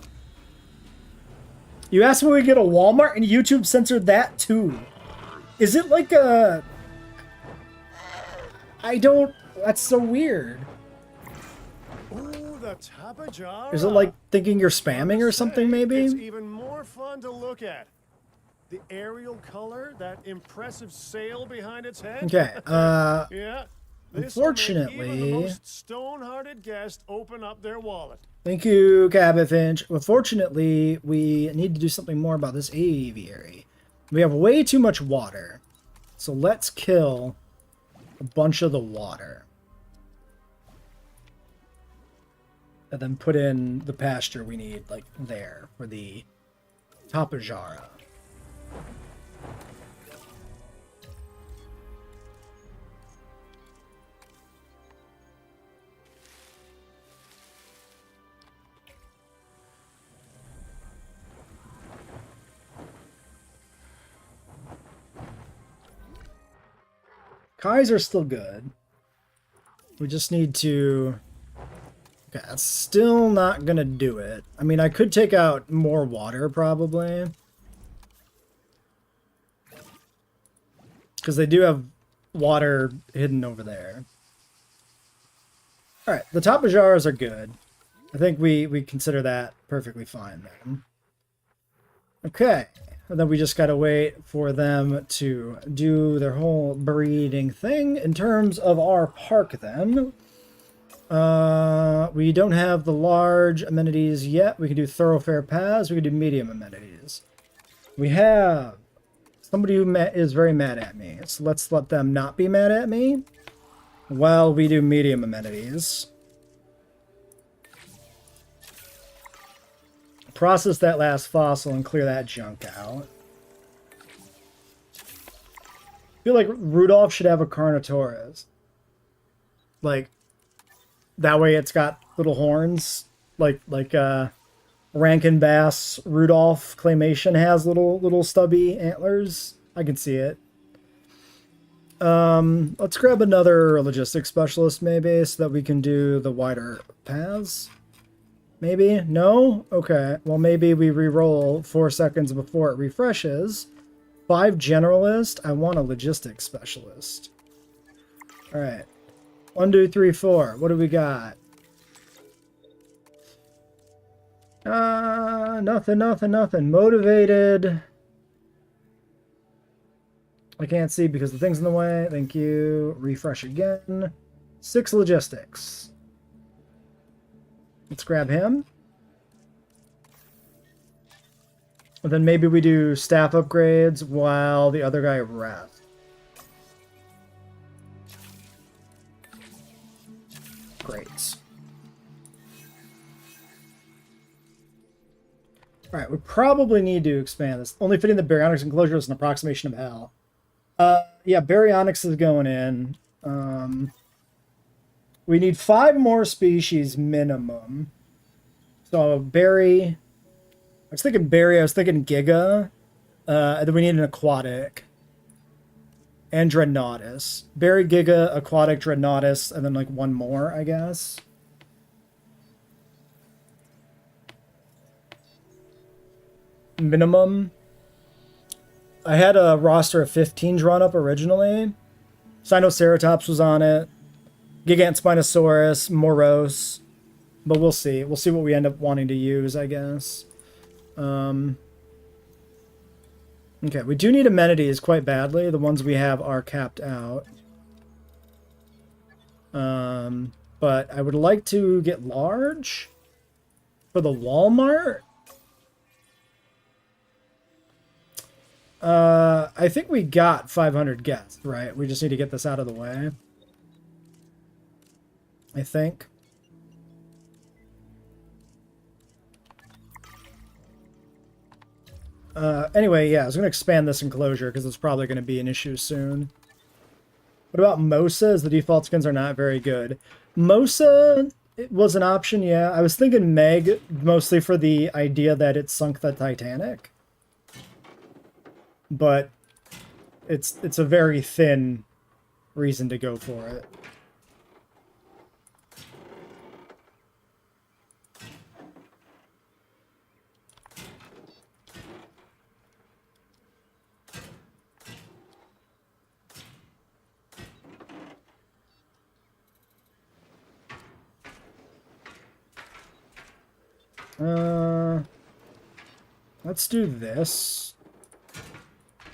You asked when we get a Walmart, and YouTube censored that too. Is it like a... I don't... That's so weird. Ooh, the Tapajara. Is it like thinking you're spamming or something, maybe? It's even more fun to look at. The aerial color, that impressive sail behind its head. Okay, Yeah. This unfortunately... will make even the most stone-hearted guest open up their wallet. Thank you, Cabot Finch. Unfortunately, we need to do something more about this aviary. We have way too much water. So let's kill a bunch of the water. And then put in the pasture we need, like, there, for the Tapajara. Kais are still good. We just need to... Okay, that's still not gonna do it. I mean, I could take out more water, probably. Because they do have water hidden over there. Alright, the Tapajaras are good. I think we consider that perfectly fine, then. Okay. And then we just gotta wait for them to do their whole breeding thing. In terms of our park, then, we don't have the large amenities yet. We can do thoroughfare paths. We can do medium amenities. We have somebody who is very mad at me. So let's let them not be mad at me while we do medium amenities. Process that last fossil and clear that junk out. I feel like Rudolph should have a Carnotaurus. Like, That way it's got little horns, like Rankin Bass Rudolph Claymation has little stubby antlers. I can see it. Let's grab another logistics specialist maybe so that we can do the wider paths. Maybe? No? Okay. Well, maybe we re-roll 4 seconds before it refreshes. 5 generalist. I want a logistics specialist. All right. 1, 2, 3, 4. What do we got? Nothing. Motivated. I can't see because the thing's in the way. Thank you. Refresh again. 6 logistics. Let's grab him. And then maybe we do staff upgrades while the other guy rests. Great. Alright, we probably need to expand this. Only fitting the baryonyx enclosure is an approximation of hell. Yeah, baryonyx is going in. We need 5 more species minimum. So berry. I was thinking berry, I was thinking giga. And then we need an aquatic. And Dreadnoughtus. Berry, giga, aquatic, Dreadnoughtus, and then like 1 more, I guess. Minimum. I had a roster of 15 drawn up originally. Sinoceratops was on it. Gigant Spinosaurus, Moros. But we'll see. We'll see what we end up wanting to use, I guess. Okay, we do need amenities quite badly. The ones we have are capped out. But I would like to get large for the Walmart. I think we got 500 guests, right? We just need to get this out of the way. I think. Anyway, yeah, I was going to expand this enclosure because it's probably going to be an issue soon. What about Mosa? The default skins are not very good. Mosa was an option, yeah. I was thinking Meg, mostly for the idea that it sunk the Titanic. But it's a very thin reason to go for it. Let's do this.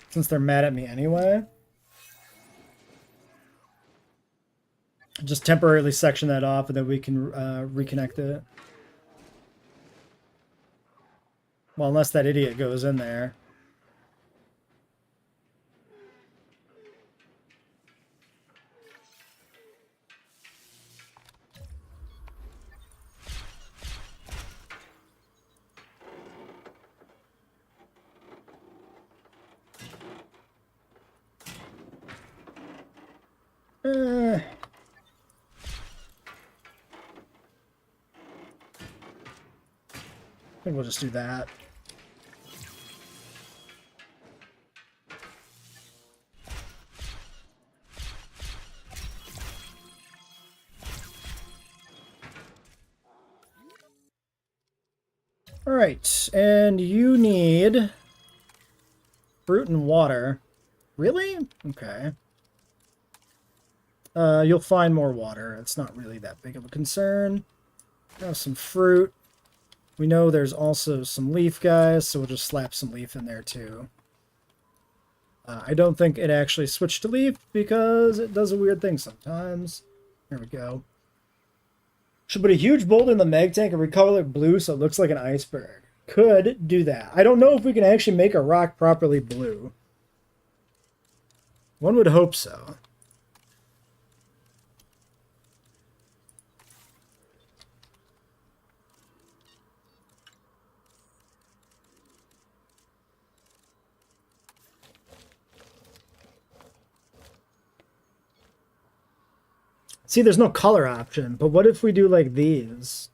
Since they're mad at me anyway. Just temporarily section that off and then we can reconnect it. Well, unless that idiot goes in there. I think we'll just do that. All right, and you need fruit and water. Really? Okay. You'll find more water. It's not really that big of a concern. Have some fruit. We know there's also some leaf guys, so we'll just slap some leaf in there too. I don't think it actually switched to leaf because it does a weird thing sometimes. There we go. Should put a huge boulder in the mag tank and recolor it blue so it looks like an iceberg. Could do that. I don't know if we can actually make a rock properly blue. One would hope so. See, there's no color option, but what if we do like these?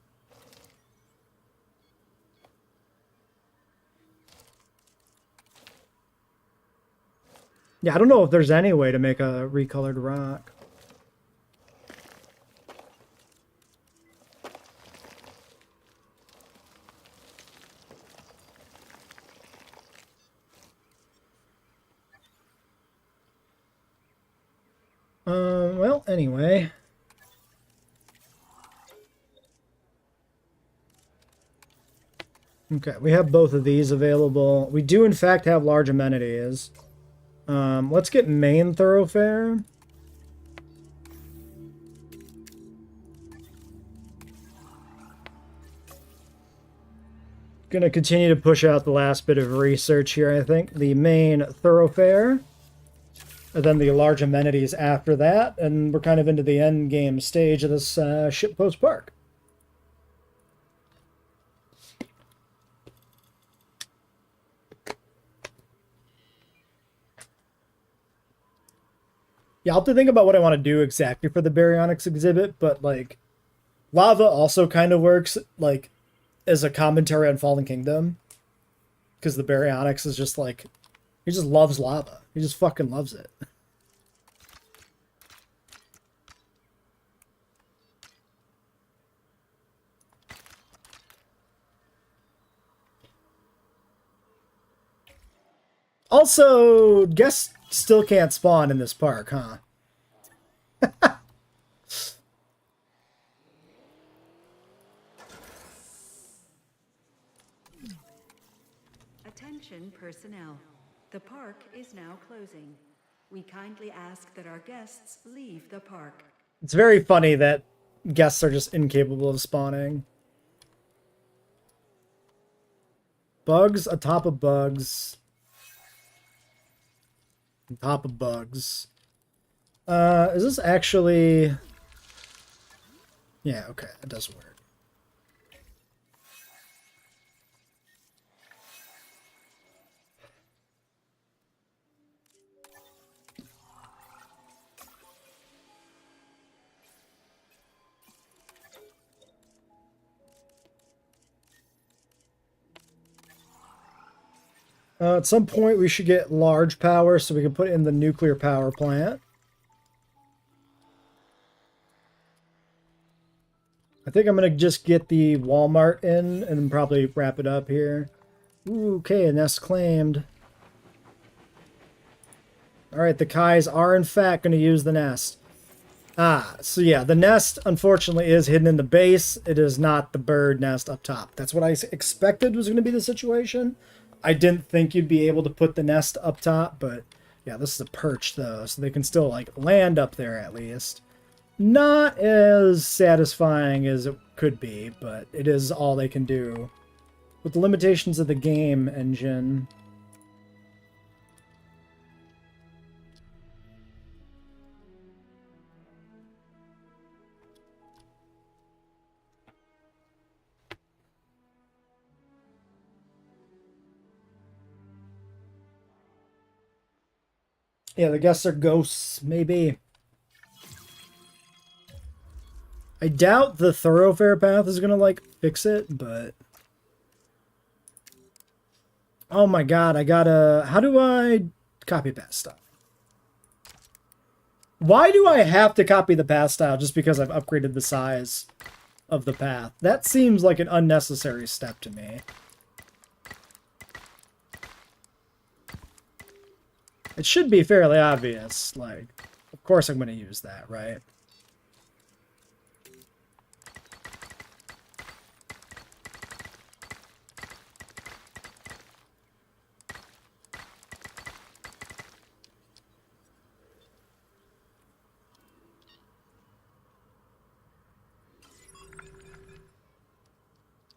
Yeah, I don't know if there's any way to make a recolored rock. Well, anyway. Okay, we have both of these available. We do, in fact, have large amenities. Let's get main thoroughfare. Gonna continue to push out the last bit of research here, I think. The main thoroughfare. And then the large amenities after that. And we're kind of into the end game stage of this shitpost park. Yeah, I'll have to think about what I want to do exactly for the baryonyx exhibit, but like lava also kind of works like as a commentary on Fallen Kingdom. Because the baryonyx is just like, he just loves lava. He just fucking loves it. Also, guests still can't spawn in this park, huh? Attention personnel. The park is now closing. We kindly ask that our guests leave the park. It's very funny that guests are just incapable of spawning. Bugs atop of bugs. On top of bugs. Is this actually... Yeah, okay, it does work. At some point, we should get large power so we can put in the nuclear power plant. I think I'm going to just get the Walmart in and probably wrap it up here. Ooh, okay, a nest claimed. Alright, the Kais are in fact going to use the nest. Ah, so yeah, the nest, unfortunately, is hidden in the base. It is not the bird nest up top. That's what I expected was going to be the situation. I didn't think you'd be able to put the nest up top, but yeah, this is a perch, though, so they can still, like, land up there at least. Not as satisfying as it could be, but it is all they can do. With the limitations of the game engine... Yeah, the guests are ghosts, maybe. I doubt the thoroughfare path is gonna, like, fix it, but... Oh my god, I gotta... How do I copy path style? Why do I have to copy the path style just because I've upgraded the size of the path? That seems like an unnecessary step to me. It should be fairly obvious, like, of course I'm going to use that, right?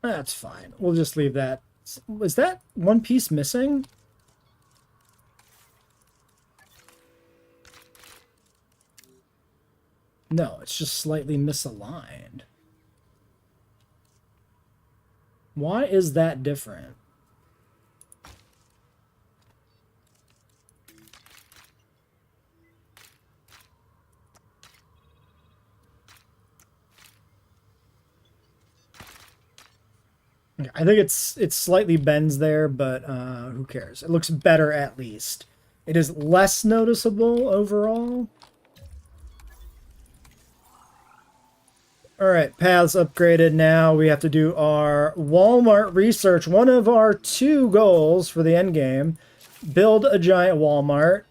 That's fine. We'll just leave that. Was that one piece missing? No, it's just slightly misaligned. Why is that different? Okay, I think it's slightly bends there, but who cares? It looks better at least. It is less noticeable overall. Alright, paths upgraded now. We have to do our Walmart research. One of our 2 goals for the end game. Build a giant Walmart.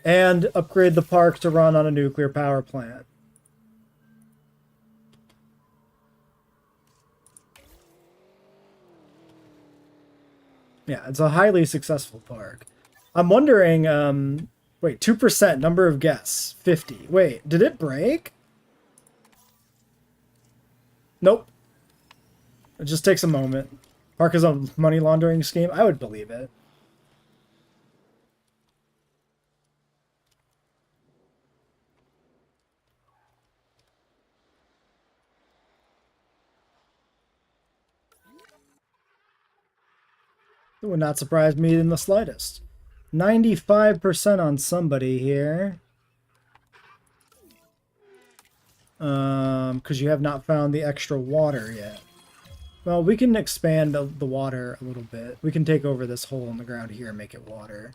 And upgrade the park to run on a nuclear power plant. Yeah, it's a highly successful park. I'm wondering, wait, 2% number of guests, 50. Wait, did it break? Nope. It just takes a moment. Park is a money laundering scheme? I would believe it. It would not surprise me in the slightest. 95% on somebody here. Because you have not found the extra water yet. Well, we can expand the water a little bit. We can take over this hole in the ground here and make it water.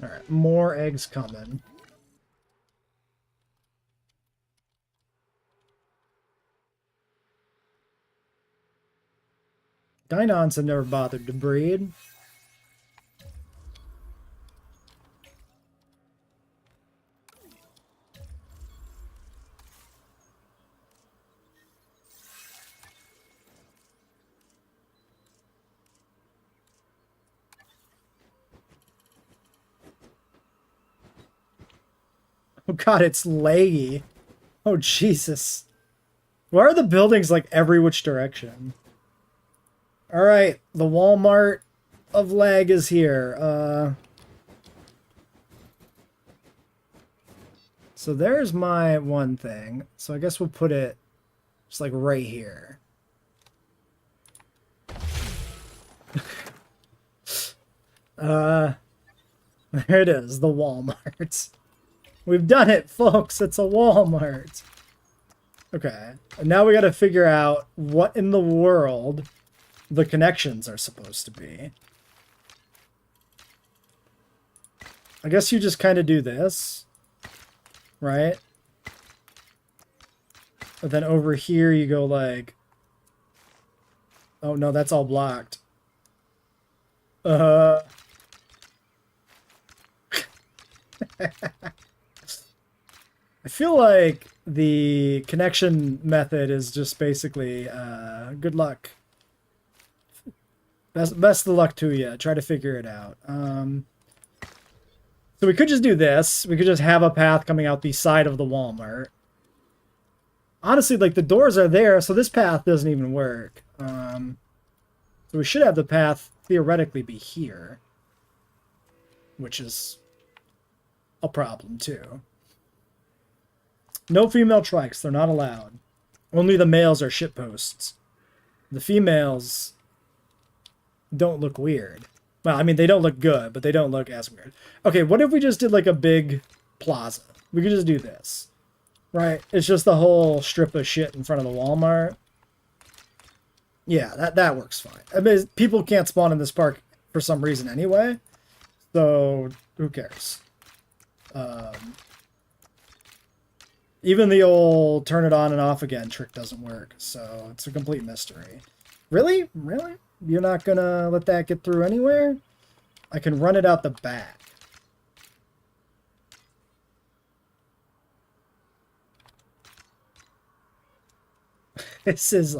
Alright, more eggs coming. Deinons have never bothered to breed. Oh god, it's laggy. Oh Jesus. Why are the buildings like every which direction? Alright, the Walmart of lag is here. So there's my one thing. So I guess we'll put it just like right here. There it is, the Walmart. We've done it, folks. It's a Walmart. Okay, and now we gotta figure out what in the world the connections are supposed to be. I guess you just kind of do this, right? But then over here you go like... Oh no, that's all blocked. I feel like the connection method is just basically good luck. Best of luck to you. Try to figure it out. So we could just do this. We could just have a path coming out the side of the Walmart. Honestly, like, the doors are there, so this path doesn't even work. So we should have the path theoretically be here. Which is a problem, too. No female trikes. They're not allowed. Only the males are shitposts. The females don't look weird. Well, I mean, they don't look good, but they don't look as weird. Okay, what if we just did like a big plaza? We could just do this. Right? It's just the whole strip of shit in front of the Walmart. Yeah, that works fine. I mean, people can't spawn in this park for some reason anyway. So, who cares? Even the old turn it on and off again trick doesn't work. So, it's a complete mystery. Really? Really? You're not gonna let that get through anywhere? I can run it out the back. This is,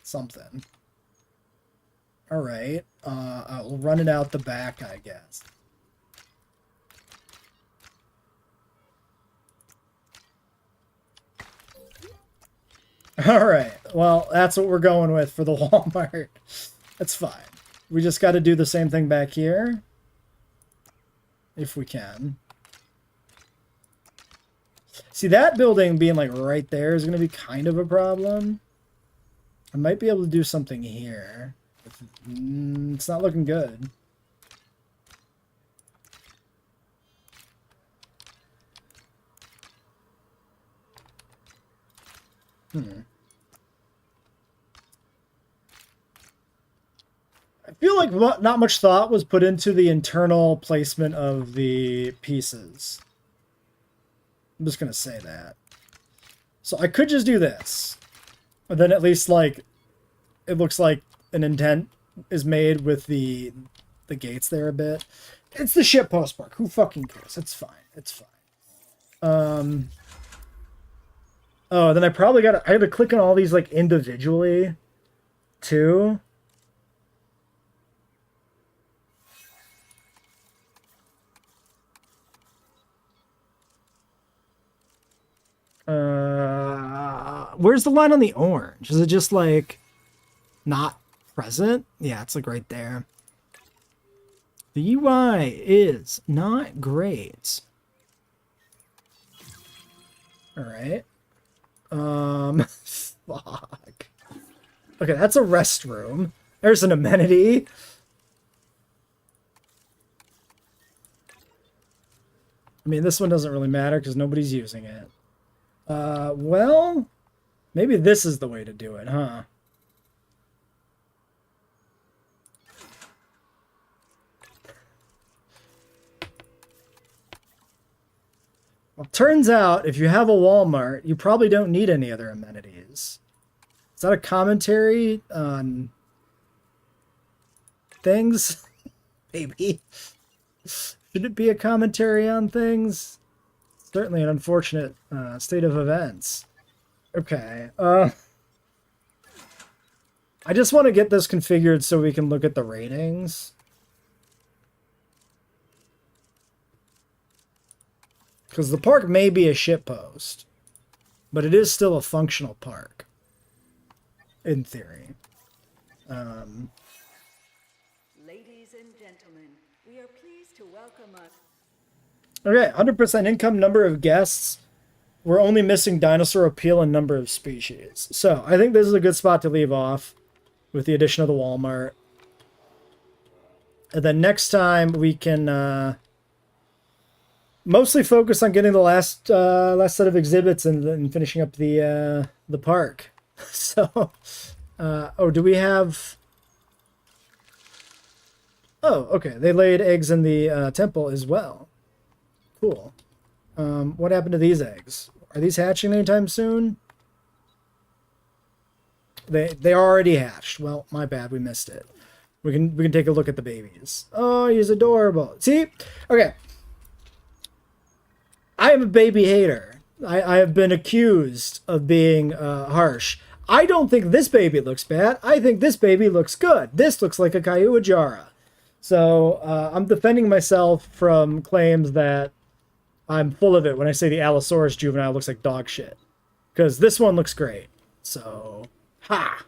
something. Alright, I'll run it out the back, I guess. Alright, well, that's what we're going with for the Walmart. That's fine. We just got to do the same thing back here. If we can. See, that building being, like, right there is going to be kind of a problem. I might be able to do something here. It's not looking good. I feel like not much thought was put into the internal placement of the pieces. I'm just going to say that. So I could just do this. But then at least, like, it looks like an intent is made with the gates there a bit. It's the shitpost park. Who fucking cares? It's fine. It's fine. Oh, then I had to click on all these, like, individually, too. Where's the line on the orange? Is it just like not present? Yeah, it's like right there. The UI is not great. All right. Fuck. Okay, that's a restroom. There's an amenity. I mean, this one doesn't really matter because nobody's using it. Well, maybe this is the way to do it, huh? Well, turns out if you have a Walmart, you probably don't need any other amenities. Is that a commentary on things? Maybe. Should it be a commentary on things? Certainly an unfortunate state of events. Okay. I just want to get this configured so we can look at the ratings. Because the park may be a shitpost, but it is still a functional park. In theory. Ladies and gentlemen, we are pleased to welcome us. Okay, 100% income, number of guests. We're only missing dinosaur appeal and number of species. So, I think this is a good spot to leave off with the addition of the Walmart. And then next time we can mostly focus on getting the last set of exhibits and finishing up the park. So, oh, do we have... Oh, okay. They laid eggs in the temple as well. Cool. What happened to these eggs? Are these hatching anytime soon? They already hatched. Well, my bad, we missed it. We can take a look at the babies. Oh, he's adorable. See? Okay. I am a baby hater. I have been accused of being harsh. I don't think this baby looks bad. I think this baby looks good. This looks like a Kayuajara. So I'm defending myself from claims that I'm full of it when I say the Allosaurus juvenile looks like dog shit. Because this one looks great. So, ha!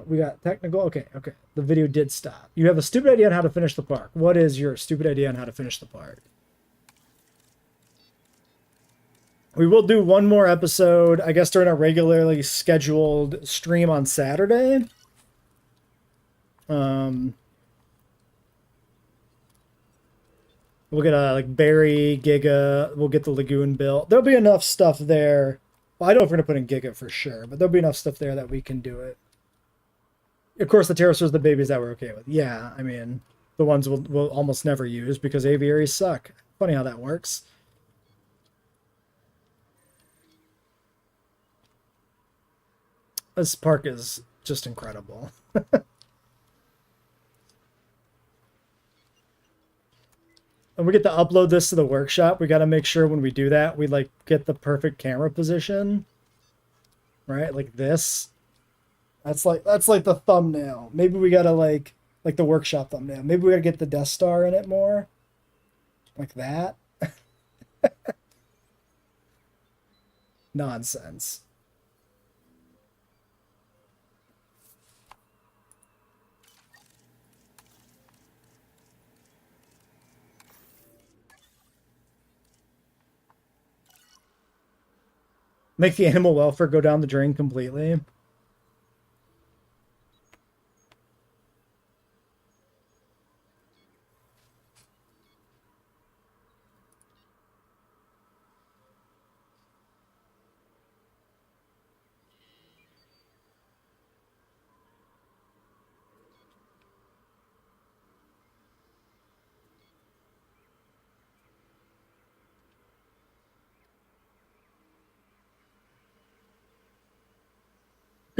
We got technical. Okay. The video did stop. You have a stupid idea on how to finish the park. What is your stupid idea on how to finish the park? We will do one more episode, I guess, during our regularly scheduled stream on Saturday. We'll get a like Berry, Giga. We'll get the lagoon built. There'll be enough stuff there. Well, I don't know if we're gonna put in Giga for sure, but there'll be enough stuff there that we can do it. Of course, the pterosaurs, the babies that we're okay with. Yeah, I mean, the ones we'll almost never use because aviaries suck. Funny how that works. This park is just incredible. And we get to upload this to the workshop. We got to make sure when we do that, we like get the perfect camera position, right? Like this. That's like the thumbnail. Maybe we got to like the workshop thumbnail. Maybe we got to get the Death Star in it more. Like that. Nonsense. Make the animal welfare go down the drain completely.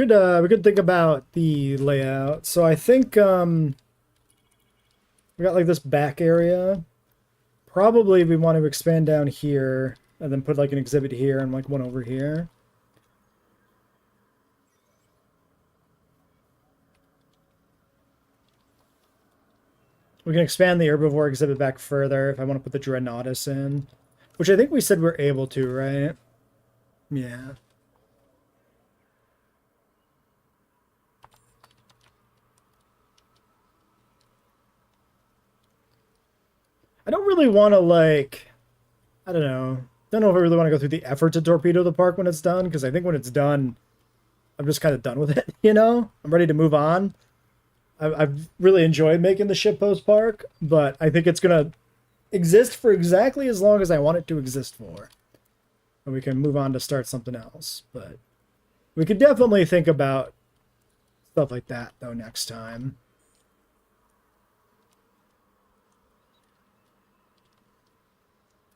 We could think about the layout. So I think we got like this back area. Probably we want to expand down here and then put like an exhibit here and like one over here. We can expand the herbivore exhibit back further if I want to put the Dreadnoughtus in, which I think we said we're able to, right? Yeah. I don't really want to, like, I don't know. Don't know if I really want to go through the effort to torpedo the park when it's done, because I think when it's done, I'm just kind of done with it, you know? I'm ready to move on. I've really enjoyed making the shitpost park, but I think it's going to exist for exactly as long as I want it to exist for. And we can move on to start something else. But we could definitely think about stuff like that, though, next time.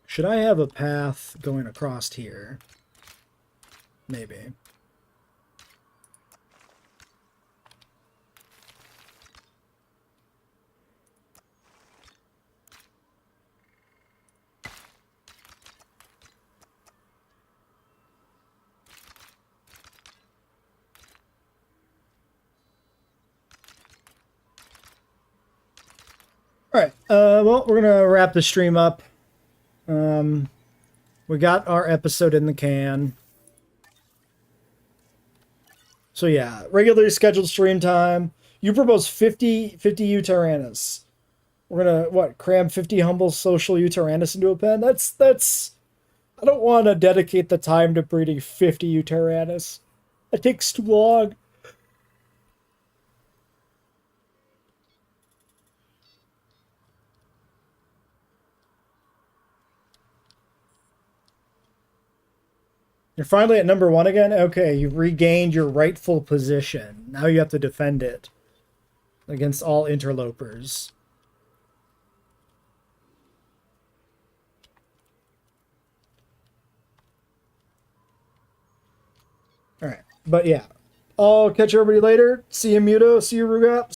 Should I have a path going across here? Maybe. All right. Well, we're gonna wrap the stream up. We got our episode in the can. So yeah, regularly scheduled stream time. You propose 50 Utyranus. We're gonna what, cram 50 humble social Utyranus into a pen? That's I don't want to dedicate the time to breeding 50 Utyranus. That takes too long. You're finally at number 1 again? Okay, you've regained your rightful position. Now you have to defend it against all interlopers. Alright, but yeah. I'll catch everybody later. See you, Muto. See you, Rugop.